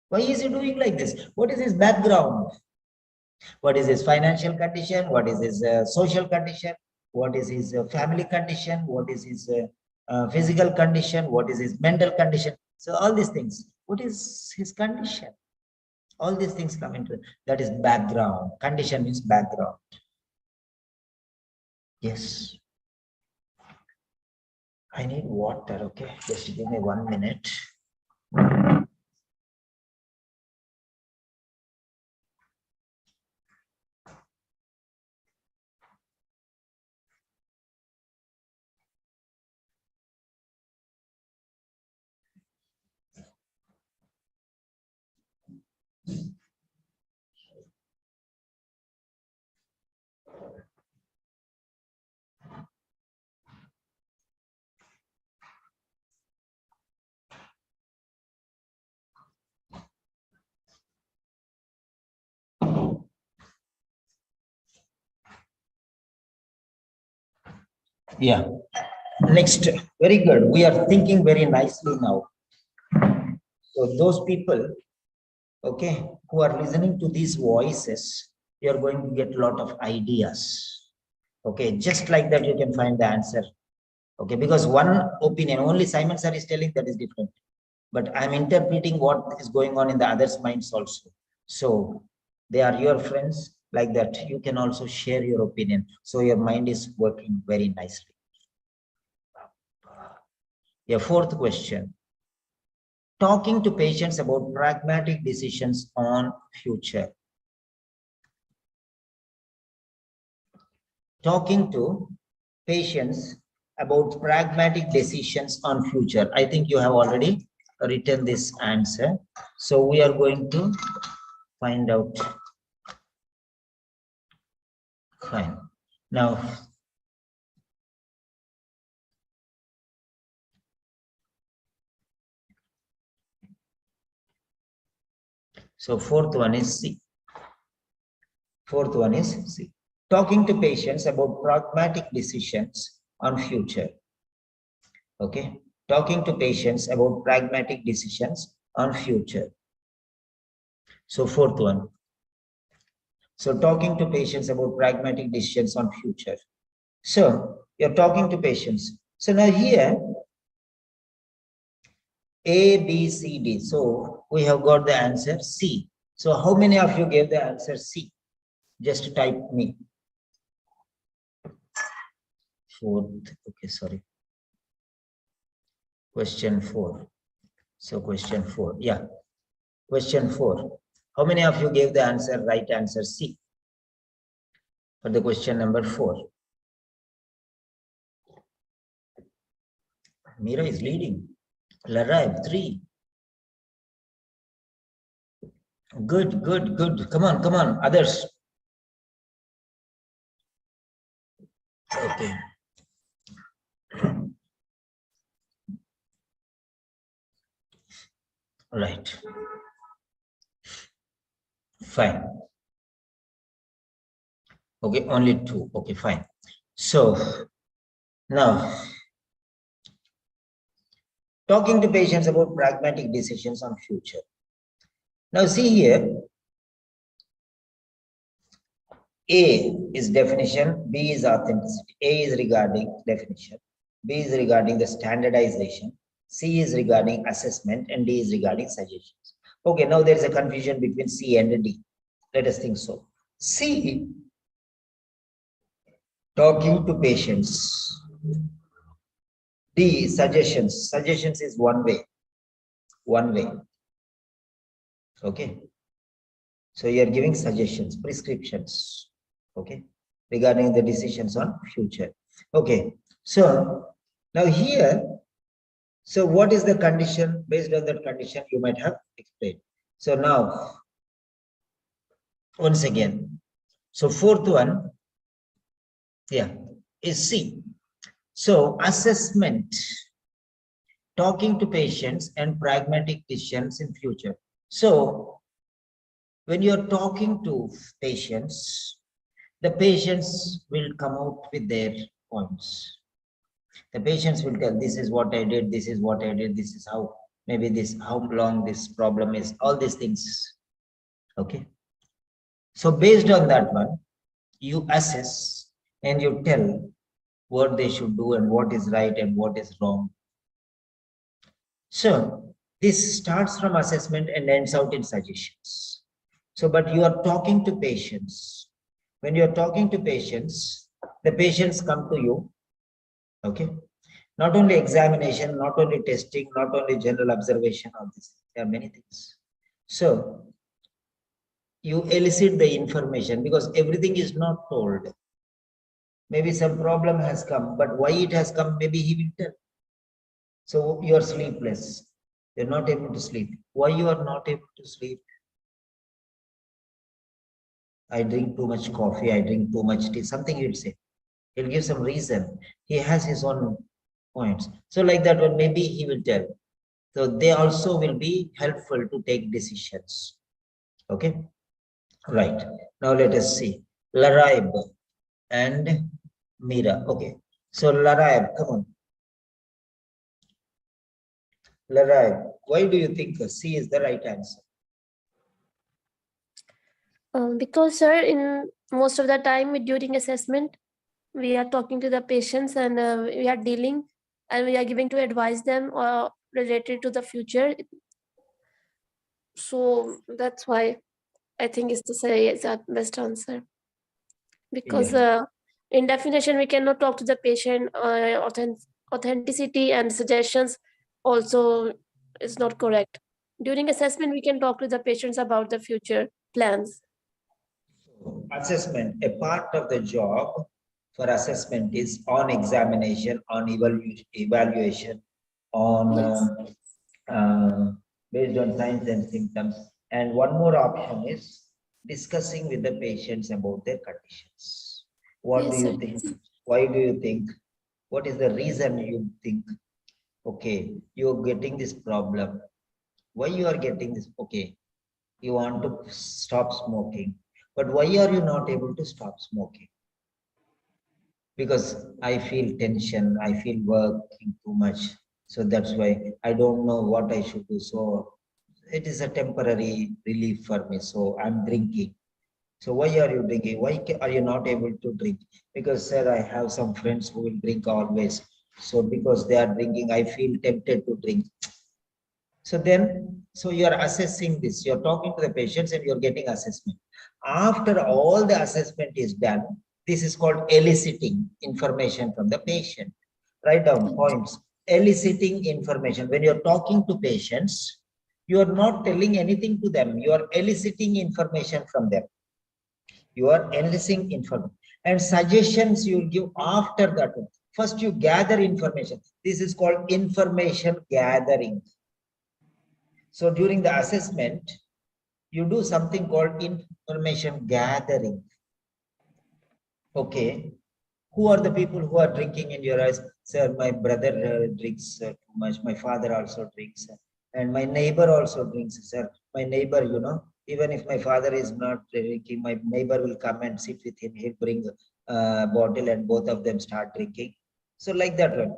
Speaker 1: Why is he doing like this? What is his background? What is his financial condition? What is his social condition? What is his family condition? What is his physical condition? What is his mental condition? So all these things. What is his condition? All these things come into it. That is background. Condition means background. Yes. I need water. Okay. Just give me 1 minute. Yeah. Next, very good. We are thinking very nicely now. So those people, okay, who are listening to these voices, you are going to get a lot of ideas. Okay, just like that, you can find the answer. Okay, because one opinion, only Simon sir is telling, that is different. But I'm interpreting what is going on in the others' minds also. So they are your friends, like that. You can also share your opinion. So your mind is working very nicely. Yeah, fourth question. Talking to patients about pragmatic decisions on future. Talking to patients about pragmatic decisions on future. I think you have already written this answer. So we are going to find out. Fine. Now, so fourth one is C. Fourth one is C. Talking to patients about pragmatic decisions on future. Okay. Talking to patients about pragmatic decisions on future. So fourth one. So talking to patients about pragmatic decisions on future. So you're talking to patients. So now here, A, B, C, D. So we have got the answer C. So how many of you gave the answer C? Just type me. Fourth. Okay, sorry. Question 4. So question 4. Yeah. Question 4. How many of you gave the answer, right answer C? For the question number 4. Mira is leading. Larab, 3. Good, good, good. Come on, come on. Others. Okay. Right. Fine. Okay, only 2. Okay, fine. So now, talking to patients about pragmatic decisions on future. Now see here, A is definition, B is authenticity. A is regarding definition, B is regarding the standardization, C is regarding assessment, and D is regarding suggestions. Okay, now there is a confusion between C and D. Let us think so. C, talking to patients. D, suggestions. Suggestions is one way. One way. Okay. So you are giving suggestions, prescriptions. Okay. Regarding the decisions on future. Okay. So now here, so what is the condition? Based on that condition, you might have explained. So now, once again, so fourth one, yeah, is C. So assessment, talking to patients and pragmatic decisions in future. So when you're talking to patients, the patients will come out with their points. The patients will tell, this is what I did, this is what I did, this is how, maybe this, how long this problem is, all these things. Okay. So based on that one, you assess and you tell what they should do and what is right and what is wrong. So this starts from assessment and ends out in suggestions. So, but you are talking to patients. When you are talking to patients, the patients come to you. Okay. Not only examination, not only testing, not only general observation of this. There are many things. So you elicit the information because everything is not told. Maybe some problem has come, but why it has come, maybe he will tell. So you are sleepless. You're not able to sleep. Why you are not able to sleep? I drink too much coffee, I drink too much tea, something he'll say. He'll give some reason. He has his own points. So like that one, maybe he will tell. So they also will be helpful to take decisions. Okay. Right. Now let us see. Laraib and Mira. Okay. So Laraib, come on. Laraib, why do you think C is the right answer?
Speaker 6: Because, sir, in most of the time during assessment, we are talking to the patients and we are dealing and we are giving to advise them related to the future. So that's why I think it's to say it's the best answer. Because in definition, we cannot talk to the patient authenticity and suggestions also is not correct. During assessment, we can talk to the patients about the future plans.
Speaker 1: Assessment, a part of the job for assessment is on examination, on evaluation, on based on signs and symptoms. And one more option is discussing with the patients about their conditions. What do you think? Why do you think? What is the reason you think? Okay, you're getting this problem. Why you are getting this? Okay, you want to stop smoking, but why are you not able to stop smoking? Because I feel tension, I feel working too much. So that's why I don't know what I should do. So it is a temporary relief for me. So I'm drinking. So why are you drinking? Why are you not able to drink? Because sir, I have some friends who will drink always. So because they are drinking, I feel tempted to drink. So then, so you are assessing this. You're talking to the patients and you're getting assessment. After all the assessment is done, this is called eliciting information from the patient. Write down points. Eliciting information. When you're talking to patients, you are not telling anything to them. You are eliciting information from them. You are eliciting information. And suggestions you will give after that. First, you gather information. This is called information gathering. So during the assessment, you do something called information gathering. Okay. Who are the people who are drinking in your eyes? Sir, my brother drinks too much. My father also drinks. And my neighbor also drinks, sir. My neighbor, you know, even if my father is not drinking, my neighbor will come and sit with him. He'll bring a bottle and both of them start drinking. So like that one.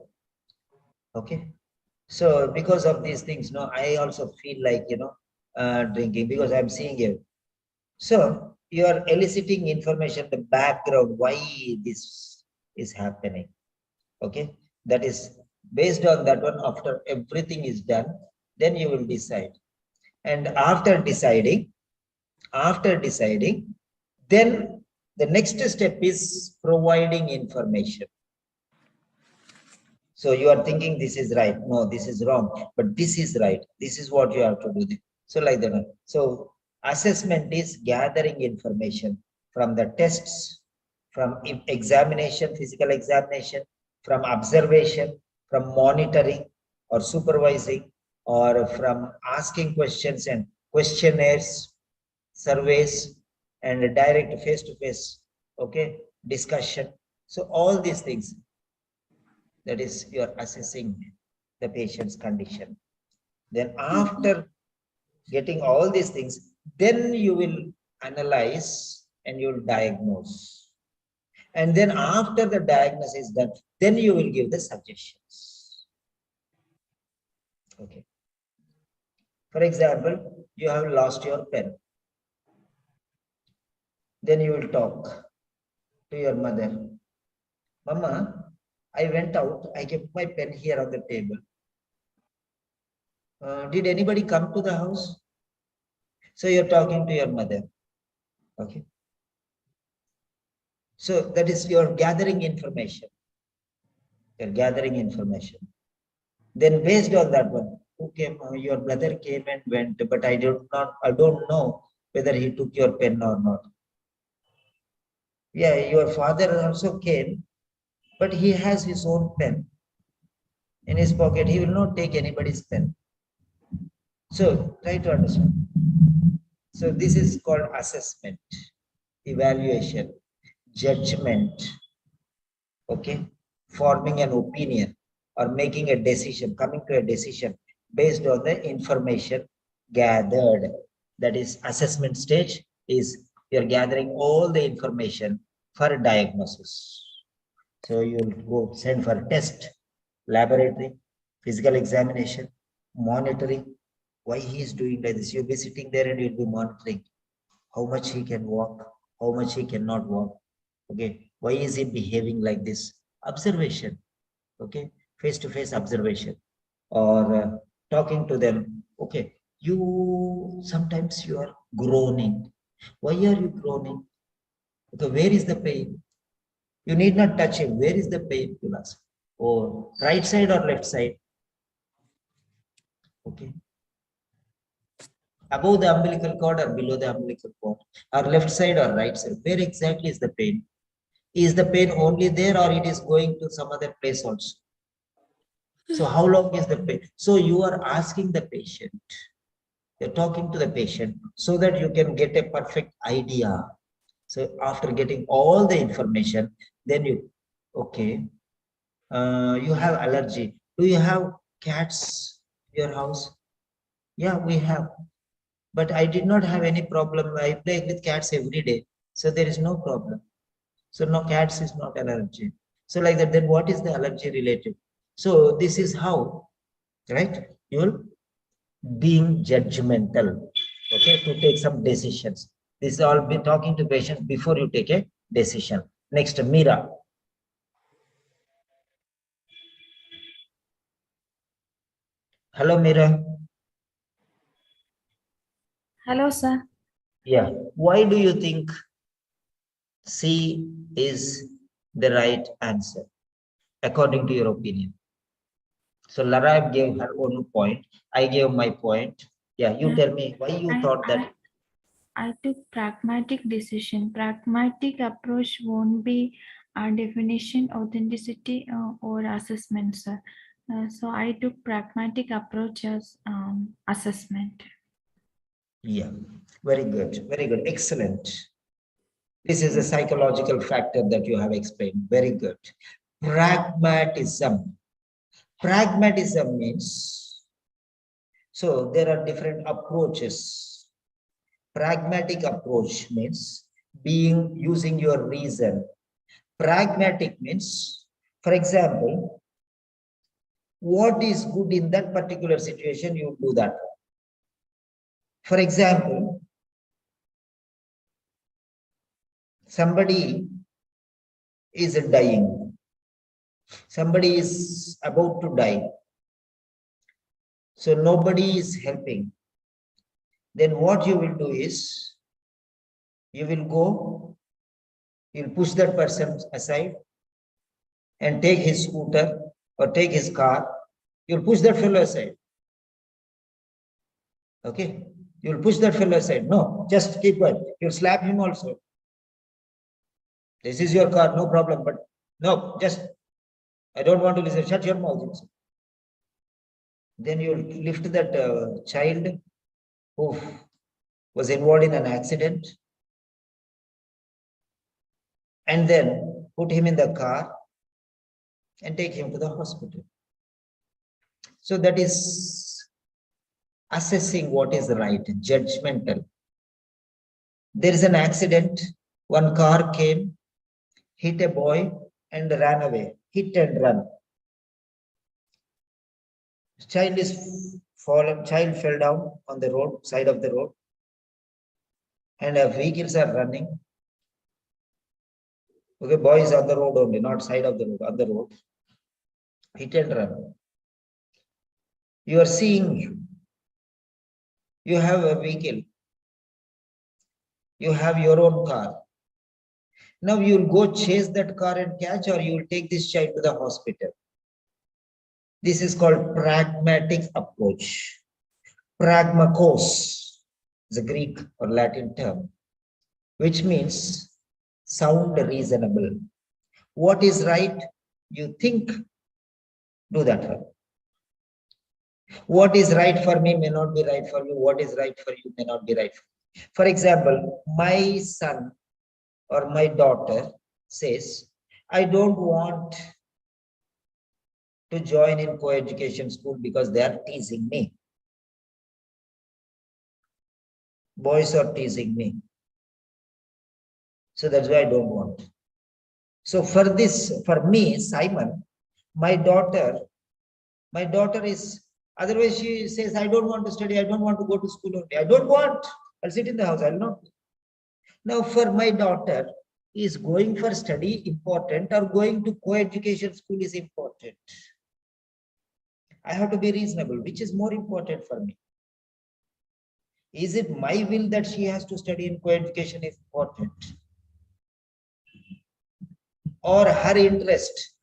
Speaker 1: Okay. So because of these things, no, I also feel like, you know, drinking because I'm seeing you. So you are eliciting information, the background, why this is happening. Okay. That is based on that one. After everything is done, then you will decide. And after deciding, then the next step is providing information. So you are thinking this is right. No, this is wrong, but this is right. This is what you have to do. So like that. So assessment is gathering information from the tests, from examination, physical examination, from observation, from monitoring or supervising, or from asking questions and questionnaires, surveys, and direct face-to-face, okay, discussion. So all these things. That is, you are assessing the patient's condition. Then after getting all these things, then you will analyze and you will diagnose. And then after the diagnosis is done, then you will give the suggestions. Okay. For example, you have lost your pen. Then you will talk to your mother. Mama, I went out, I kept my pen here on the table. Did anybody come to the house? So you're talking to your mother. Okay. So that is, you're gathering information. You're gathering information. Then based on that one, who came? Your brother came and went, but I don't know whether he took your pen or not. Yeah, your father also came, but he has his own pen in his pocket. He will not take anybody's pen. So try to understand. So this is called assessment, evaluation, judgment, okay, forming an opinion or making a decision, coming to a decision based on the information gathered. That is, assessment stage is you're gathering all the information for diagnosis. So you'll go send for test, laboratory, physical examination, monitoring. Why he is doing like this? You'll be sitting there and you'll be monitoring how much he can walk, how much he cannot walk. Okay, why is he behaving like this? Observation. Okay, face-to-face observation, or talking to them. Okay, sometimes you are groaning. Why are you groaning? Okay, where is the pain? You need not touch him. Where is the pain? You ask. or right side or left side? Okay. Above the umbilical cord or below the umbilical cord, or left side or right side? Where exactly is the pain? Is the pain only there or it is going to some other place also? So how long is the pain? So you are asking the patient, you're talking to the patient so that you can get a perfect idea. So after getting all the information, then you, okay, you have allergy. Do you have cats in your house? Yeah, we have. But I did not have any problem. I play with cats every day. So there is no problem. So no, cats is not allergy. So like that, then what is the allergy related? So this is how, right? You're being judgmental, okay, to take some decisions. This is all be talking to patients before you take a decision. Next, Mira. Hello, Mira.
Speaker 3: Hello, sir.
Speaker 1: Yeah. Why do you think C is the right answer, according to your opinion? So Lara gave her own point. I gave my point. Yeah, you tell me why you thought that.
Speaker 3: I took pragmatic decision. Pragmatic approach won't be a definition, authenticity, or assessment, sir. So I took pragmatic approach as assessment.
Speaker 1: Yeah, very good, very good, excellent. This is a psychological factor that you have explained. Very good. Pragmatism. Pragmatism means, so there are different approaches. Pragmatic approach means using your reason. Pragmatic means, for example, what is good in that particular situation, you do that. For example, somebody is dying. Somebody is about to die. So nobody is helping. Then what you will do is, you will go, you'll push that person aside and take his scooter or take his car. You'll push that fellow aside. Okay? You'll push that fellow aside. No, just keep quiet. You'll slap him also. This is your car, no problem. But no, just, I don't want to listen. Shut your mouth. Then you lift that child who was involved in an accident and then put him in the car and take him to the hospital. So that is assessing what is right, judgmental. There is an accident, one car came, hit a boy and ran away, hit and run. Child is fallen, child fell down on the road, side of the road, and vehicles are running. Okay, boy is on the road only, not side of the road, on the road. Hit and run. You are seeing, you have a vehicle, you have your own car. Now you will go chase that car and catch, or you will take this child to the hospital. This is called pragmatic approach. Pragmakos is a Greek or Latin term, which means sound reasonable. What is right, you think, do that one. What is right for me may not be right for you. What is right for you may not be right for you. For example, my son or my daughter says, I don't want to join in co-education school because they are teasing me. Boys are teasing me. So that's why I don't want. So for this, for me, Simon, my daughter is, otherwise she says, I don't want to study, I don't want to go to school only. I don't want. I'll sit in the house, I'll not. Now for my daughter, is going for study important or going to co-education school is important? I have to be reasonable. Which is more important for me? Is it my will that she has to study in co-education is important? Or her interest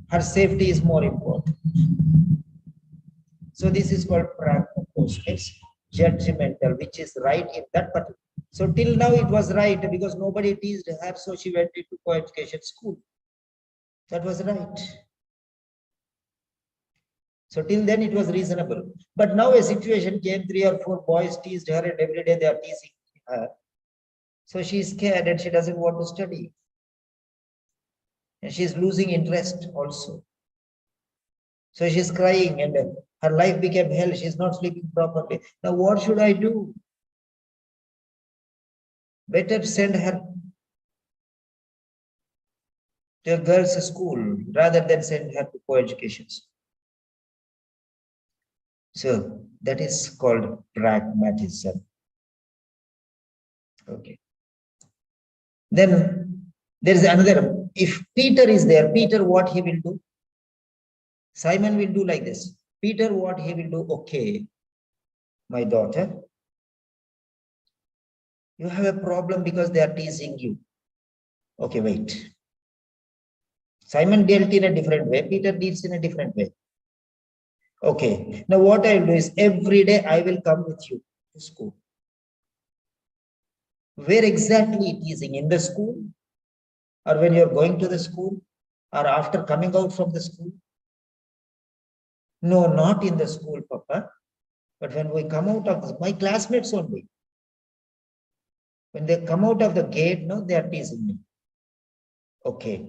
Speaker 1: Her safety is more important. So this is called pragmatism. It's judgmental, which is right in that particular. So till now it was right because nobody teased her, so she went into co-education school. That was right. So till then it was reasonable. But now a situation came, 3 or 4 boys teased her and every day they are teasing her. So she is scared and she doesn't want to study. And she is losing interest also. So she's crying and her life became hell. She's not sleeping properly. Now what should I do? Better send her to a girls' school rather than send her to co-education. So that is called pragmatism. Okay. Then there is another. If Peter is there, Peter, what he will do? Simon will do like this. Peter, what he will do? Okay, my daughter, you have a problem because they are teasing you. Okay, wait. Simon dealt in a different way. Peter deals in a different way. Okay, now what I will do is every day I will come with you to school. Where exactly teasing? In the school? Or when you're going to the school? Or after coming out from the school? No, not in the school, Papa. But when we come out of this, my classmates only. When they come out of the gate, no, they are teasing me. Okay,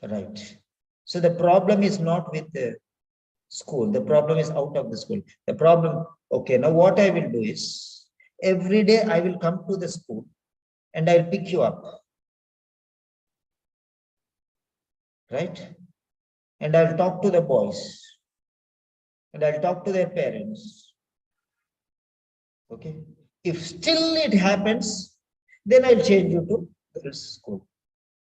Speaker 1: right. So the problem is not with the school. The problem is out of the school. The problem, okay, now what I will do is, every day I will come to the school and I'll pick you up. Right? And I'll talk to the boys. And I'll talk to their parents. Okay. If still it happens, then I'll change you to girls' school.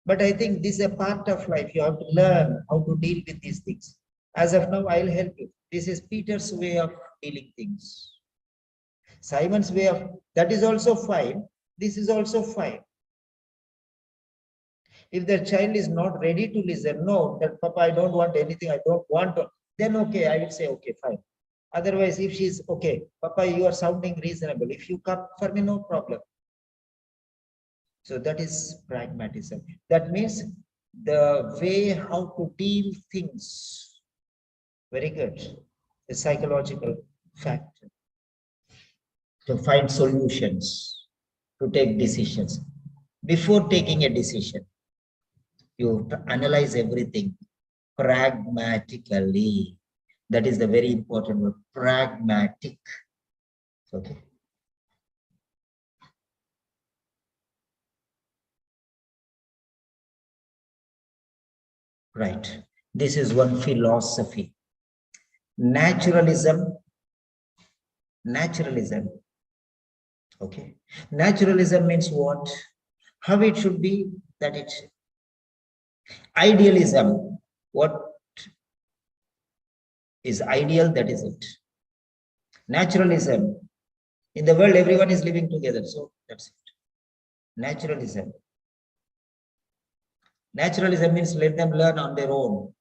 Speaker 1: But I think this is a part of life. You have to learn how to deal with these things. As of now, I'll help you. This is Peter's way of dealing things. Simon's way of, that is also fine. This is also fine. If the child is not ready to listen, no, that Papa, I don't want anything, I don't want to, then okay, I will say, okay, fine. Otherwise, if she's okay, Papa, you are sounding reasonable. If you come for me, no problem. So that is pragmatism. That means the way how to deal things. Very good. A psychological factor. To find solutions, to take decisions. Before taking a decision, you have to analyze everything pragmatically. That is the very important word, pragmatic. Okay. Right. This is one philosophy. Naturalism. Okay. Naturalism means what? How it should be, that it's idealism. What is ideal, that is it. Naturalism. In the world, everyone is living together. So that's it. Naturalism. Naturalism means let them learn on their own.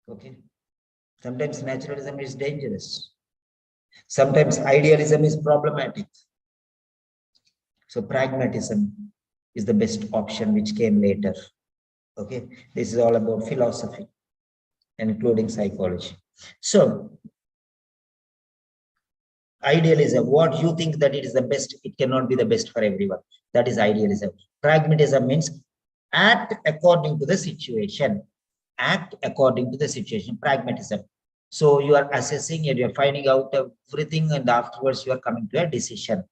Speaker 1: Okay. Sometimes naturalism is dangerous. Sometimes idealism is problematic. So pragmatism is the best option which came later. Okay. This is all about philosophy, including psychology. So idealism, what you think that it is the best, it cannot be the best for everyone. That is idealism. Pragmatism means act according to the situation. Act according to the situation. Pragmatism. So you are assessing and you're finding out everything, and afterwards you are coming to a decision.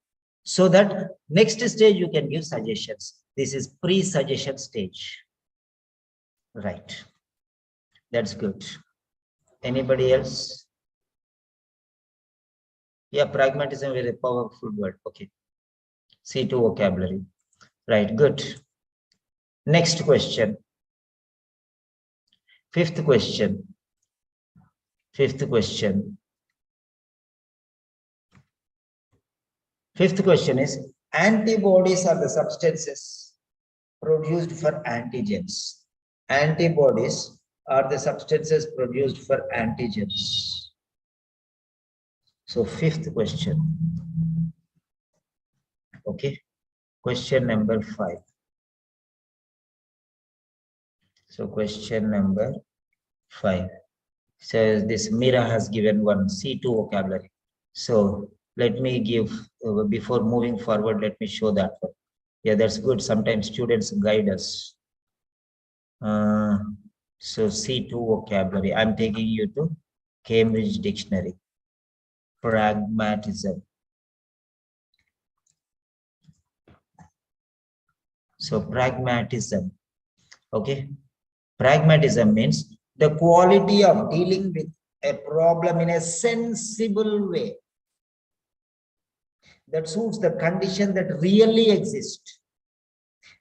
Speaker 1: So that next stage you can give suggestions. This is pre-suggestion stage. Right. That's good. Anybody else? Yeah, pragmatism is a powerful word. Okay. C2 vocabulary. Right, good. Next question. Fifth question. Fifth question is, antibodies are the substances produced for antigens. Antibodies are the substances produced for antigens. So fifth question. Okay, question number 5. So question number 5. So this Mira has given one C2 vocabulary. So let me give, before moving forward, let me show that one. Yeah, that's good. Sometimes students guide us. So C2 vocabulary. I'm taking you to Cambridge Dictionary. Pragmatism. So pragmatism. Okay. Pragmatism means the quality of dealing with a problem in a sensible way that suits the condition that really exist,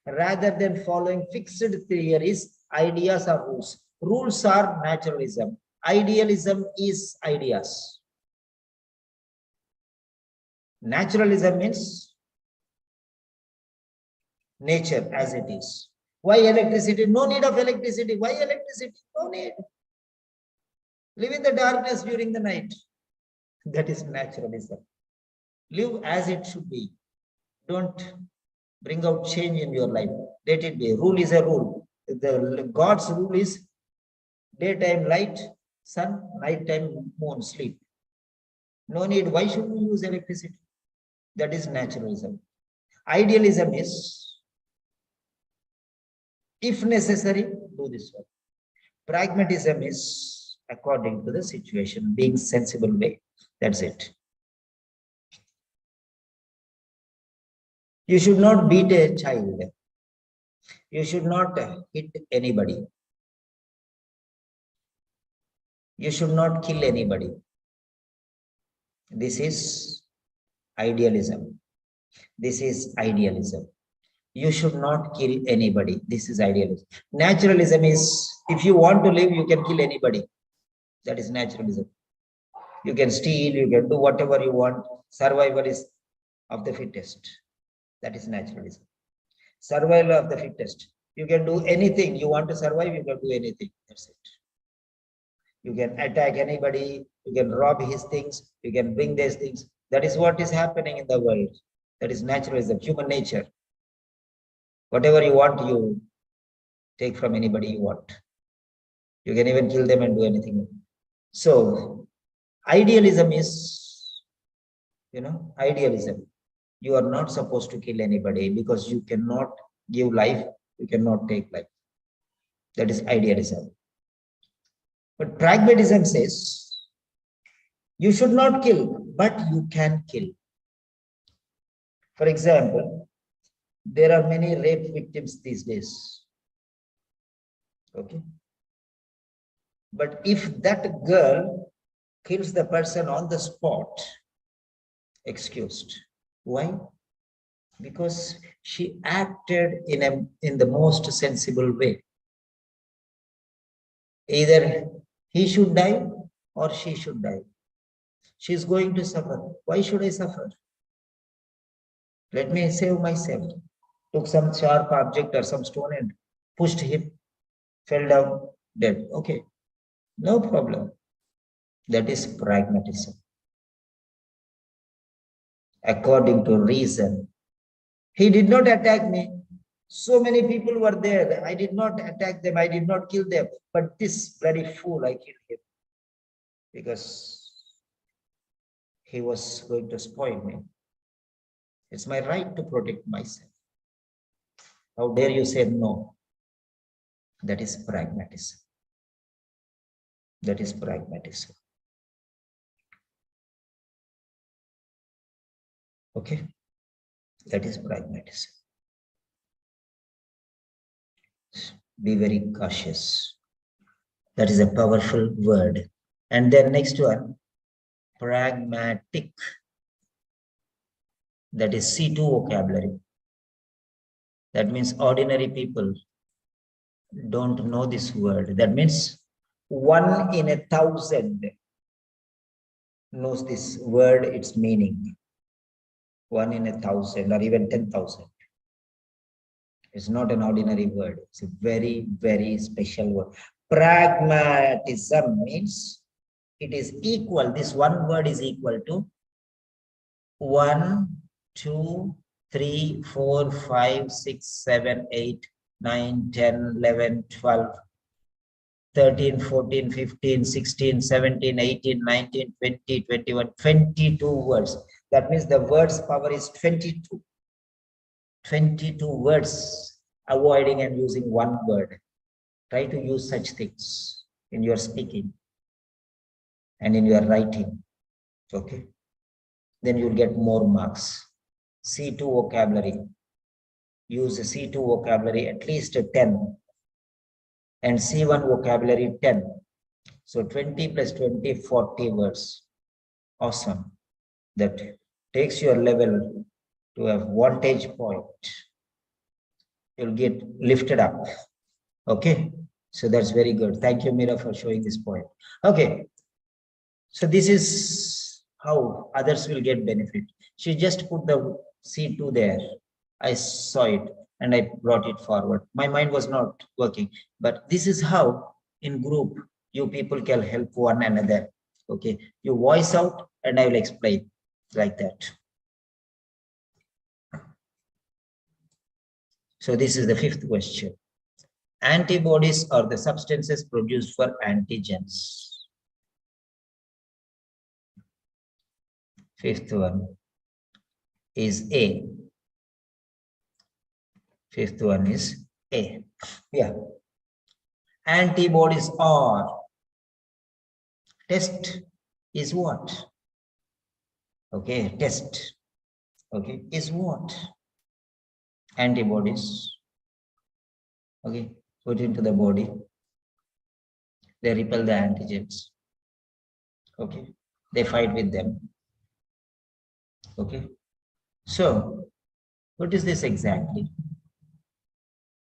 Speaker 1: rather than following fixed theories, ideas, or rules. Rules are naturalism. Idealism is ideas. Naturalism means nature as it is. Why electricity? No need of electricity. Why electricity? No need. Live in the darkness during the night. That is naturalism. Live as it should be. Don't bring out change in your life. Let it be. Rule is a rule. The God's rule is daytime light, sun, nighttime moon, sleep. No need. Why should we use electricity? That is naturalism. Idealism is, if necessary, do this one. Pragmatism is according to the situation, being sensible way. That's it. You should not beat a child. You should not hit anybody. You should not kill anybody. This is idealism. This is idealism. You should not kill anybody. This is idealism. Naturalism is, if you want to live, you can kill anybody. That is naturalism. You can steal, you can do whatever you want. Survival is of the fittest. That is naturalism. Survival of the fittest. You can do anything. You want to survive, you can do anything. That's it. You can attack anybody. You can rob his things. You can bring these things. That is what is happening in the world. That is naturalism, human nature. Whatever you want, you take from anybody you want. You can even kill them and do anything. So, idealism is, idealism. You are not supposed to kill anybody because you cannot give life, you cannot take life. That is idealism. But pragmatism says, you should not kill, but you can kill. For example, there are many rape victims these days. Okay. But if that girl kills the person on the spot, excused. Why? Because she acted in the most sensible way. Either he should die or she should die. She is going to suffer. Why should I suffer? Let me save myself. Took some sharp object or some stone and pushed him, fell down, dead. Okay, no problem. That is pragmatism. According to reason. He did not attack me. So many people were there. I did not attack them. I did not kill them. But this bloody fool, I killed him. Because he was going to spoil me. It's my right to protect myself. How dare you say no? That is pragmatism. That is pragmatism. Okay? That is pragmatism. Be very cautious. That is a powerful word. And then next one, pragmatic. That is C2 vocabulary. That means ordinary people don't know this word. That means 1 in 1,000 knows this word, its meaning. 1 in 1,000 or even 10,000. It's not an ordinary word. It's a very, very special word. Pragmatism means it is equal. This one word is equal to 1, 2, 3, 4, 5, 6, 7, 8, 9, 10, 11, 12, 13, 14, 15, 16, 17, 18, 19, 20, 21, 22 words. That means the words power is 22. 22 words, avoiding and using one word. Try to use such things in your speaking and in your writing. Okay. Then you'll get more marks. C2 vocabulary. Use C2 vocabulary at least 10. And C1 vocabulary 10. So 20 plus 20, 40 words. Awesome. That takes your level to a vantage point. You'll get lifted up. Okay. So that's very good. Thank you, Mira, for showing this point. Okay. So this is how others will get benefit. She just put the C2 there. I saw it and I brought it forward. My mind was not working, but this is how in group you people can help one another. Okay, you voice out and I will explain like that. So this is the fifth question. Antibodies are the substances produced for antigens. Fifth one is A. Fifth one is A. Yeah. Antibodies are. Test is what? Okay, test. Okay, is what? Antibodies. Okay, put into the body. They repel the antigens. Okay, they fight with them. Okay, so what is this exactly?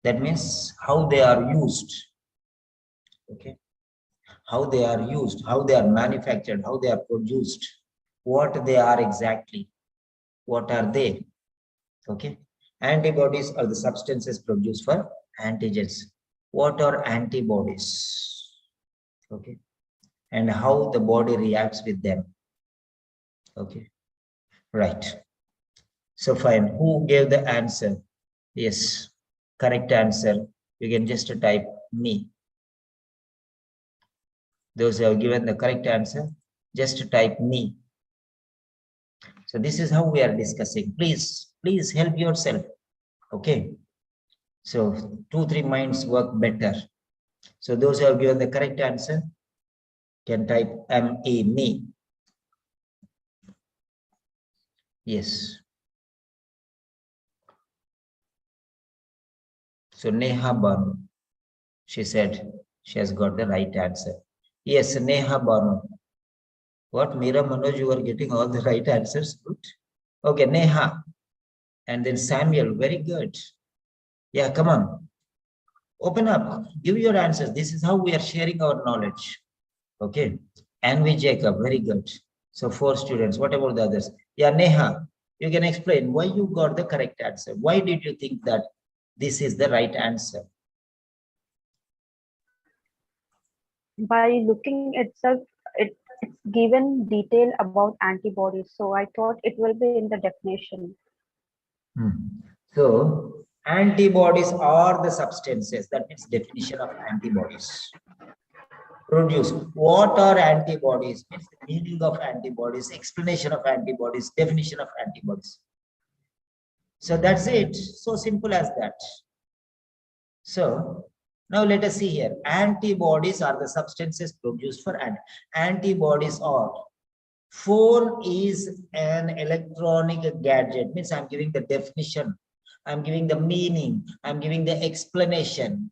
Speaker 1: That means how they are used. Okay, how they are used, how they are manufactured, how they are produced, what they are exactly, what are they? Okay, antibodies are the substances produced for antigens. What are antibodies? Okay, and how the body reacts with them. Okay, right. So fine, who gave the answer? Yes, correct answer. You can just type me. Those who have given the correct answer, just type me. So this is how we are discussing. Please help yourself. Okay. So 2-3 minds work better. So those who have given the correct answer can type M-E, me. Yes. So Neha Banu, she said she has got the right answer. Yes, Neha Banu. What, Meera, Manoj, you are getting all the right answers? Good. Okay, Neha. And then Samuel, very good. Yeah, come on. Open up, give your answers. This is how we are sharing our knowledge. Okay. And we Jacob, very good. So 4 students. What about the others? Yeah, Neha, you can explain why you got the correct answer. Why did you think that this is the right answer?
Speaker 2: By looking itself, it's given detail about antibodies. So I thought it will be in the definition.
Speaker 1: So antibodies are the substances. That means definition of antibodies. Produce. What are antibodies? Means the meaning of antibodies, explanation of antibodies, definition of antibodies. So that's it. So simple as that. So now let us see here. Antibodies are the substances produced for antibodies are. Phone is an electronic gadget. Means I'm giving the definition. I'm giving the meaning. I'm giving the explanation.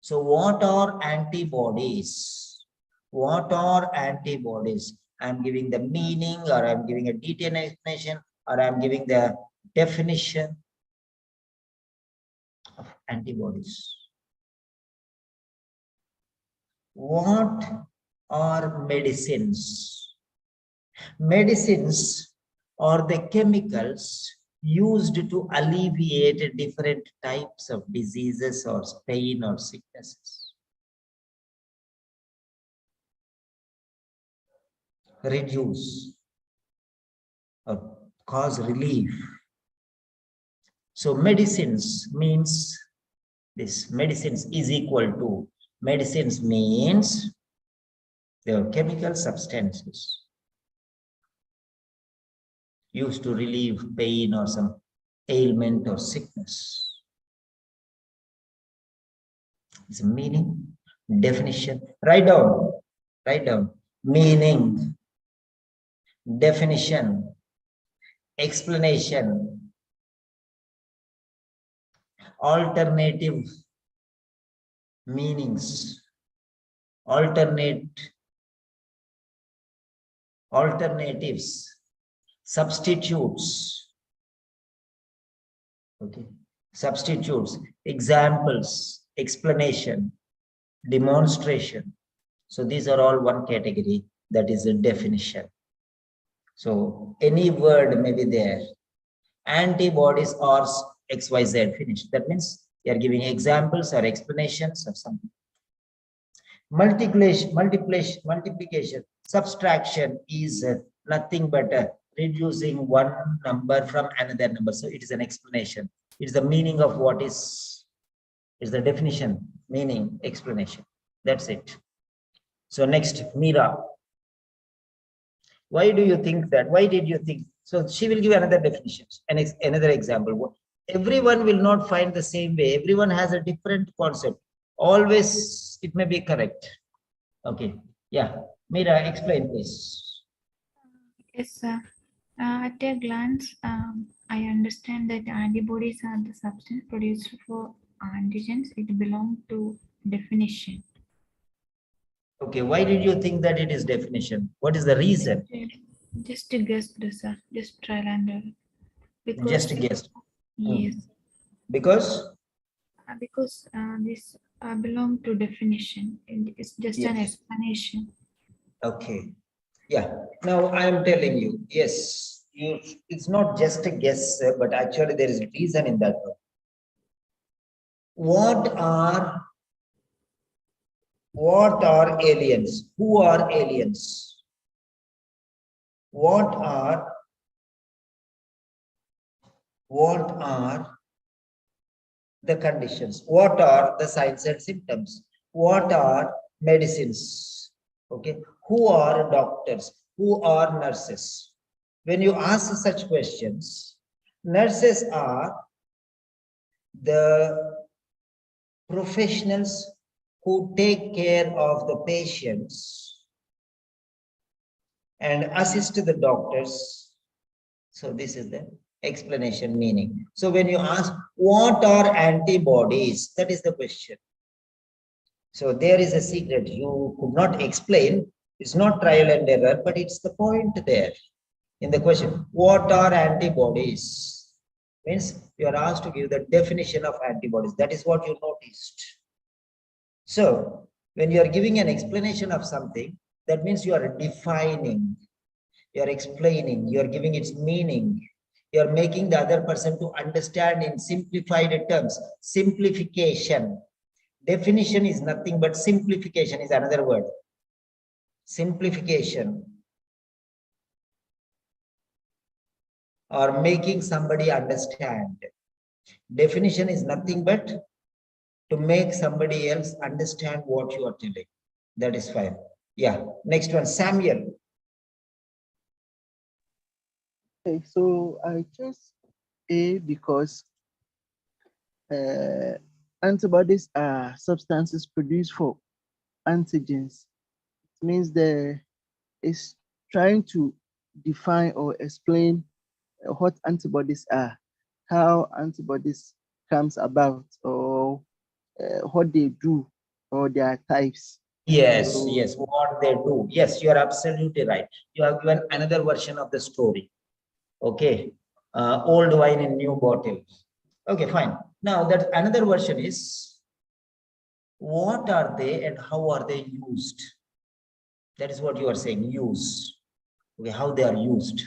Speaker 1: So what are antibodies? What are antibodies? I'm giving the meaning, or I'm giving a detailed explanation, or I'm giving the definition of antibodies. What are medicines? Medicines are the chemicals used to alleviate different types of diseases or pain or sicknesses. Reduce or cause relief. So medicines means this. Medicines is equal to, medicines means the chemical substances used to relieve pain or some ailment or sickness. It's a meaning, definition. Write down. Meaning, definition, explanation, alternative meanings, alternatives, substitutes, okay, substitutes, examples, explanation, demonstration. So these are all one category, that is a definition. So any word may be there. Antibodies or XYZ, finished. That means you are giving examples or explanations of something. Multiplication, subtraction is nothing but reducing one number from another number. So it is an explanation. It is the meaning of what is the definition, meaning, explanation. That's it. So next, Meera. Why do you think that? Why did you think? So she will give another definition and another example. Everyone will not find the same way. Everyone has a different concept. Always it may be correct. Okay. Yeah. Meera, explain please.
Speaker 3: Yes, sir. At a glance, I understand that antibodies are the substance produced for antigens. It belongs to definition.
Speaker 1: Okay. Why did you think that it is definition? What is the reason?
Speaker 3: Just a guess, sir. Just trial and error. Because
Speaker 1: Just a guess.
Speaker 3: yes.
Speaker 1: Because
Speaker 3: This belong to definition. It's just an
Speaker 1: yes.
Speaker 3: explanation.
Speaker 1: Okay. Yeah. Now I am telling you, yes, it's not just a guess, but actually there is a reason in that. What are aliens? Who are aliens? What are the conditions? What are the signs and symptoms? What are medicines? Okay. Who are doctors? Who are nurses? When you ask such questions, nurses are the professionals who take care of the patients and assist the doctors. So this is the explanation, meaning. So when you ask what are antibodies, that is the question. So there is a secret you could not explain. It's not trial and error, but it's the point there in the question. What are antibodies? Means you are asked to give the definition of antibodies. That is what you noticed. So when you are giving an explanation of something, that means you are defining, you are explaining, you are giving its meaning. You are making the other person to understand in simplified terms. Simplification. Definition is nothing but simplification is another word. Simplification. Or making somebody understand. Definition is nothing but to make somebody else understand what you are telling. That is fine. Yeah. Next one, Samuel.
Speaker 7: Okay, so I chose A because antibodies are substances produced for antigens. It means it's trying to define or explain what antibodies are, how antibodies comes about, or what they do, or their types.
Speaker 1: Yes,
Speaker 7: So,
Speaker 1: yes, what they do. Yes, you are absolutely right. You have given another version of the story. Okay, old wine in new bottles. Okay, fine. Now that another version is, what are they and how are they used? That is what you are saying, use. Okay, how they are used.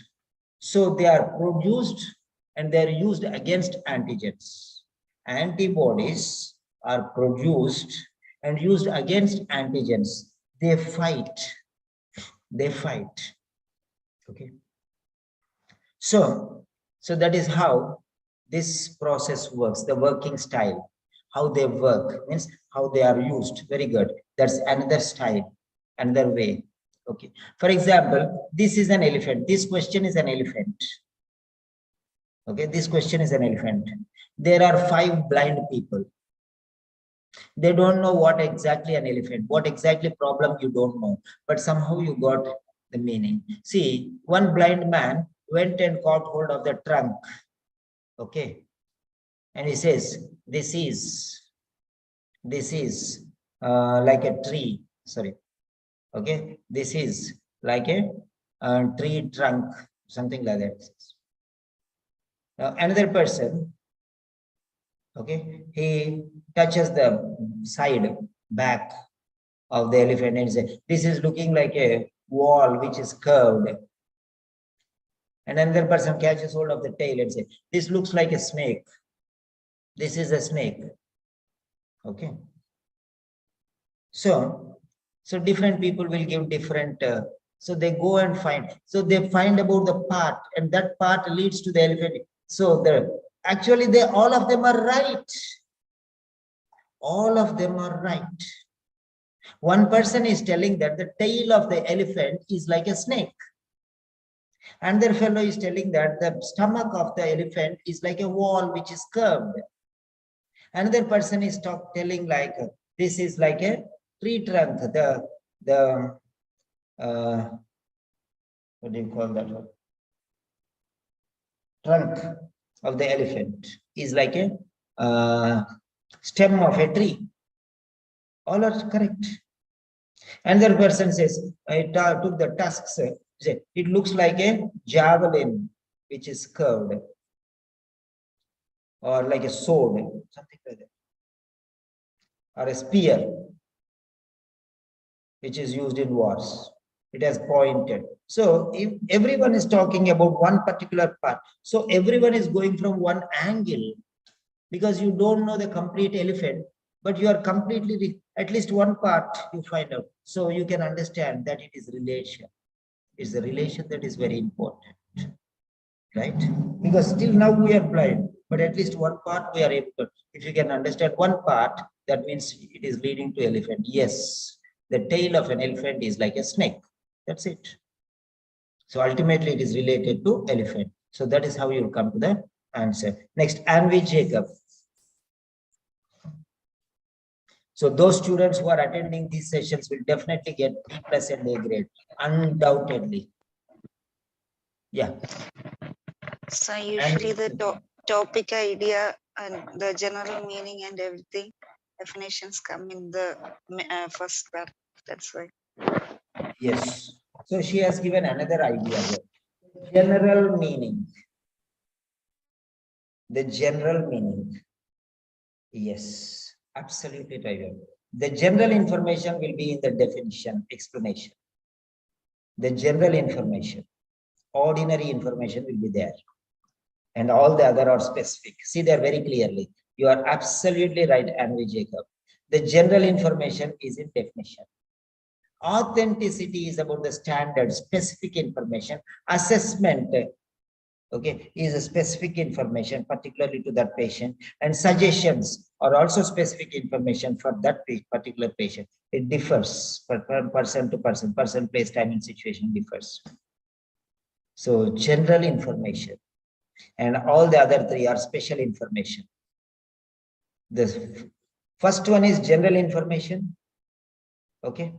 Speaker 1: So they are produced and they're used against antigens. Antibodies are produced and used against antigens. They fight. Okay. So that is how this process works, the working style, how they work, means how they are used. Very good. That's another style, another way. Okay. For example, this is an elephant. This question is an elephant. Okay, this question is an elephant. There are 5 blind people. They don't know what exactly an elephant, what exactly problem you don't know, but somehow you got the meaning. See, one blind man went and caught hold of the trunk. Okay. And he says, this is like a tree. Sorry. Okay. This is like a tree trunk, something like that. Now, another person, okay, he touches the back of the elephant and says, this is looking like a wall which is curved. And another person catches hold of the tail and says, this looks like a snake. This is a snake. Okay. So different people will give different, so they go and find. So they find about the part, and that part leads to the elephant. So actually all of them are right. All of them are right. One person is telling that the tail of the elephant is like a snake. Another fellow is telling that the stomach of the elephant is like a wall which is curved. Another person is telling like this is like a tree trunk. What do you call that one? Trunk of the elephant is like a stem of a tree. All are correct. Another person says, I took the tusks. It looks like a javelin which is curved, or like a sword, something like that, or a spear which is used in wars. It has pointed. So if everyone is talking about one particular part, so everyone is going from one angle, because you don't know the complete elephant, but you are completely, at least one part you find out. So you can understand that it is relation. It's the relation that is very important, right? Because still now we are blind, but at least one part we are able to. If you can understand one part, that means it is leading to elephant. Yes, the tail of an elephant is like a snake. That's it. So ultimately it is related to elephant. So that is how you will come to the answer. Next, Anvi Jacob. So those students who are attending these sessions will definitely get B+ and A grade, undoubtedly. Yeah.
Speaker 8: So usually the topic idea and the general meaning and everything, definitions come in the first part. That's why.
Speaker 1: Yes. So she has given another idea here. General meaning. The general meaning. Yes, absolutely right. The general information will be in the definition, explanation. The general information, ordinary information will be there. And all the other are specific. See there very clearly. You are absolutely right, Anvi Jacob. The general information is in definition. Authenticity is about the standard, specific information. Assessment, okay, is a specific information, particularly to that patient. And suggestions are also specific information for that particular patient. It differs from person to person. Person, place, time, and situation differs. So general information. And all the other 3 are special information. The first one is general information. Okay.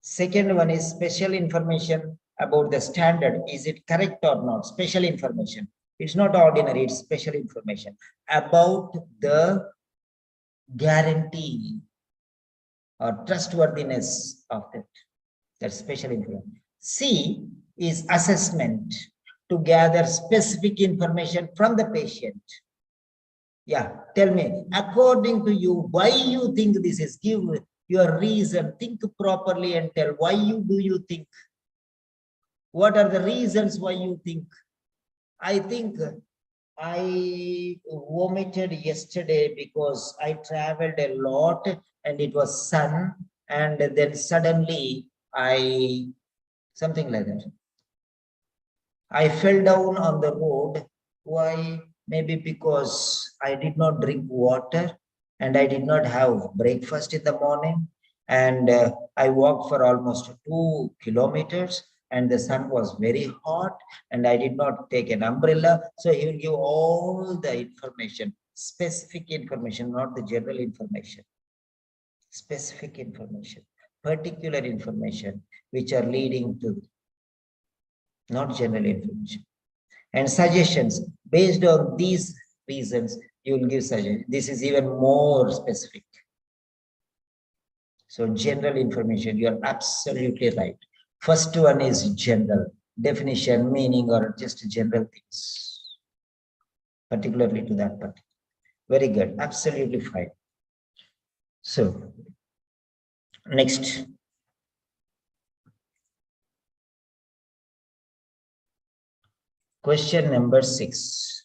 Speaker 1: Second one is special information about the standard. Is it correct or not? Special information. It's not ordinary, it's special information about the guarantee or trustworthiness of it. That's special information. C is assessment, to gather specific information from the patient. Yeah, tell me, according to you, why you think this is? Give your reason, think properly and tell why do you think? What are the reasons why you think? I think I vomited yesterday because I traveled a lot and it was sun, and then suddenly something like that. I fell down on the road. Why? Maybe because I did not drink water and I did not have breakfast in the morning, and I walked for almost 2 kilometers and the sun was very hot and I did not take an umbrella. So he will give all the information, specific information, not the general information, specific information, particular information, which are leading to, not general information. And suggestions based on these reasons, you will give suggestions. This is even more specific. So general information, you are absolutely right. First one is general definition, meaning, or just general things, particularly to that part. Very good, absolutely fine. So next. Question number 6.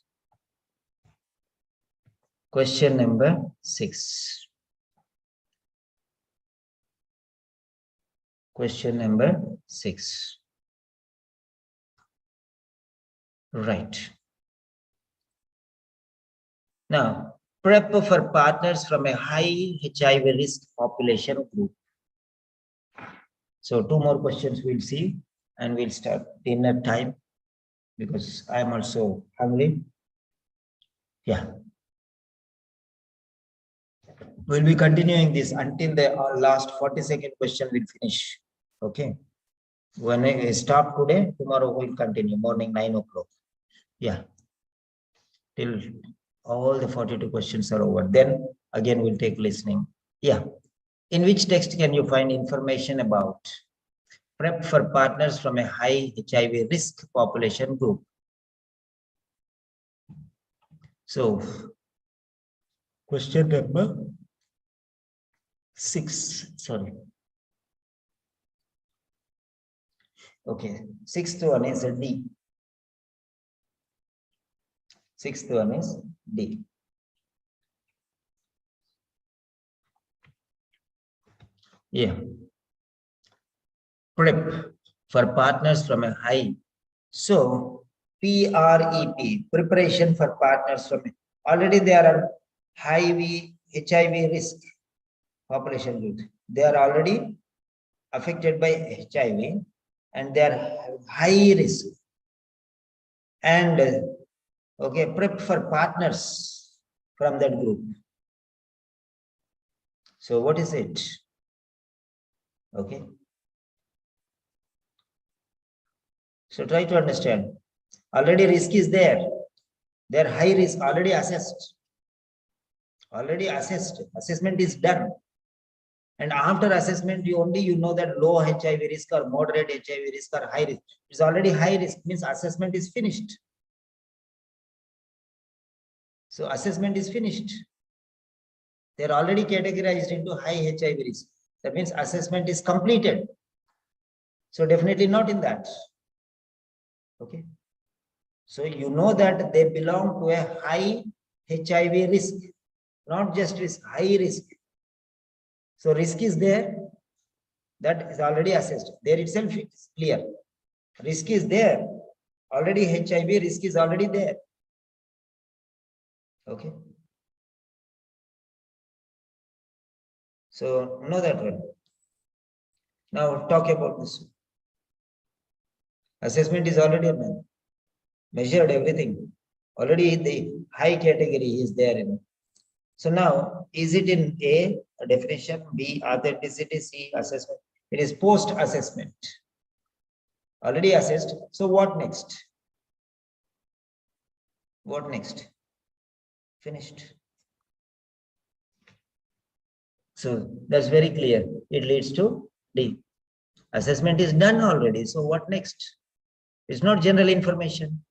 Speaker 1: Question number 6. Question number 6. Right. Now, prep for partners from a high HIV risk population group. So 2 more questions we'll see, and we'll start dinner time because I'm also hungry. Yeah. We'll be continuing this until the last 40-second question will finish. Okay. When I stop today, tomorrow we'll continue, morning 9 o'clock. Yeah. Till all the 42 questions are over. Then again, we'll take listening. Yeah. In which text can you find information about PrEP for partners from a high HIV risk population group? So, question number 6, sorry. Okay, 6th one is a D. 6th one is D. Yeah. PrEP for partners from a high. So, PREP, preparation for partners from already there are high HIV risk population group. They are already affected by HIV and they are high risk. And okay, PrEP for partners from that group. So what is it? Okay. So try to understand. Already risk is there. Their high risk already assessed. Already assessed. Assessment is done. And after assessment, you know that low HIV risk or moderate HIV risk or high risk. It's already high risk, means assessment is finished. So assessment is finished. They're already categorized into high HIV risk. That means assessment is completed. So definitely not in that. Okay. So you know that they belong to a high HIV risk, not just risk, high risk. So risk is there, that is already assessed. There itself is clear. Risk is there. Already HIV risk is already there. Okay. So know that one. Now talk about this. Assessment is already measured everything. Already the high category is there in it. So now, is it in A, definition, B, authenticity, C, assessment? It is post-assessment. Already assessed. So what next? What next? Finished. So that's very clear. It leads to D. Assessment is done already. So what next? It's not general information.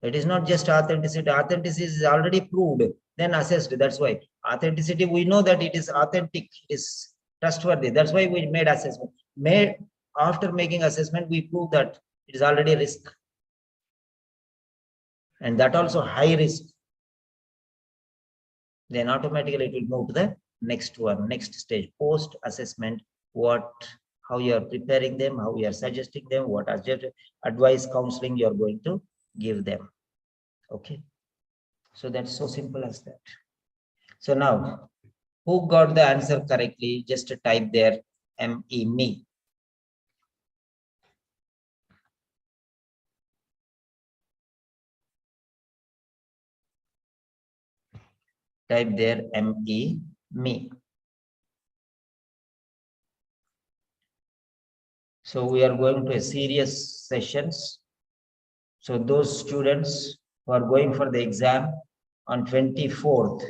Speaker 1: It is not just authenticity. Authenticity is already proved, then assessed. That's why authenticity, we know that it is authentic, it is trustworthy. That's why we made assessment. After making assessment, we prove that it is already risk. and that also high risk, then automatically it will move to the next one, next stage, post assessment, how you are preparing them, how you are suggesting them, what advice, counseling you are going to give them. Okay, so that's so simple as that. So now, who got the answer correctly? Just type there me. Type there me. So we are going to a serious sessions. So those students who are going for the exam on 24th,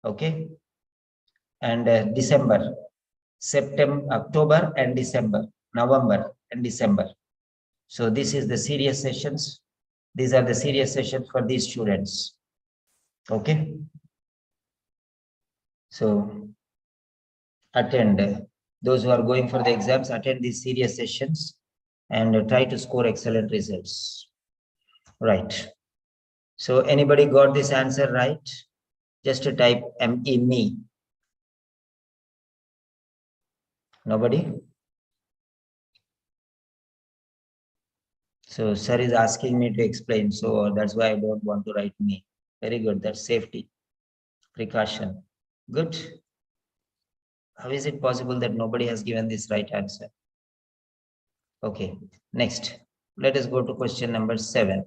Speaker 1: okay, and December, September, October and December, November and December. So this is the serious sessions. These are the serious sessions for these students. Okay. So attend, those who are going for the exams, attend these serious sessions and try to score excellent results. Right. So anybody got this answer right? Just to type me. Nobody? So sir is asking me to explain, so that's why I don't want to write me. Very good, that's safety, precaution. Good. How is it possible that nobody has given this right answer? Okay, next, let us go to question number 7.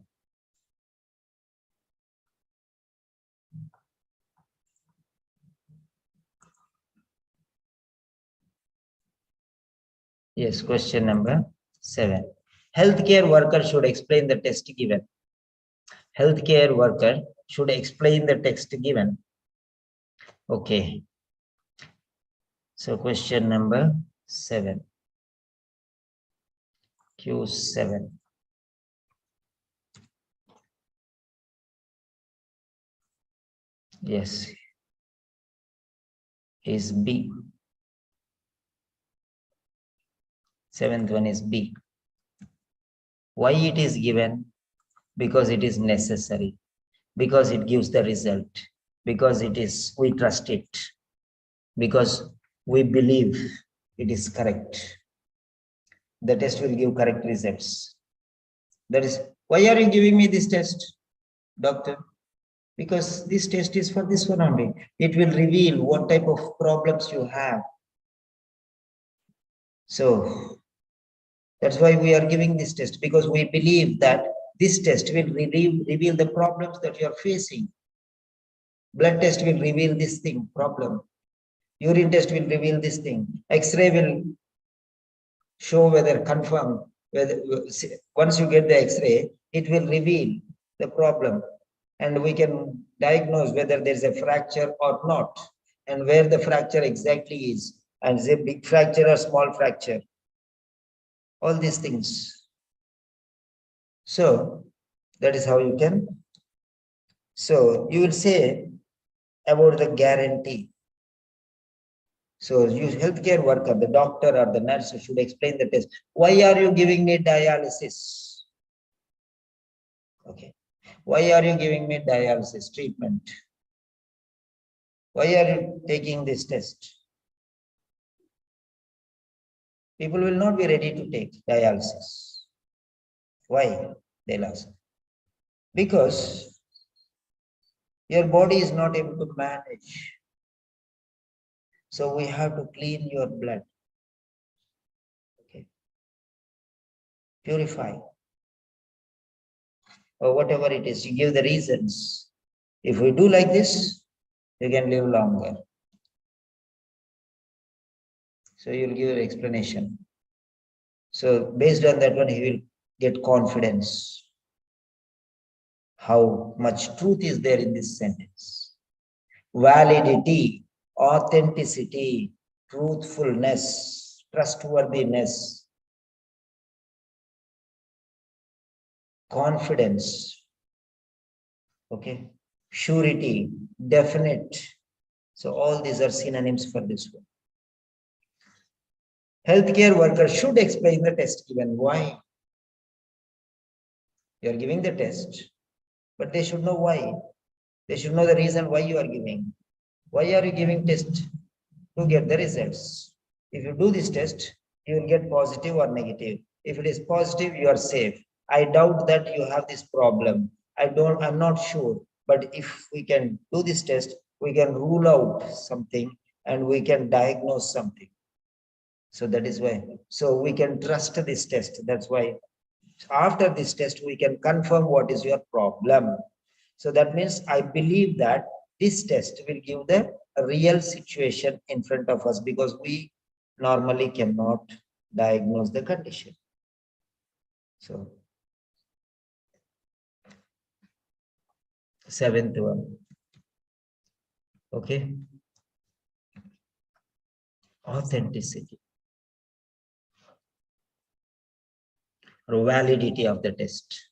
Speaker 1: Yes, question number 7. Healthcare worker should explain the test given. Healthcare worker should explain the text given. Okay. So question number 7. Q7. Yes. Is B. 7th one is B. Why it is given? Because it is necessary. Because it gives the result. Because we trust it. Because we believe it is correct. The test will give correct results. That is, why are you giving me this test, doctor? Because this test is for this one only. It will reveal what type of problems you have. So that's why we are giving this test, because we believe that this test will reveal the problems that you are facing. Blood test will reveal this thing, problem. Urine test will reveal this thing. X-ray will show whether confirm, whether once you get the X-ray, it will reveal the problem. And we can diagnose whether there's a fracture or not, and where the fracture exactly is, and is it a big fracture or small fracture. All these things. So that is how you can. So you will say about the guarantee. So you healthcare worker, the doctor or the nurse should explain the test. Why are you giving me dialysis? Okay. Why are you giving me dialysis treatment? Why are you taking this test? People will not be ready to take dialysis. Why? They'll ask. Because your body is not able to manage. So we have to clean your blood. Okay. Purify. Or whatever it is, you give the reasons. If we do like this, you can live longer. So you'll give an explanation. So based on that one, he will get confidence. How much truth is there in this sentence? Validity, authenticity, truthfulness, trustworthiness, confidence, okay, surety, definite. So all these are synonyms for this one. Healthcare worker should explain the test given. Why? You are giving the test. but they should know why. They should know the reason why you are giving. Why are you giving test? To get the results. If you do this test, you will get positive or negative. If it is positive, you are safe. I doubt that you have this problem. I'm not sure. But if we can do this test, we can rule out something and we can diagnose something. So that is why. So we can trust this test. That's why after this test, we can confirm what is your problem. So that means I believe that this test will give the real situation in front of us, because we normally cannot diagnose the condition. So, 7th one. Okay. Authenticity or validity of the test.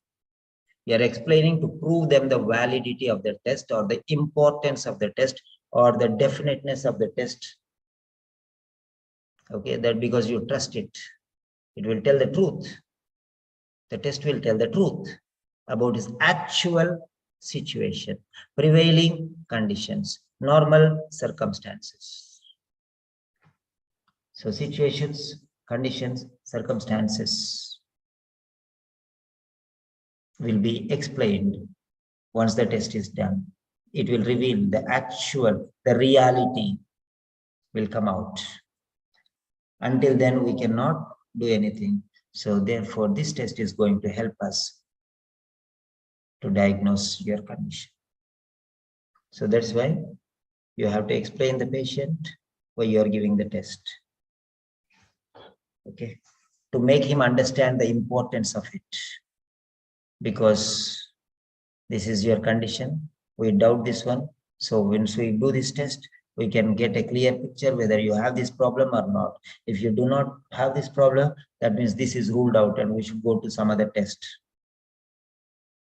Speaker 1: You are explaining to prove them the validity of the test or the importance of the test or the definiteness of the test. Okay, that because you trust it, it will tell the truth. The test will tell the truth about his actual situation, prevailing conditions, normal circumstances. So situations, conditions, circumstances will be explained once the test is done. It will reveal the actual, the reality will come out. Until then, we cannot do anything. So therefore, this test is going to help us to diagnose your condition. So that's why you have to explain the patient why you are giving the test. Okay, to make him understand the importance of it. Because this is your condition, we doubt this one. So once we do this test, we can get a clear picture whether you have this problem or not. If you do not have this problem, that means this is ruled out and we should go to some other test.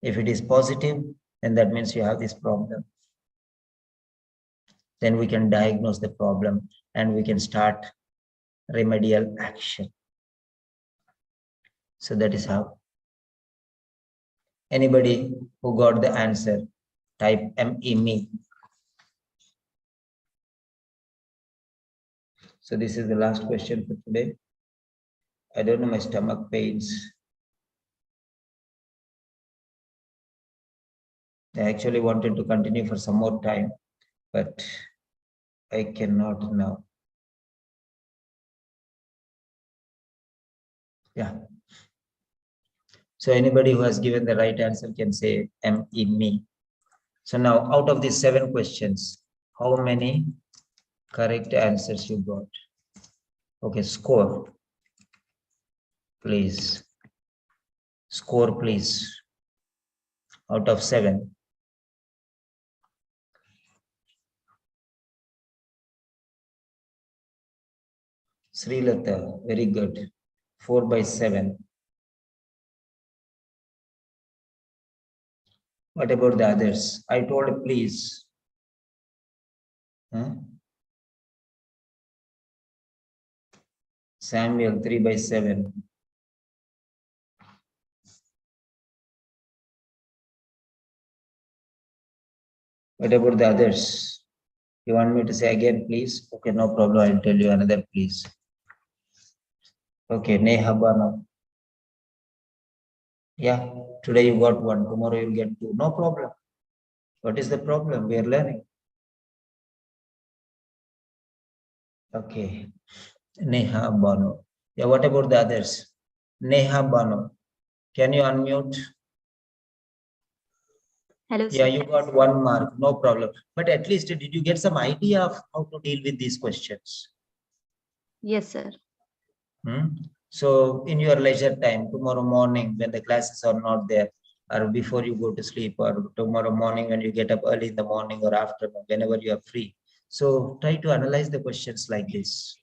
Speaker 1: If it is positive, then that means you have this problem. Then we can diagnose the problem and we can start remedial action. So that is how. Anybody who got the answer, type me. So this is the last question for today. I don't know, my stomach pains. I actually wanted to continue for some more time, but I cannot now. Yeah. So anybody who has given the right answer can say me. So now out of these 7 questions, how many correct answers you got? Okay, score. Please. Score, please. Out of 7. Srilata, very good. 4 by 7. What about the others? I told please. Huh? Samuel, 3 by 7. What about the others? You want me to say again, please? Okay, no problem. I'll tell you another, please. Okay, Nehabana. Yeah, today you got 1, tomorrow you'll get 2. No problem. What is the problem? We are learning. Okay, Neha Bano. Yeah, what about the others? Neha Bano. Can you unmute?
Speaker 9: Hello,
Speaker 1: Yeah,
Speaker 9: sir.
Speaker 1: you got 1 mark, no problem. But at least did you get some idea of how to deal with these questions?
Speaker 9: Yes, sir.
Speaker 1: So in your leisure time, tomorrow morning when the classes are not there, or before you go to sleep, or tomorrow morning when you get up early in the morning or afternoon, whenever you are free. So try to analyze the questions like this.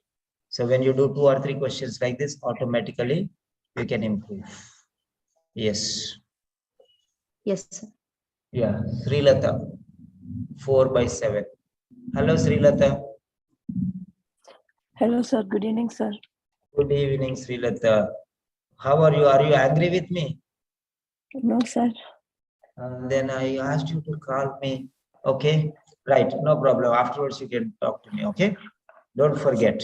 Speaker 1: So when you do 2 or 3 questions like this, automatically you can improve. Yes.
Speaker 9: Yes, sir.
Speaker 1: Yeah, Srilata, 4 by 7. Hello, Srilata.
Speaker 10: Hello, sir. Good evening, sir.
Speaker 1: Good evening, Srilata. How are you? Are you angry with me?
Speaker 10: No, sir.
Speaker 1: And then I asked you to call me. Okay, right, no problem. Afterwards, you can talk to me. Okay, don't forget.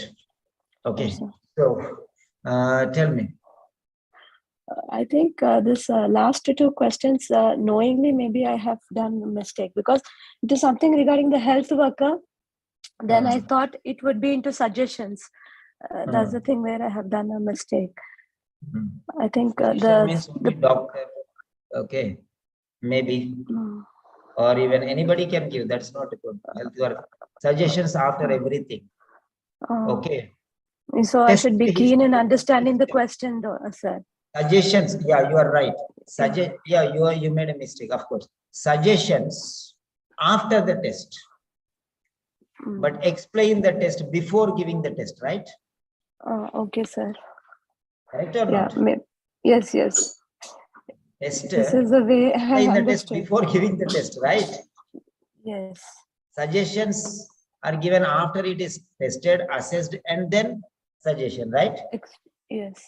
Speaker 1: Okay,
Speaker 2: Yes, sir.
Speaker 1: so tell me.
Speaker 2: I think this last two questions, knowingly, maybe I have done a mistake because it is something regarding the health worker. Then I thought it would be into suggestions. That's the thing where I have done a mistake. I think
Speaker 1: Suggestion means only doctor. Okay, maybe, or even anybody can give. That's not a good health worker. Suggestions after everything. Okay.
Speaker 2: So I should be keen in understanding the question, though, sir.
Speaker 1: Suggestions, yeah, you are right. You made a mistake, of course. Suggestions after the test, but explain the test before giving the test, right?
Speaker 2: Okay, sir.
Speaker 1: Correct or not?
Speaker 2: Yes, yes.
Speaker 1: Tester,
Speaker 2: this is the way I
Speaker 1: explain the test
Speaker 2: understood.
Speaker 1: before giving the test, right?
Speaker 2: Yes.
Speaker 1: Suggestions are given after it is tested, assessed, and then suggestion, right?
Speaker 2: Yes.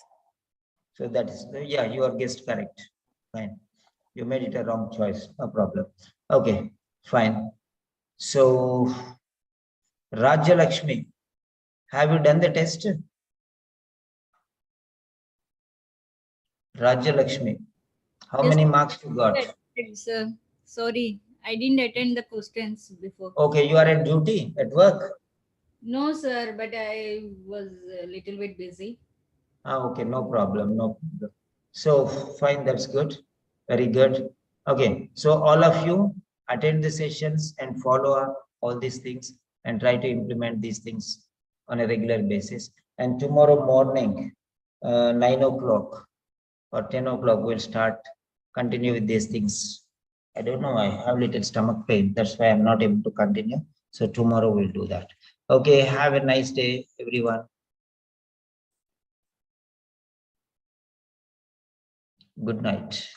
Speaker 1: So that is, yeah, you are guessed correct. Fine. You made it a wrong choice. No problem. Okay, fine. So, Rajya Lakshmi, have you done the test? Rajya Lakshmi, how
Speaker 10: Yes,
Speaker 1: many marks you got?
Speaker 10: Sir, sorry, I didn't attend the questions before.
Speaker 1: Okay, you are at duty, at work?
Speaker 10: No, sir, but I was a little bit busy.
Speaker 1: Okay, no problem, no problem. So, fine, that's good. Very good. Okay, so all of you attend the sessions and follow up all these things and try to implement these things on a regular basis. And tomorrow morning, 9 o'clock or 10 o'clock, we'll continue with these things. I don't know, I have little stomach pain. That's why I'm not able to continue. So tomorrow we'll do that. Okay, have a nice day, everyone. Good night.